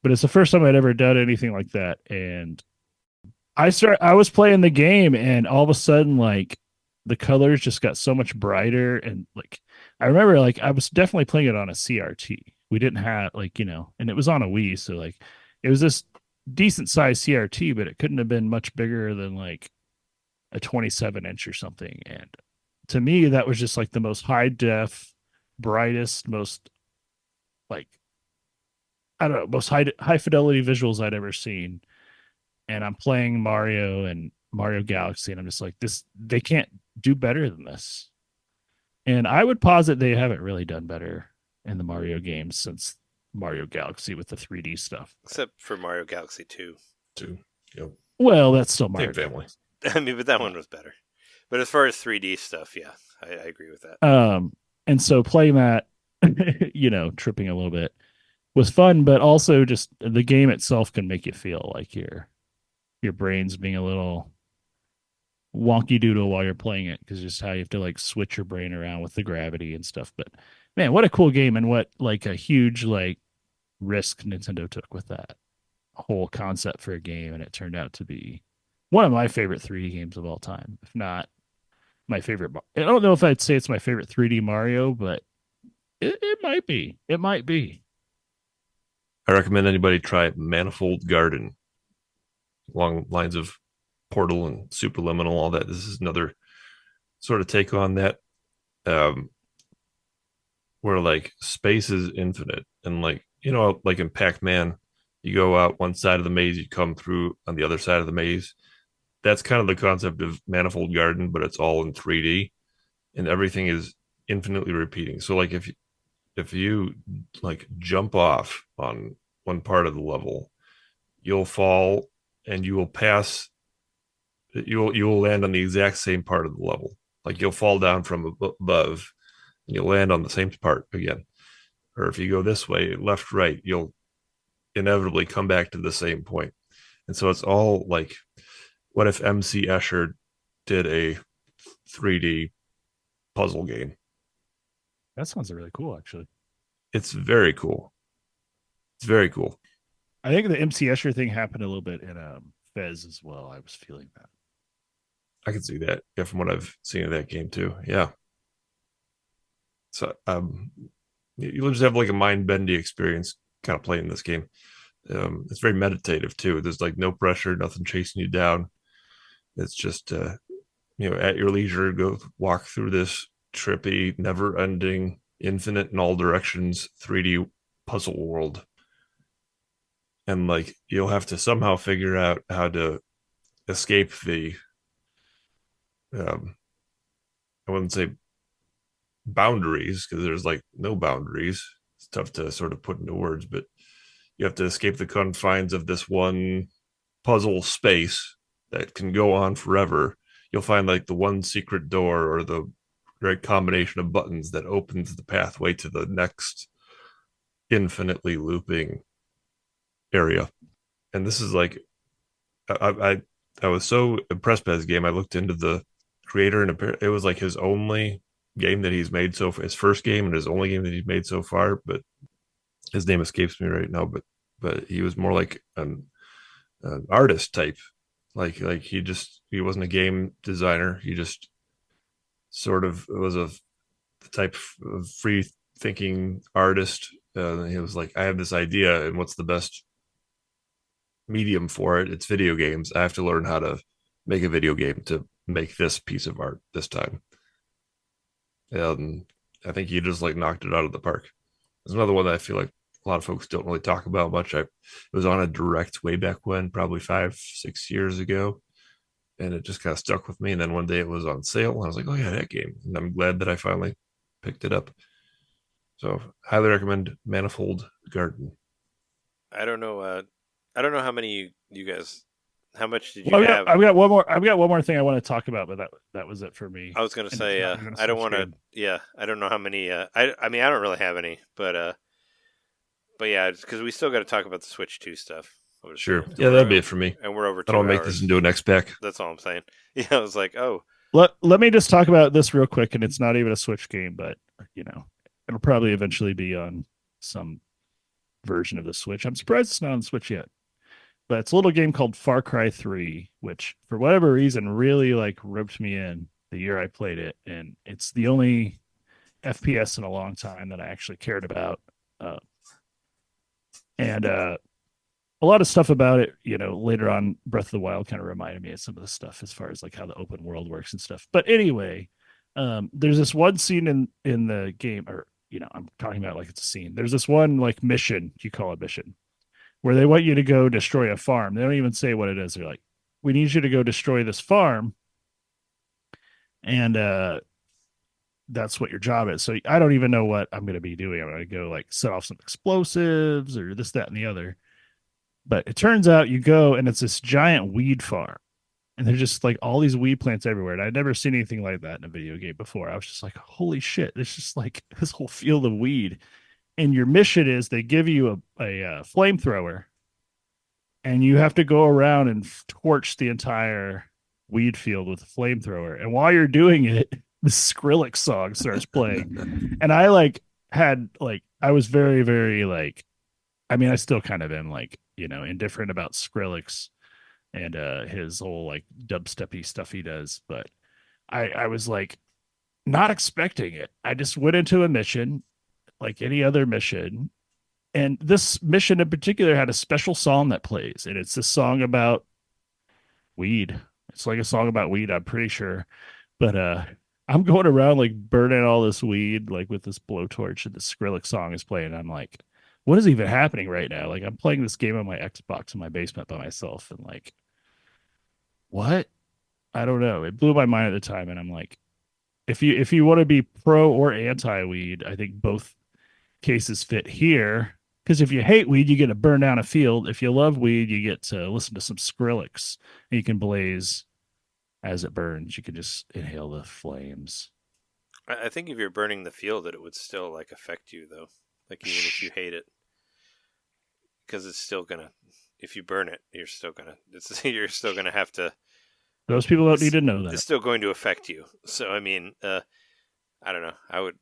but it's the first time I'd ever done anything like that. And I was playing the game, and all of a sudden, like, the colors just got so much brighter. And like, I remember like I was definitely playing it on a CRT. We didn't have like, and it was on a Wii. So like, it was this decent sized CRT, but it couldn't have been much bigger than like a 27-inch or something. And to me, that was just like the most high def, brightest, most like, I don't know, most high fidelity visuals I'd ever seen. And I'm playing Mario and Mario Galaxy, and I'm just like, they can't do better than this. And I would posit they haven't really done better in the Mario games since Mario Galaxy with the 3D stuff. Except for Mario Galaxy 2. Yep. Well, that's still Mario family. I mean, but that one was better. But as far as 3D stuff, yeah, I agree with that. And so playing that, tripping a little bit was fun, but also just the game itself can make you feel like your brain's being a little wonky doodle while you're playing it because just how you have to like switch your brain around with the gravity and stuff. But man, what a cool game, and what like a huge like risk Nintendo took with that whole concept for a game, and it turned out to be one of my favorite 3D games of all time, if not my favorite. I don't know if I'd say it's my favorite 3D Mario, but it might be. It might be. I recommend anybody try Manifold Garden along lines of Portal and Superliminal, all that. This is another sort of take on that, where like space is infinite, and like, you know, like in Pac-Man, you go out one side of the maze, you come through on the other side of the maze. That's kind of the concept of Manifold Garden, but it's all in 3D, and everything is infinitely repeating. So like if you like jump off on one part of the level, you'll fall and you will pass. You will land on the exact same part of the level. Like you'll fall down from above, and you'll land on the same part again. Or if you go this way, left, right, you'll inevitably come back to the same point. And so it's all like, what if MC Escher did a 3D puzzle game? That sounds really cool, actually. It's very cool. It's very cool. I think the MC Escher thing happened a little bit in Fez as well. I was feeling that. I can see that. Yeah, from what I've seen of that game too. Yeah. So you'll just have like a mind bendy experience kind of playing this game. It's very meditative too. There's like no pressure, nothing chasing you down. It's just you know, at your leisure, go walk through this trippy, never ending, infinite in all directions 3D puzzle world. And like you'll have to somehow figure out how to escape the I wouldn't say boundaries, because there's like no boundaries. It's tough to sort of put into words, but you have to escape the confines of this one puzzle space that can go on forever. You'll find like the one secret door or the right combination of buttons that opens the pathway to the next infinitely looping area. And this is like, I was so impressed by this game. I looked into the creator, and it was like his only game that he's made so far, his first game and his only game that he's made so far. But his name escapes me right now. But he was more like an artist type. Like he wasn't a game designer. He just sort of was a type of free thinking artist. He was like, I have this idea, and what's the best medium for it? It's video games. I have to learn how to make a video game to make this piece of art this time. And I think he just like knocked it out of the park. There's another one that I feel like a lot of folks don't really talk about much. It was on a direct way back when, probably 5-6 years ago, and it just kind of stuck with me. And then one day it was on sale, and I was like, oh yeah, that game. And I'm glad that I finally picked it up. So highly recommend Manifold Garden. I don't know how many you guys. How much did you Well, have? I've got one more thing I want to talk about, but that was it for me. I was going to say, I don't want to. Yeah, I don't know how many. I mean, I don't really have any, but yeah, because we still got to talk about the Switch 2 stuff. Sure. Yeah, that'd be it for me. And we're over 2 I don't hours. make this into an X-Pack. That's all I'm saying. Yeah, I was like, oh. Let me just talk about this real quick, and it's not even a Switch game, but you know, it'll probably eventually be on some version of the Switch. I'm surprised it's not on the Switch yet. But it's a little game called Far Cry 3, which for whatever reason really like roped me in the year I played it, and it's the only FPS in a long time that I actually cared about. And a lot of stuff about it, you know, later on, Breath of the Wild kind of reminded me of some of the stuff as far as like how the open world works and stuff. But anyway, there's this one scene in the game, or you know, I'm talking about like it's a scene. There's this one like mission, you call it mission, where they want you to go destroy a farm. They don't even say what it is. They're like, we need you to go destroy this farm. And that's what your job is. So I don't even know what I'm going to be doing. I'm going to go like set off some explosives or this, that, and the other. But it turns out you go and it's this giant weed farm. And there's just like all these weed plants everywhere. And I'd never seen anything like that in a video game before. I was just like, holy shit. There's just like this whole field of weed. And your mission is they give you a flamethrower, and you have to go around and torch the entire weed field with a flamethrower, and while you're doing it, the Skrillex song starts playing, and I I was very, very I mean, I still kind of am indifferent about Skrillex and his whole dubsteppy stuff he does, but I was not expecting it. I just went into a mission like any other mission, and this mission in particular had a special song that plays, and it's this song about weed. It's like a song about weed, I'm pretty sure. But I'm going around burning all this weed with this blowtorch, and the Skrillex song is playing. I'm like, what is even happening right now? I'm playing this game on my Xbox in my basement by myself, and what? I don't know. It blew my mind at the time, and I'm like, if you want to be pro or anti weed, I think both cases fit here. Because if you hate weed, you get to burn down a field. If you love weed, you get to listen to some Skrillex, and you can blaze as it burns. You can just inhale the flames. I think if you're burning the field, that it would still affect you though. Even if you hate it, because it's still gonna. If you burn it, you're still gonna have to. Those people don't need to know that. It's still going to affect you. So I mean, I don't know. I would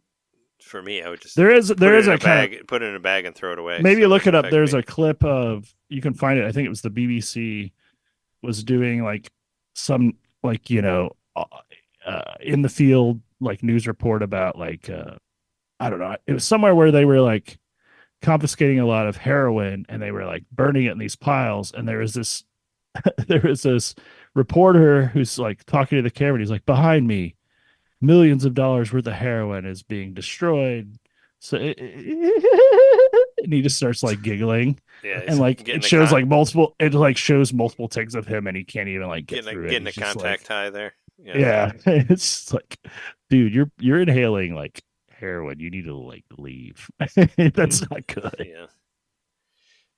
just put it in a bag and throw it away. Maybe look it up. There's a clip of, you can find it. I think it was the BBC was doing some in the field news report about I don't know. It was somewhere where they were confiscating a lot of heroin, and they were burning it in these piles. And there was this reporter who's talking to the camera. And he's like, behind me, millions of dollars worth of heroin is being destroyed. So and he just starts giggling. Yeah, and it shows multiple. It shows multiple takes of him, and he can't even get through getting it. a contact high there. Yeah. It's just dude, you're inhaling heroin. You need to leave. That's not good.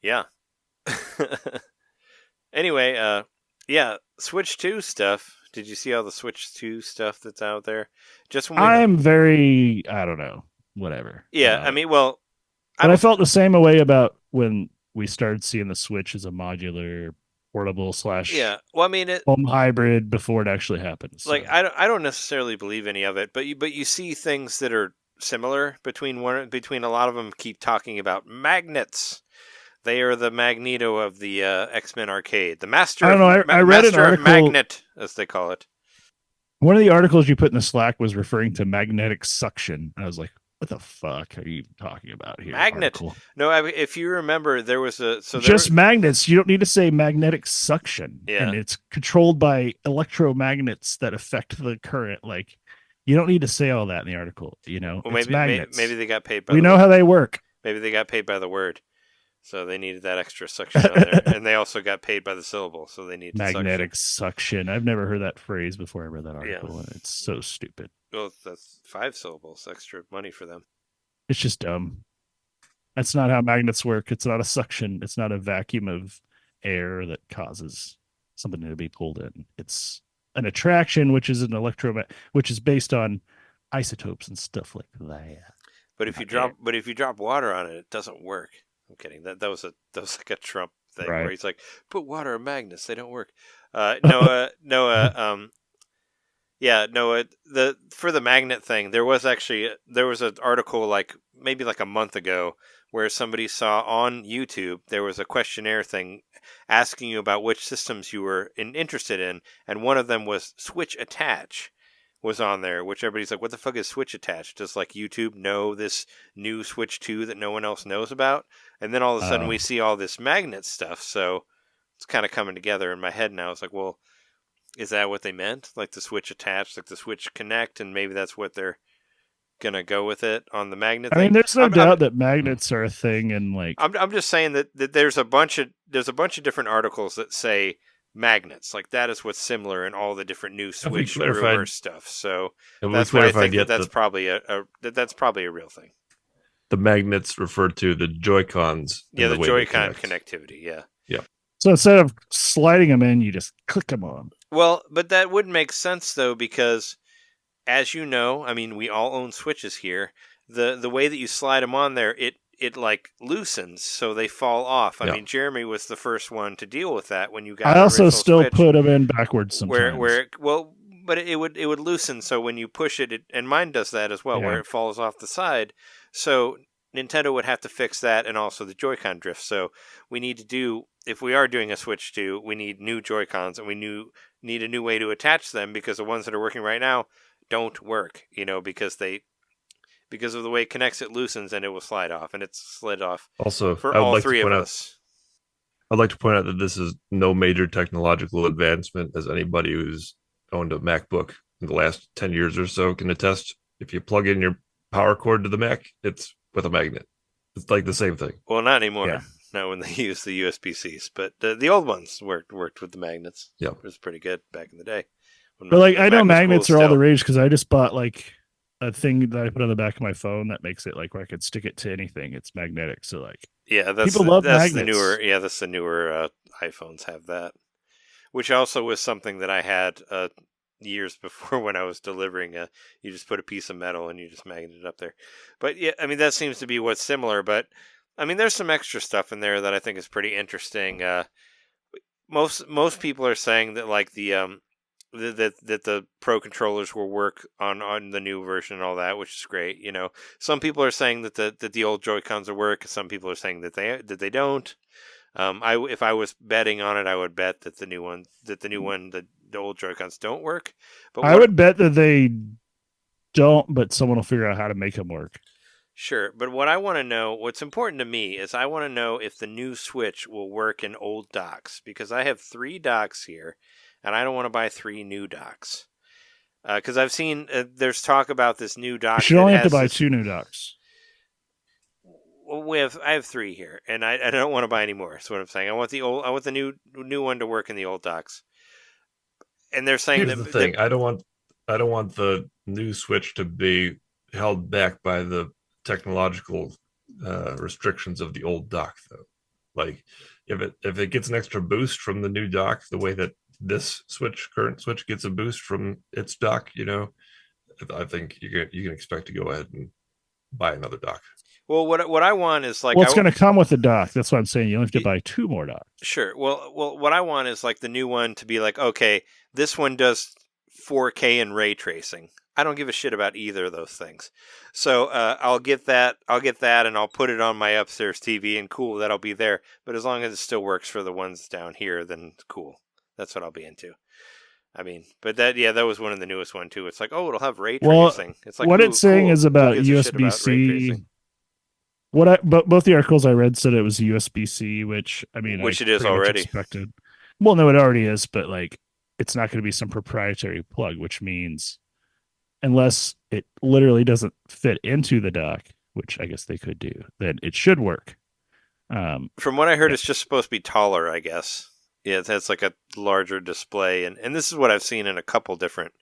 Yeah. Anyway, Switch 2 stuff. Did you see all the Switch 2 stuff that's out there? Just when I'm very, I don't know, whatever. Yeah, I mean, well, I felt the same way about when we started seeing the Switch as a modular portable / yeah. Well, I mean, home hybrid before it actually happens. So. I don't necessarily believe any of it, but you see things that are similar between a lot of them. Keep talking about magnets. They are the Magneto of the X-Men arcade. The master. I don't know. I read an article, magnet, as they call it. One of the articles you put in the Slack was referring to magnetic suction. I was like, what the fuck are you even talking about here? Magnet. Article? No, if you remember, there was magnets. You don't need to say magnetic suction. Yeah. And it's controlled by electromagnets that affect the current. You don't need to say all that in the article. Well, maybe they got paid by we know how they work. Maybe they got paid by the word. So they needed that extra suction on there. And they also got paid by the syllable, so they needed magnetic suction. I've never heard that phrase before I read that article, and it's so stupid. Well, that's 5 syllables, extra money for them. It's just dumb. That's not how magnets work. It's not a suction. It's not a vacuum of air that causes something to be pulled in. It's an attraction, which is which is based on isotopes and stuff like that. But if you drop water on it, it doesn't work. I'm kidding. That was like a Trump thing where he's like, put water in magnets, they don't work. For the magnet thing, there was an article maybe a month ago where somebody saw on YouTube there was a questionnaire thing asking you about which systems you were interested in, and one of them was Switch Attach was on there, which everybody's like, what the fuck is Switch Attach? Does YouTube know this new Switch 2 that no one else knows about? And then all of a sudden we see all this magnet stuff, so it's kind of coming together in my head now. It's like, well, is that what they meant? The Switch Attach, the Switch Connect, and maybe that's what they're gonna go with it on the magnet thing? I mean, there's no doubt that magnets are a thing, and I'm just saying that there's a bunch of different articles that say magnets, that is what's similar in all the different new Switch rumor stuff. So that's why I think that's probably a real thing. The magnets refer to the Joy-Cons. Yeah, the Joy-Con connectivity. Yeah. So instead of sliding them in, you just click them on. Well, but that would make sense though, because as you know, I mean, we all own Switches here. The way that you slide them on there, it like loosens, so they fall off. I Yeah. mean, Jeremy was the first one to deal with that when you got. I also original still Switch, put them in backwards sometimes. but it would loosen, so when you push it, and mine does that as well, where Yeah. it falls off the side. So Nintendo would have to fix that, and also the Joy-Con drift. So we need to do, if we are doing a Switch 2, we need new Joy-Cons, and we need a new way to attach them, because the ones that are working right now don't work, because of the way it connects, it loosens and it will slide off, and it's slid off Also, for I would all like three to of point out, us. I'd like to point out that this is no major technological advancement, as anybody who's owned a MacBook in the last 10 years or so can attest. If you plug in your power cord to the Mac, it's with a magnet. It's like the same thing. Well, not anymore. Yeah. Not when they use the USB-Cs, but the old ones worked with the magnets. Yeah. It was pretty good back in the day. When But like, the I know Mac was magnets cool are all the still. rage because I just bought like a thing that I put on the back of my phone that makes it like where I could stick it to anything. It's magnetic, so like Yeah, that's people love that's magnets. the newer iPhones have that, which also was something that I had years before when I was delivering. You just put a piece of metal and you just magnet it up there. But yeah, I mean that seems to be what's similar. But I mean, there's some extra stuff in there that I think is pretty interesting. Most people are saying that like that the Pro controllers will work on the new version and all that, which is great. Some people are saying that the old Joy-Cons will work. Some people are saying that they don't. If I was betting on it, I would bet that the old Joy-Cons don't work. But I would bet that they don't, but someone will figure out how to make them work. Sure, but what I want to know, what's important to me, is I want to know if the new Switch will work in old docks, because I have 3 docks here, and I don't want to buy 3 new docks. Because I've seen there's talk about this new dock. You should only have to buy 2 new docks. Well, I have 3 here, and I don't want to buy any more. That's what I'm saying. I want the new one to work in the old docks. And they're saying Here's the thing: I don't want the new Switch to be held back by the technological restrictions of the old dock, though. Like, if it gets an extra boost from the new dock, the way that this current Switch gets a boost from its dock, I think you can expect to go ahead and buy another dock. Well, what I want is like, Well, it's going to come with a dock. That's what I'm saying. You only have to buy 2 more docks. Sure. Well, what I want is like the new one to be like, okay, this one does 4K and ray tracing. I don't give a shit about either of those things. So I'll get that, and I'll put it on my upstairs TV, and cool, that'll be there. But as long as it still works for the ones down here, then cool. That's what I'll be into. I mean, but that was one of the newest one too. It's like, oh, it'll have ray tracing. It's like, what it's saying cool. is about Who gives a shit about ray USB-C. tracing? But both the articles I read said it was USB-C, which I mean, Which I it is pretty much already. expected. Well, no, it already is, but like, it's not going to be some proprietary plug, which means unless it literally doesn't fit into the dock, which I guess they could do, then it should work. From what I heard, it's just supposed to be taller, I guess. Yeah, it has like a larger display, and this is what I've seen in a couple different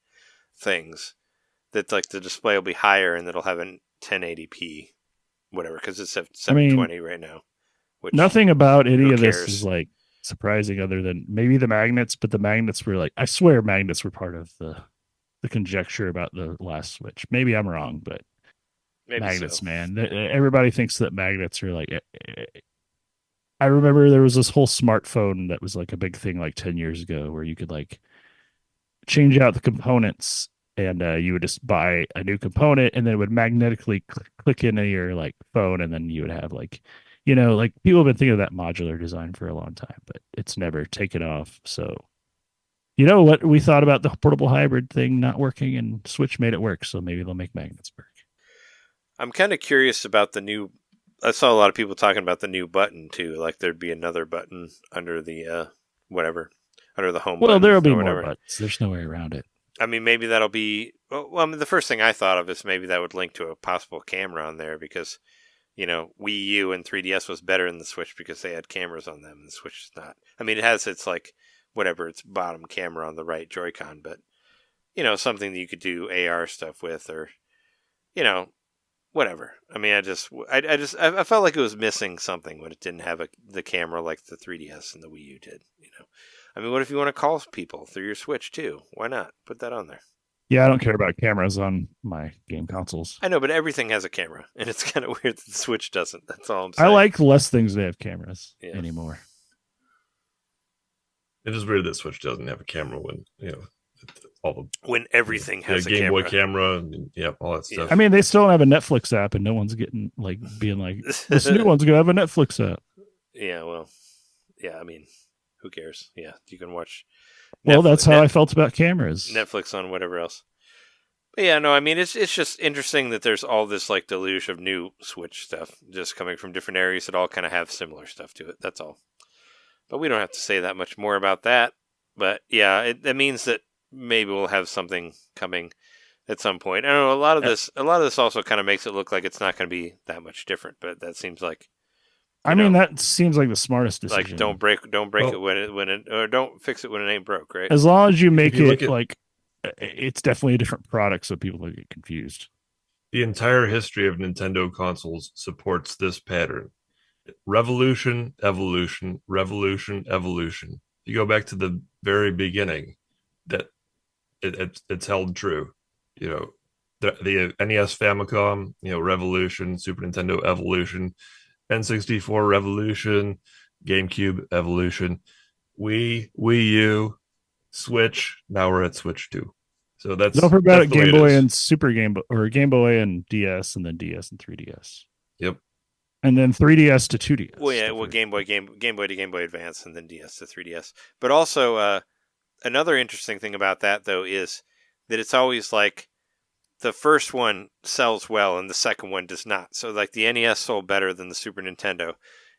things. That like the display will be higher, and it'll have a 1080p, whatever, because it's at 720 right now. Which, nothing about any who of this cares? is like surprising, other than maybe the magnets. But the magnets were like, I swear, magnets were part of the conjecture about the last Switch. Maybe I'm wrong, but Maybe magnets, so. man. Everybody thinks that magnets are like. I remember there was this whole smartphone that was like a big thing like 10 years ago, where you could like change out the components, and you would just buy a new component, and then it would magnetically click into your like phone, and then you would have like, like people have been thinking of that modular design for a long time, but it's never taken off. So, what we thought about the portable hybrid thing not working, and Switch made it work. So maybe they'll make magnets work. I'm kind of curious about the new. I saw a lot of people talking about the new button too. Like there'd be another button under the under the home. Well, there'll be or more whatever. buttons. There's no way around it. I mean, maybe that'll be. Well, I mean, the first thing I thought of is maybe that would link to a possible camera on there, because, Wii U and 3DS was better than the Switch because they had cameras on them, and the Switch is not. I mean, it has its like whatever its bottom camera on the right Joy-Con, but something that you could do AR stuff with, or whatever. I mean, I felt like it was missing something when it didn't have the camera like the 3DS and the Wii U did. I mean, what if you want to call people through your Switch too? Why not put that on there? Yeah, I don't care about cameras on my game consoles. I know, but everything has a camera, and it's kind of weird that the Switch doesn't. That's all I'm I saying. like less things that have cameras Yeah. anymore. It is weird that Switch doesn't have a camera when all the when everything has a Game camera. Boy camera, and all that stuff. I mean, they still don't have a Netflix app, and no one's getting being like, this new one's gonna have a Netflix app. Yeah, well, yeah. I mean, who cares? Yeah, you can watch. Well, that's how I felt about cameras. Netflix on whatever else. But yeah, no, I mean, it's just interesting that there's all this like deluge of new Switch stuff just coming from different areas that all kind of have similar stuff to it. That's all. But we don't have to say that much more about that. But yeah, that means that maybe we'll have something coming at some point. I don't know. A lot of this also kind of makes it look like it's not going to be that much different. But that seems like. I mean, that seems like the smartest decision. Like don't break it when it or don't fix it when it ain't broke, right? As long as you make it like it's definitely a different product, so people don't get confused. The entire history of Nintendo consoles supports this pattern: revolution, evolution, revolution, evolution. You go back to the very beginning, that it's held true. The NES Famicom, revolution, Super Nintendo evolution. N64 revolution, GameCube evolution, Wii U, Switch. Now we're at Switch 2. So don't forget about Game Boy and Super Game Boy, or Game Boy and DS, and then DS and 3DS. Yep. And then 3DS to 2DS. Well, yeah, Game Boy to Game Boy Advance, and then DS to 3DS. But also, another interesting thing about that though is that it's always like. The first one sells well and the second one does not. So like the NES sold better than the Super Nintendo.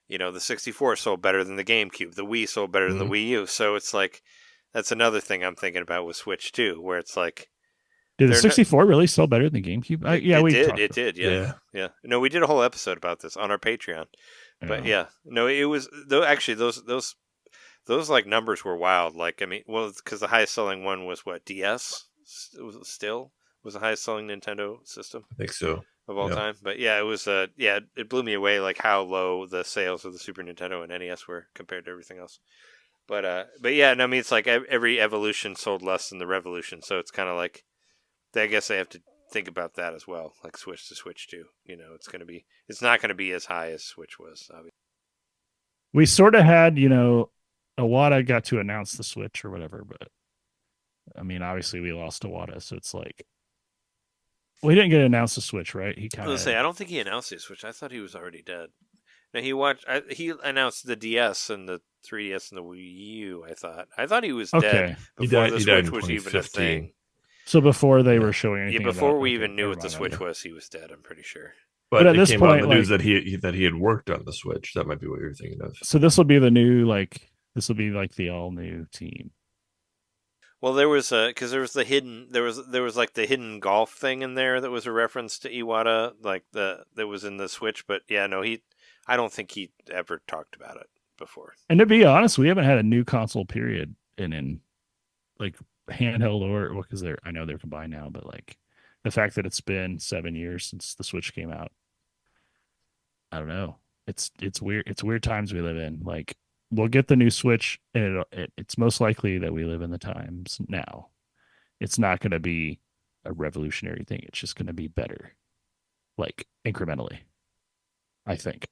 The 64 sold better than the GameCube. The Wii sold better than the Wii U. So it's like, that's another thing I'm thinking about with Switch too, where it's like. Did the 64 really sell better than the GameCube? It did. Yeah. No, we did a whole episode about this on our Patreon. But yeah, no, it was actually those like numbers were wild. Like, I mean, well, because the highest selling one was what, DS was the highest selling Nintendo system. I think so. Of all time. But yeah, it was it blew me away like how low the sales of the Super Nintendo and NES were compared to everything else. But yeah, no, I mean, it's like every evolution sold less than the revolution, so it's kind of like I guess they have to think about that as well, like Switch to Switch 2. It's not going to be as high as Switch was, obviously. We sort of had, Iwata got to announce the Switch or whatever, but I mean, obviously we lost Iwata, so it's like we didn't get to announce the Switch, right? I don't think he announced the Switch. I thought he was already dead. No, he announced the DS and the 3DS and the Wii U. I thought he was dead before the Switch was even a thing. So before they were showing anything. Yeah, before we even knew what the Switch was, he was dead. I'm pretty sure. But at this point, the news that he had worked on the Switch. That might be what you're thinking of. So this will be the new the all new team. Well, there was because there was like the hidden golf thing in there that was a reference to Iwata, like that was in the Switch. But yeah, no, I don't think he ever talked about it before. And to be honest, we haven't had a new console period in like handheld or because I know they're combined now, but like the fact that it's been 7 years since the Switch came out, I don't know. It's weird. It's weird times we live in. Like, we'll get the new Switch, and it's most likely that we live in the times now. It's not going to be a revolutionary thing. It's just going to be better, like incrementally, I think.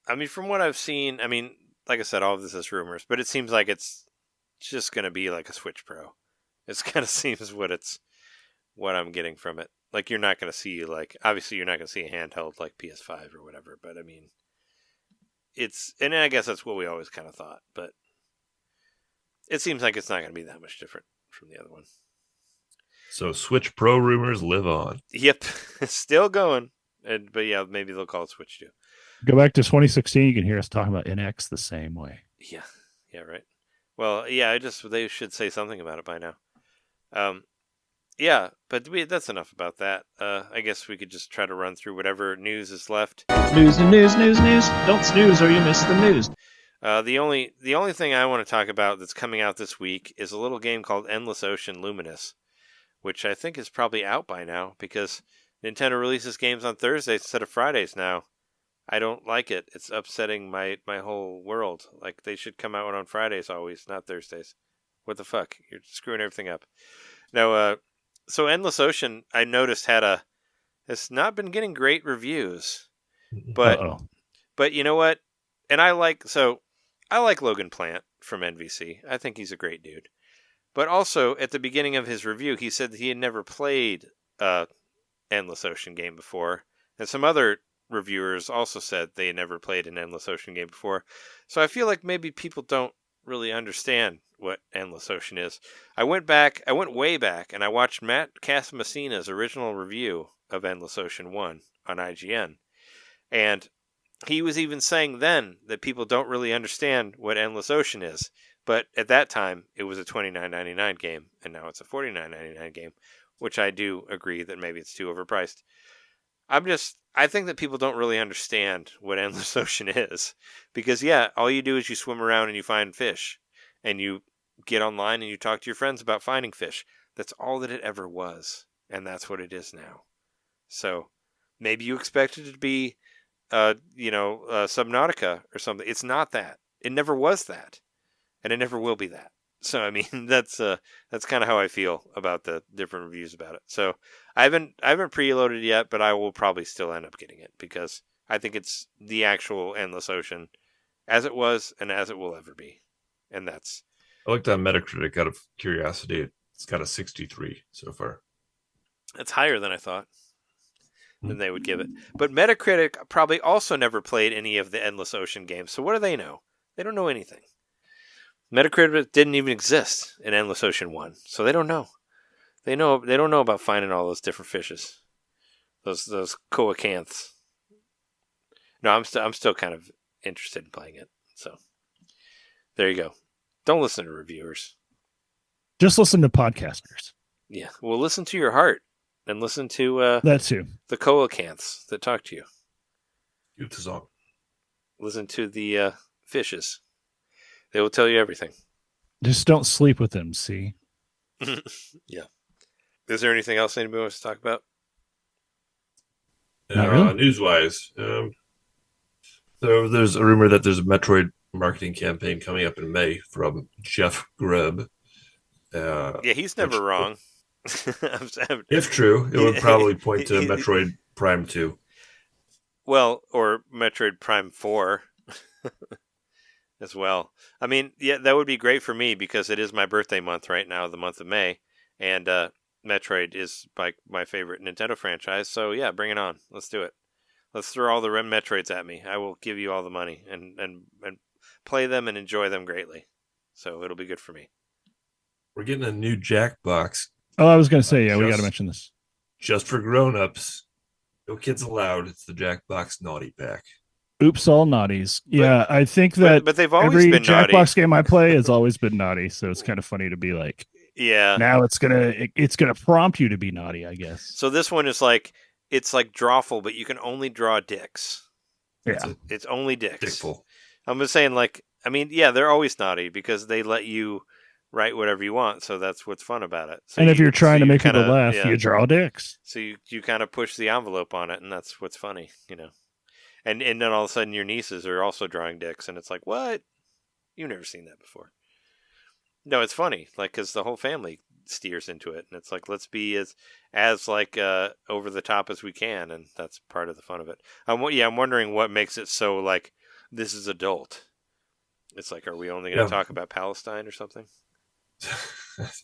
I mean, from what I've seen, I mean, like I said, all of this is rumors, but it seems like it's just going to be like a Switch Pro. It kind of seems what I'm getting from it. Like, you're not going to see, like, obviously you're not going to see a handheld like PS5 or whatever, but I mean, and I guess that's what we always kind of thought, but it seems like it's not going to be that much different from the other one. So Switch Pro rumors live on. Yep, still going. But yeah, maybe they'll call it Switch 2. Go back to 2016, you can hear us talking about NX the same way. Yeah, right. Well, yeah, they should say something about it by now. Yeah, but that's enough about that. I guess we could just try to run through whatever news is left. News. Don't snooze or you miss the news. The only thing I want to talk about that's coming out this week is a little game called Endless Ocean Luminous, which I think is probably out by now because Nintendo releases games on Thursdays instead of Fridays now. I don't like it. It's upsetting my whole world. Like, they should come out on Fridays always, not Thursdays. What the fuck? You're screwing everything up. No, So Endless Ocean, I noticed has not been getting great reviews, but Uh-oh. but you know what? And I like Logan Plant from NVC. I think he's a great dude. But also at the beginning of his review, he said that he had never played Endless Ocean game before, and some other reviewers also said they had never played an Endless Ocean game before. So I feel like maybe people don't really understand what Endless Ocean is. I went way back, and I watched Matt Casamassina's original review of Endless Ocean 1 on IGN. And he was even saying then that people don't really understand what Endless Ocean is. But at that time, it was a $29.99 game, and now it's a $49.99 game, which I do agree that maybe it's too overpriced. I think that people don't really understand what Endless Ocean is. Because, yeah, all you do is you swim around and you find fish. And you get online and you talk to your friends about finding fish. That's all that it ever was. And that's what it is now. So, maybe you expected it to be, Subnautica or something. It's not that. It never was that. And it never will be that. So, I mean, that's kind of how I feel about the different reviews about it. So, I haven't preloaded yet, but I will probably still end up getting it because I think it's the actual Endless Ocean as it was and as it will ever be. And that's... I looked on Metacritic out of curiosity. It's got a 63 so far. That's higher than I thought than they would give it. But Metacritic probably also never played any of the Endless Ocean games. So what do they know? They don't know anything. Metacritic didn't even exist in Endless Ocean 1, so they don't know. They don't know about finding all those different fishes, those coelacanths. No, I'm still kind of interested in playing it. So there you go. Don't listen to reviewers. Just listen to podcasters. Yeah, well, listen to your heart and listen to That too. the coelacanths that talk to you. Youth song. Listen to the fishes. They will tell you everything. Just don't sleep with them, see? Yeah. Is there anything else anybody wants to talk about? Not really. News-wise, so there's a rumor that there's a Metroid marketing campaign coming up in May from Jeff Grubb. Yeah, he's never wrong. If true, it would probably point to Metroid Prime 2. Well, or Metroid Prime 4 as well. I mean, yeah, that would be great for me because it is my birthday month right now, the month of May, and Metroid is my favorite Nintendo franchise. So yeah, bring it on. Let's do it. Let's throw all the Metroids at me. I will give you all the money and play them and enjoy them greatly. So it'll be good for me. We're getting a new Jackbox. Oh, I was going to say, yeah, we got to mention this. Just for grown-ups. No kids allowed. It's the Jackbox Naughty Pack. Oops, all naughties. Yeah, I think that but they've always every been naughty. Jackbox game I play has always been naughty, so it's kind of funny to be like, yeah. Now it's gonna prompt you to be naughty, I guess. So this one is like drawful, but you can only draw dicks. Yeah, it's only dicks. Dickful. I'm just saying, yeah, they're always naughty because they let you write whatever you want, so that's what's fun about it. So and if you're trying to make people laugh, you draw dicks. So you kind of push the envelope on it, and that's what's funny, And then all of a sudden your nieces are also drawing dicks, and it's like, what? You've never seen that before. No, it's funny, because the whole family steers into it, and it's like, let's be as over the top as we can, and that's part of the fun of it. I'm wondering what makes it so this is adult. It's like, are we only going to talk about Palestine or something?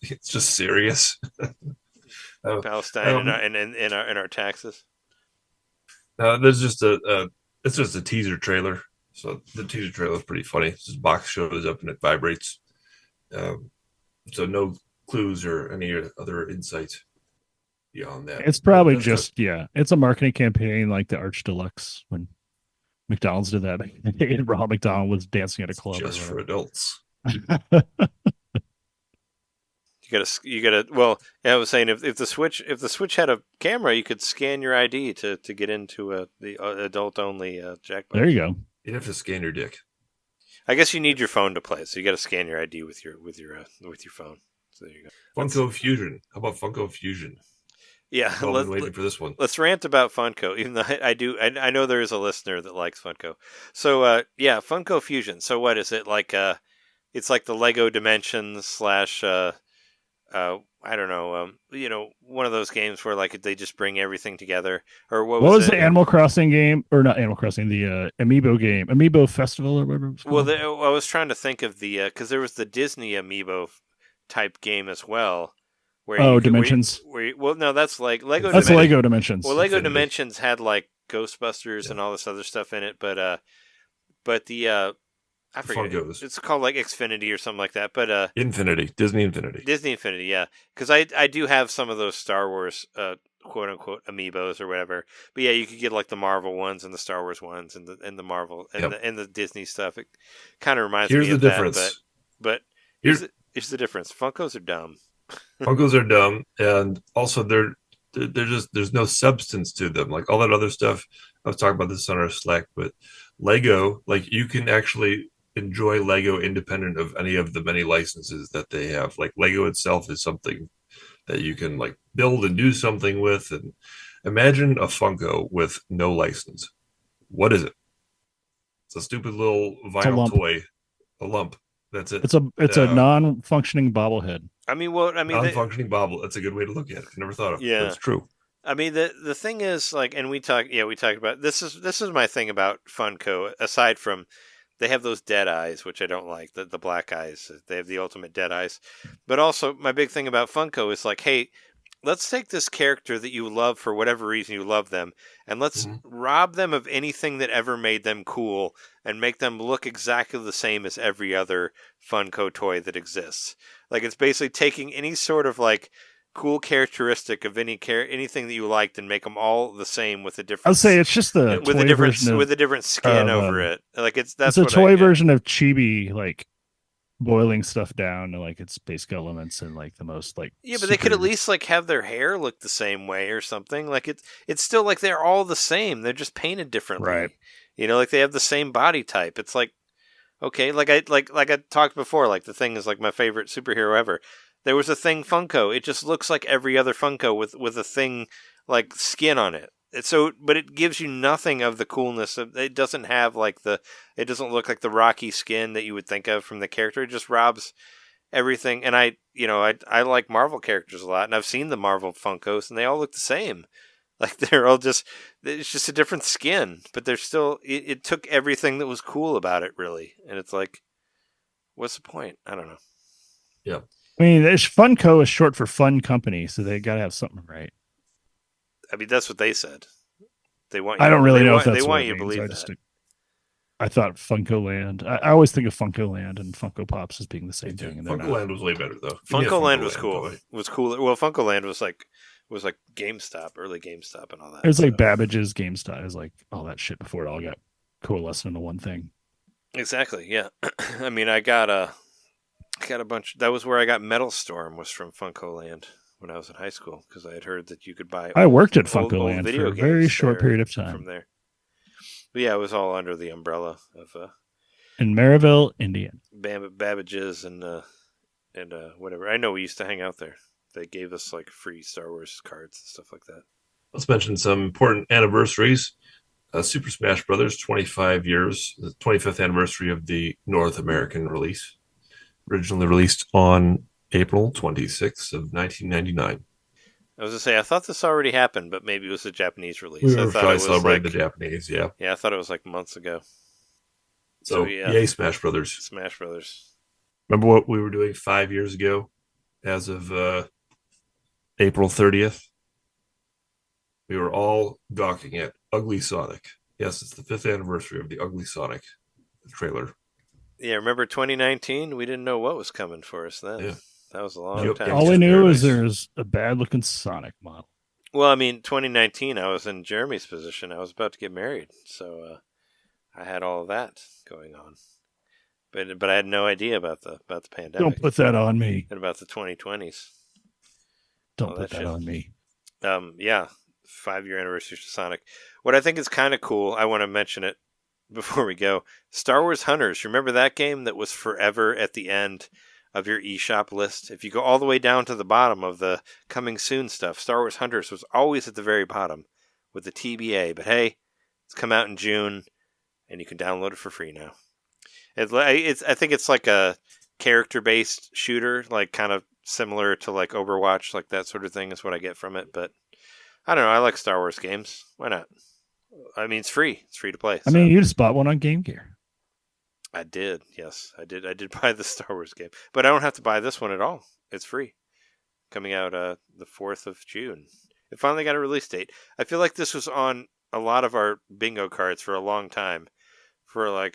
It's just serious. Palestine and our taxes. There's just it's just a teaser trailer. So the teaser trailer is pretty funny. This box shows up and it vibrates. So no clues or any other insight beyond that. It's probably it's a marketing campaign like the Arch Deluxe when McDonald's did that. And Ronald McDonald was dancing at a club. Just for adults. You gotta. Well, I was saying if the Switch had a camera, you could scan your ID to get into the adult only Jackbox. There you go. You'd have to scan your dick. I guess you need your phone to play, so you got to scan your ID with your phone. So there you go. Funko Fusion. How about Funko Fusion? Yeah, I've been waiting for this one. Let's rant about Funko, even though I know there is a listener that likes Funko. So Funko Fusion. So what is it like? It's like the Lego Dimensions / I don't know, one of those games where like they just bring everything together, or What was it? the Animal Crossing game, or not Animal Crossing, the Amiibo game, Amiibo Festival or whatever it was Well, called? I was trying to think of the because there was the Disney Amiibo type game as well, where Oh, you could Dimensions. well, no, that's like Lego. That's Infinity. Lego Dimensions. Well, Lego Infinity. Dimensions had like Ghostbusters Yeah. and all this other stuff in it, but the I forget. Funkos. It's called like Xfinity or something like that. But Infinity. Disney Infinity. Disney Infinity, yeah, because I do have some of those Star Wars quote unquote amiibos or whatever. But yeah, you could get like the Marvel ones and the Star Wars ones and the Marvel and the Disney stuff. It kind of reminds Here's me the of difference. that, but Here's here's the difference. Funkos are dumb. Funkos are dumb, and also they're just there's no substance to them. Like all that other stuff. I was talking about this on our Slack, but Lego, like you can actually enjoy Lego independent of any of the many licenses that they have. Like Lego itself is something that you can like build and do something with. And imagine a Funko with no license. What is it? It's a stupid little vinyl lump. toy, a lump. That's it. It's a non-functioning bobblehead. I mean, Non-functioning bobble. That's a good way to look at it. I never thought of it. Yeah. But it's true. I mean, the thing is, like, and we talked about this is my thing about Funko. Aside from, they have those dead eyes, which I don't like, the black eyes. They have the ultimate dead eyes. But also, my big thing about Funko is like, hey, let's take this character that you love for whatever reason you love them, and let's rob them of anything that ever made them cool, and make them look exactly the same as every other Funko toy that exists. Like, it's basically taking any sort of like cool characteristic of anything that you liked and make them all the same with a different. I'll say it's just the with toy a different version of, with a different skin over it. Like that's it's a what toy version of Chibi, like boiling stuff down to like its basic elements and like the most like. Yeah, but they could at least like have their hair look the same way or something. Like it's still like they're all the same. They're just painted differently. Right. Like they have the same body type. It's like, okay, like I talked before, like the Thing is like my favorite superhero ever. There was a Thing Funko. It just looks like every other Funko with a Thing like skin on it. But it gives you nothing of the coolness. It doesn't have like it doesn't look like the rocky skin that you would think of from the character. It just robs everything. And I like Marvel characters a lot, and I've seen the Marvel Funkos, and they all look the same. Like they're all it's just a different skin, but they're still. It took everything that was cool about it, really, and it's like, what's the point? I don't know. Yeah. I mean, Funko is short for Fun Company, so they got to have something right. I mean, that's what they said. They want. I don't really know if that's they what want it you to means. believe that. I thought Funko Land. I always think of Funko Land and Funko Pops as being the same thing. And they're Funko not. Land was way better though. Funko Land was Land cool. toy. Was cooler. Well, Funko Land was like GameStop, early GameStop, and all that. It was like Babbage's GameStop. It was like all that shit before it all got coalesced into one thing. Exactly. Yeah. I mean, I got a bunch. That was where I got Metal Storm. Was from Funko Land when I was in high school, because I had heard that you could buy. I worked at old Funko Land video for a very games short there period of time from there. But yeah, it was all under the umbrella of in Maryville, Indiana. Babbage's and whatever. I know we used to hang out there. They gave us like free Star Wars cards and stuff like that. Let's mention some important anniversaries. Super Smash Brothers, 25 years, the 25th anniversary of the North American release. Originally released on April 26th of 1999. I was going to say, I thought this already happened, but maybe it was a Japanese release. We I were thought trying it to was celebrate like, the Japanese, yeah. Yeah, I thought it was like months ago. So, yeah. yay, Smash Brothers. Smash Brothers. Remember what we were doing 5 years ago as of April 30th? We were all gawking at Ugly Sonic. Yes, it's the 5th anniversary of the Ugly Sonic trailer. Yeah, remember 2019? We didn't know what was coming for us then. Yeah. That was a long Yep. time. All we just knew is paradise. there's a bad-looking Sonic model. Well, I mean, 2019, I was in Jeremy's position. I was about to get married, so I had all of that going on. But I had no idea about the pandemic. Don't put that on me. And about the 2020s. Don't all put that that shit. on me. Yeah, 5-year anniversary to Sonic. What I think is kind of cool, I want to mention it before we go. Star Wars Hunters. Remember that game that was forever at the end of your eShop list? If you go all the way down to the bottom of the coming soon stuff, Star Wars Hunters was always at the very bottom with the TBA. But hey, it's come out in June, and you can download it for free now. I think it's like a character-based shooter, like kind of similar to like Overwatch, like that sort of thing is what I get from it. But I don't know. I like Star Wars games. Why not? I mean, it's free. It's free to play. I mean, you just bought one on Game Gear. I did. Yes, I did. I did buy the Star Wars game, but I don't have to buy this one at all. It's free. Coming out the 4th of June. It finally got a release date. I feel like this was on a lot of our bingo cards for a long time. For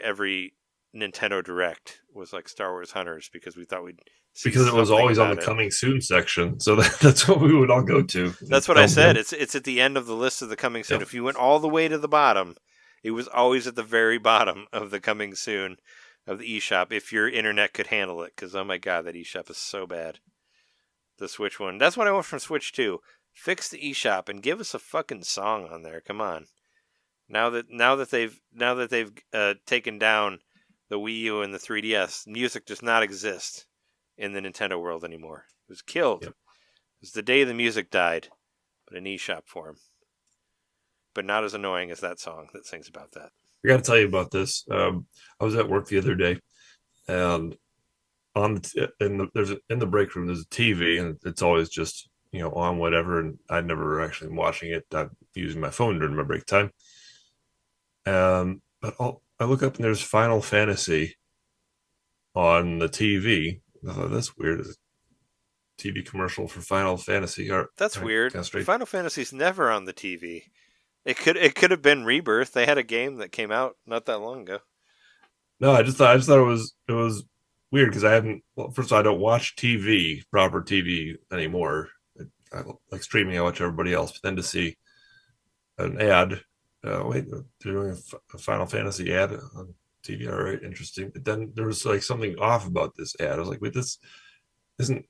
every Nintendo Direct was like Star Wars Hunters because we thought we'd see Because it was something always on the about it. coming soon section, so that's what we would all go to. That's what I said. It's at the end of the list of the coming soon. Yep. If you went all the way to the bottom, it was always at the very bottom of the coming soon of the eShop if your internet could handle it. Because oh my god, that eShop is so bad. The Switch one. That's what I want from Switch 2. Fix the eShop and give us a fucking song on there. Come on. Now that they've taken down the Wii U and the 3DS, music does not exist in the Nintendo world anymore. It was killed. Yep. It was the day the music died, but in eShop form. But not as annoying as that song that sings about that. I got to tell you about this. I was at work the other day, and in the break room there's a TV, and it's always just on whatever. And I'd never actually been watching it. I'm using my phone during my break time. But I look up and there's Final Fantasy on the TV. I thought that's weird. It's a TV commercial for Final Fantasy. That's weird. Final Fantasy's never on the TV. It could have been Rebirth. They had a game that came out not that long ago. No, I just thought it was weird because first of all, I don't watch proper TV anymore. I like streaming. I watch everybody else. But then to see an ad, they're doing a Final Fantasy ad on TV. All right, interesting. But then there was like something off about this ad. I was like, wait, this isn't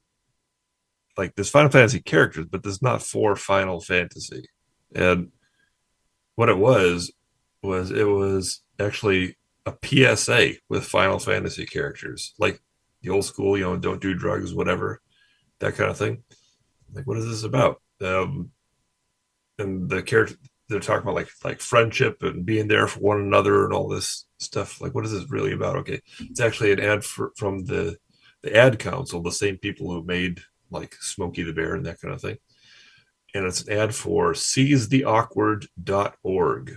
like there's Final Fantasy characters, but this is not for Final Fantasy. And what it was actually a PSA with Final Fantasy characters, like the old school, don't do drugs, whatever, that kind of thing. Like, what is this about? And the character they're talking about like friendship and being there for one another and all this stuff. Like, what is this really about? Okay, it's actually an ad from the ad council, the same people who made like Smokey the Bear and that kind of thing. And it's an ad for seizetheawkward.org,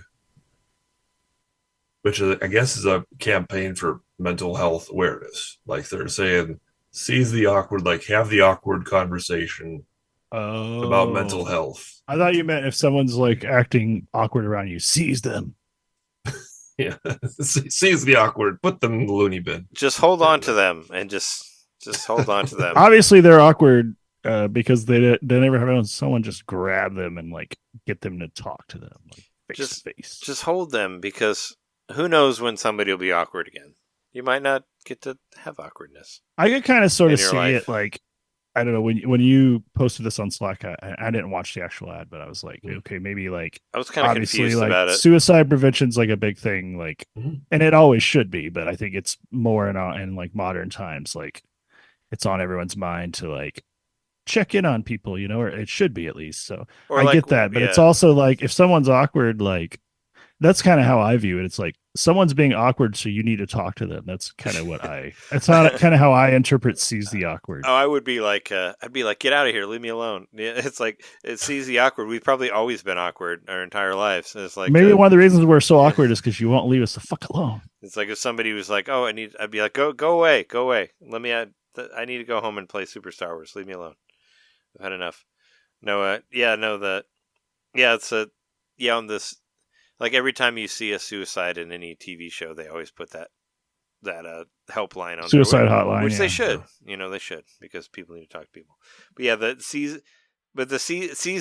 which I guess is a campaign for mental health awareness. Like they're saying, seize the awkward, like have the awkward conversation about mental health. I thought you meant if someone's like acting awkward around you, seize them. Yeah, seize the awkward, put them in the loony bin. Just hold on to them and just hold on to them. Obviously, they're awkward because they never have known someone just grab them and like get them to talk to them, like face to face. Just hold them because who knows when somebody will be awkward again. You might not get to have awkwardness. I could kind of sort of see life. it like, I don't know, when you posted this on Slack, I didn't watch the actual ad, but I was like, okay, maybe like I was kind of confused like, about it. Suicide prevention's like a big thing, like, and it always should be, but I think it's more in like modern times, like it's on everyone's mind to like check in on people, or it should be at least. So I get that, but it's also like if someone's awkward, like that's kind of how I view it. It's like someone's being awkward, so you need to talk to them. That's kind of that's not kind of how I interpret seize the awkward. Oh, I would be like, I'd be like, get out of here, leave me alone. Yeah, it's like it seize the awkward. We've probably always been awkward our entire lives. It's like maybe one of the reasons we're so awkward is because you won't leave us the fuck alone. It's like if somebody was like, oh, I'd be like, go away. Let me. I need to go home and play Super Star Wars. Leave me alone. I've had enough. On this. Like every time you see a suicide in any TV show, they always put that helpline on suicide hotline, which they should. They should because people need to talk to people. But yeah, the seize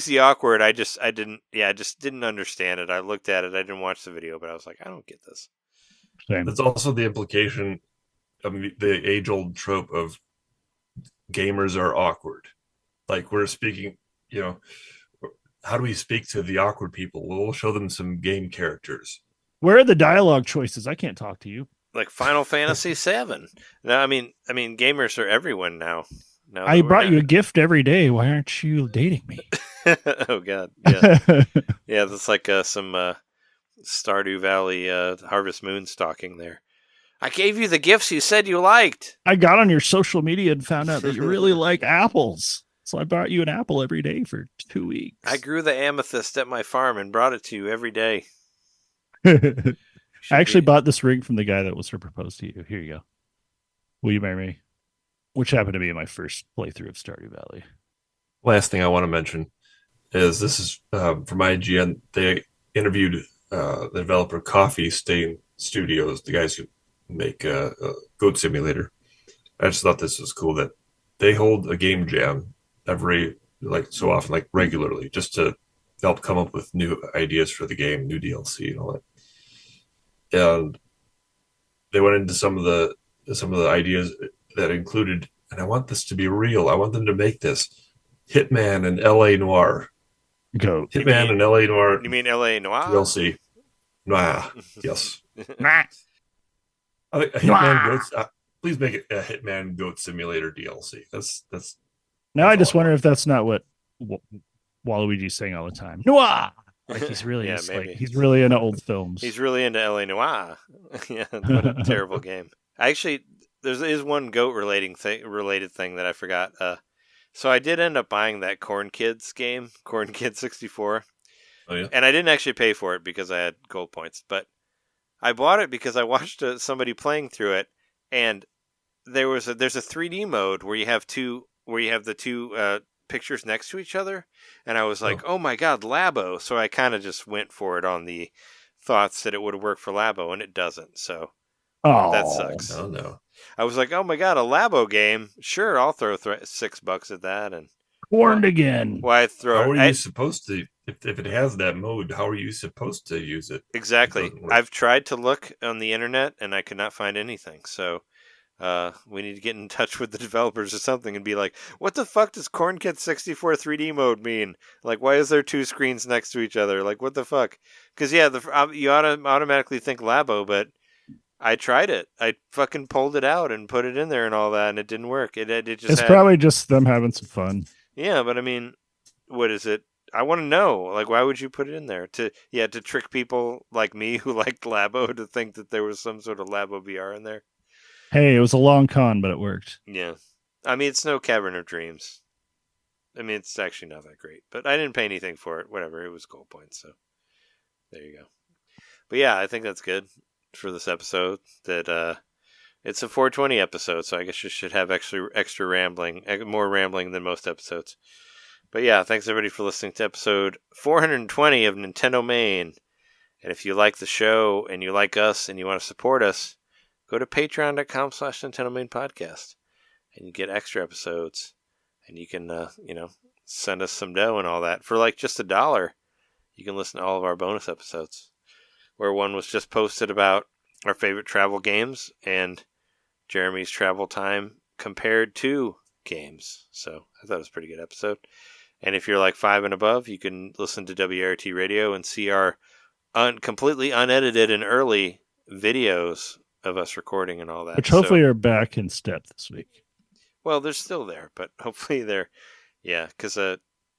the awkward. I just didn't understand it. I looked at it. I didn't watch the video, but I was like, I don't get this. Same. That's also the implication of the age-old trope of gamers are awkward. Like we're speaking, how do we speak to the awkward people? We'll show them some game characters. Where are the dialogue choices? I can't talk to you. Like Final Fantasy VII. No, I mean, gamers are everyone now. I brought you a gift every day. Why aren't you dating me? Oh God, yeah, yeah. That's like some Stardew Valley Harvest Moon stalking there. I gave you the gifts you said you liked. I got on your social media and found out that you really like apples. So I brought you an apple every day for 2 weeks. I grew the amethyst at my farm and brought it to you every day. I actually bought this ring from the guy that was to propose to you. Here you go. Will you marry me? Which happened to be my first playthrough of Stardew Valley. Last thing I want to mention is this is from IGN. They interviewed the developer Coffee Stain Studios, the guys who make Goat Simulator. I just thought this was cool that they hold a game jam every so often, like regularly, just to help come up with new ideas for the game, new DLC and all that. And they went into some of the ideas that included, and I want this to be real. I want them to make this Hitman and LA Noir. Go. Hitman and LA Noir. You mean LA Noir? DLC. Noir. Yes. Nah. I think Hitman Goats. Please make it a Hitman Goat Simulator DLC. That's. Now I just wonder if that's not what Waluigi's saying all the time. Noir. Like he's really he's really into old films. He's really into LA Noir. Yeah, what a terrible game. Actually, there is one goat related thing that I forgot. So I did end up buying that Corn Kids game, Corn Kids 64. Oh yeah. And I didn't actually pay for it because I had gold points, but I bought it because I watched somebody playing through it, and there's a 3D mode where you have the two pictures next to each other, and I was like, oh my god, Labo. So I kind of just went for it on the thoughts that it would work for Labo, and it doesn't. So that sucks. Oh no. I was like, oh my god, a Labo game. Sure, I'll throw $6 at that. And warned again. Why throw? How are you supposed to? If it has that mode, how are you supposed to use it? Exactly. I've tried to look on the internet and I could not find anything. So we need to get in touch with the developers or something and be like, what the fuck does Corn Kid 64 3D mode mean? Like, why is there two screens next to each other? Like, what the fuck? Because yeah, you automatically think Labo, but I tried it. I fucking pulled it out and put it in there and all that, and it didn't work. It's probably just them having some fun. Yeah, but I mean, what is it? I want to know. Like, why would you put it in there? To trick people like me who liked Labo to think that there was some sort of Labo VR in there. Hey, it was a long con, but it worked. Yeah. I mean, it's no Cavern of Dreams. I mean, it's actually not that great, but I didn't pay anything for it. Whatever, it was gold points, so there you go. But yeah, I think that's good for this episode. That it's a 420 episode, so I guess you should have extra rambling, more rambling than most episodes. But yeah, thanks everybody for listening to episode 420 of NintenDomain. And if you like the show and you like us and you want to support us, go to patreon.com/NintenDomain podcast and you get extra episodes. And you can, send us some dough and all that. For like just $1, you can listen to all of our bonus episodes. Where one was just posted about our favorite travel games and Jeremy's travel time compared to games. So I thought it was a pretty good episode. And if you're like 5 and above, you can listen to WRT Radio and see our completely unedited and early videos of us recording and all that. Which hopefully are back in step this week. Well, they're still there, but hopefully they're, because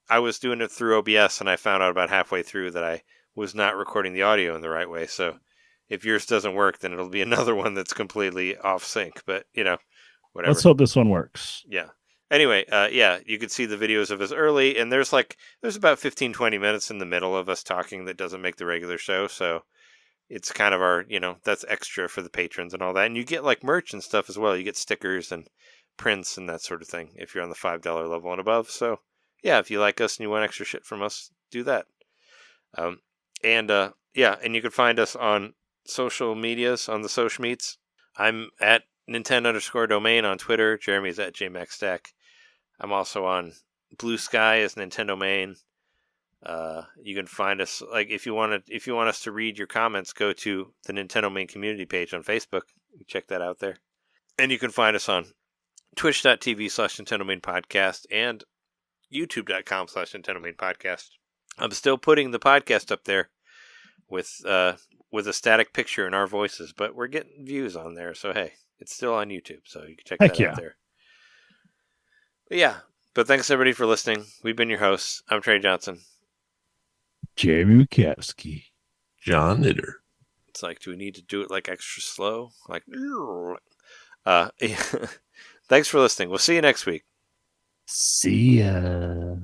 I was doing it through OBS and I found out about halfway through that I was not recording the audio in the right way. So if yours doesn't work, then it'll be another one that's completely off sync, but whatever. Let's hope this one works. Yeah. Anyway, you could see the videos of us early, and there's about 15-20 minutes in the middle of us talking that doesn't make the regular show, so it's kind of our, that's extra for the patrons and all that. And you get like merch and stuff as well. You get stickers and prints and that sort of thing if you're on the $5 level and above. So yeah, if you like us and you want extra shit from us, do that. And you can find us on social medias, on the social meets. I'm at Nintendo_domain on Twitter. Jeremy's at JMaxStack. I'm also on Blue Sky as NintenDomain. You can find us, like, if you want us to read your comments, go to the NintenDomain community page on Facebook. Check that out there. And you can find us on twitch.tv/NintenDomain podcast and youtube.com/NintenDomain podcast. I'm still putting the podcast up there with a static picture and our voices, but we're getting views on there. So, hey, it's still on YouTube, so you can check that out there. But thanks everybody for listening. We've been your hosts. I'm Trey Johnson. Jamie Mikowski. John Nitter. It's like, do we need to do it like extra slow? Like, thanks for listening. We'll see you next week. See ya.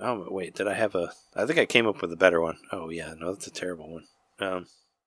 Oh, wait, did I have I think I came up with a better one. Oh, yeah, no, that's a terrible one.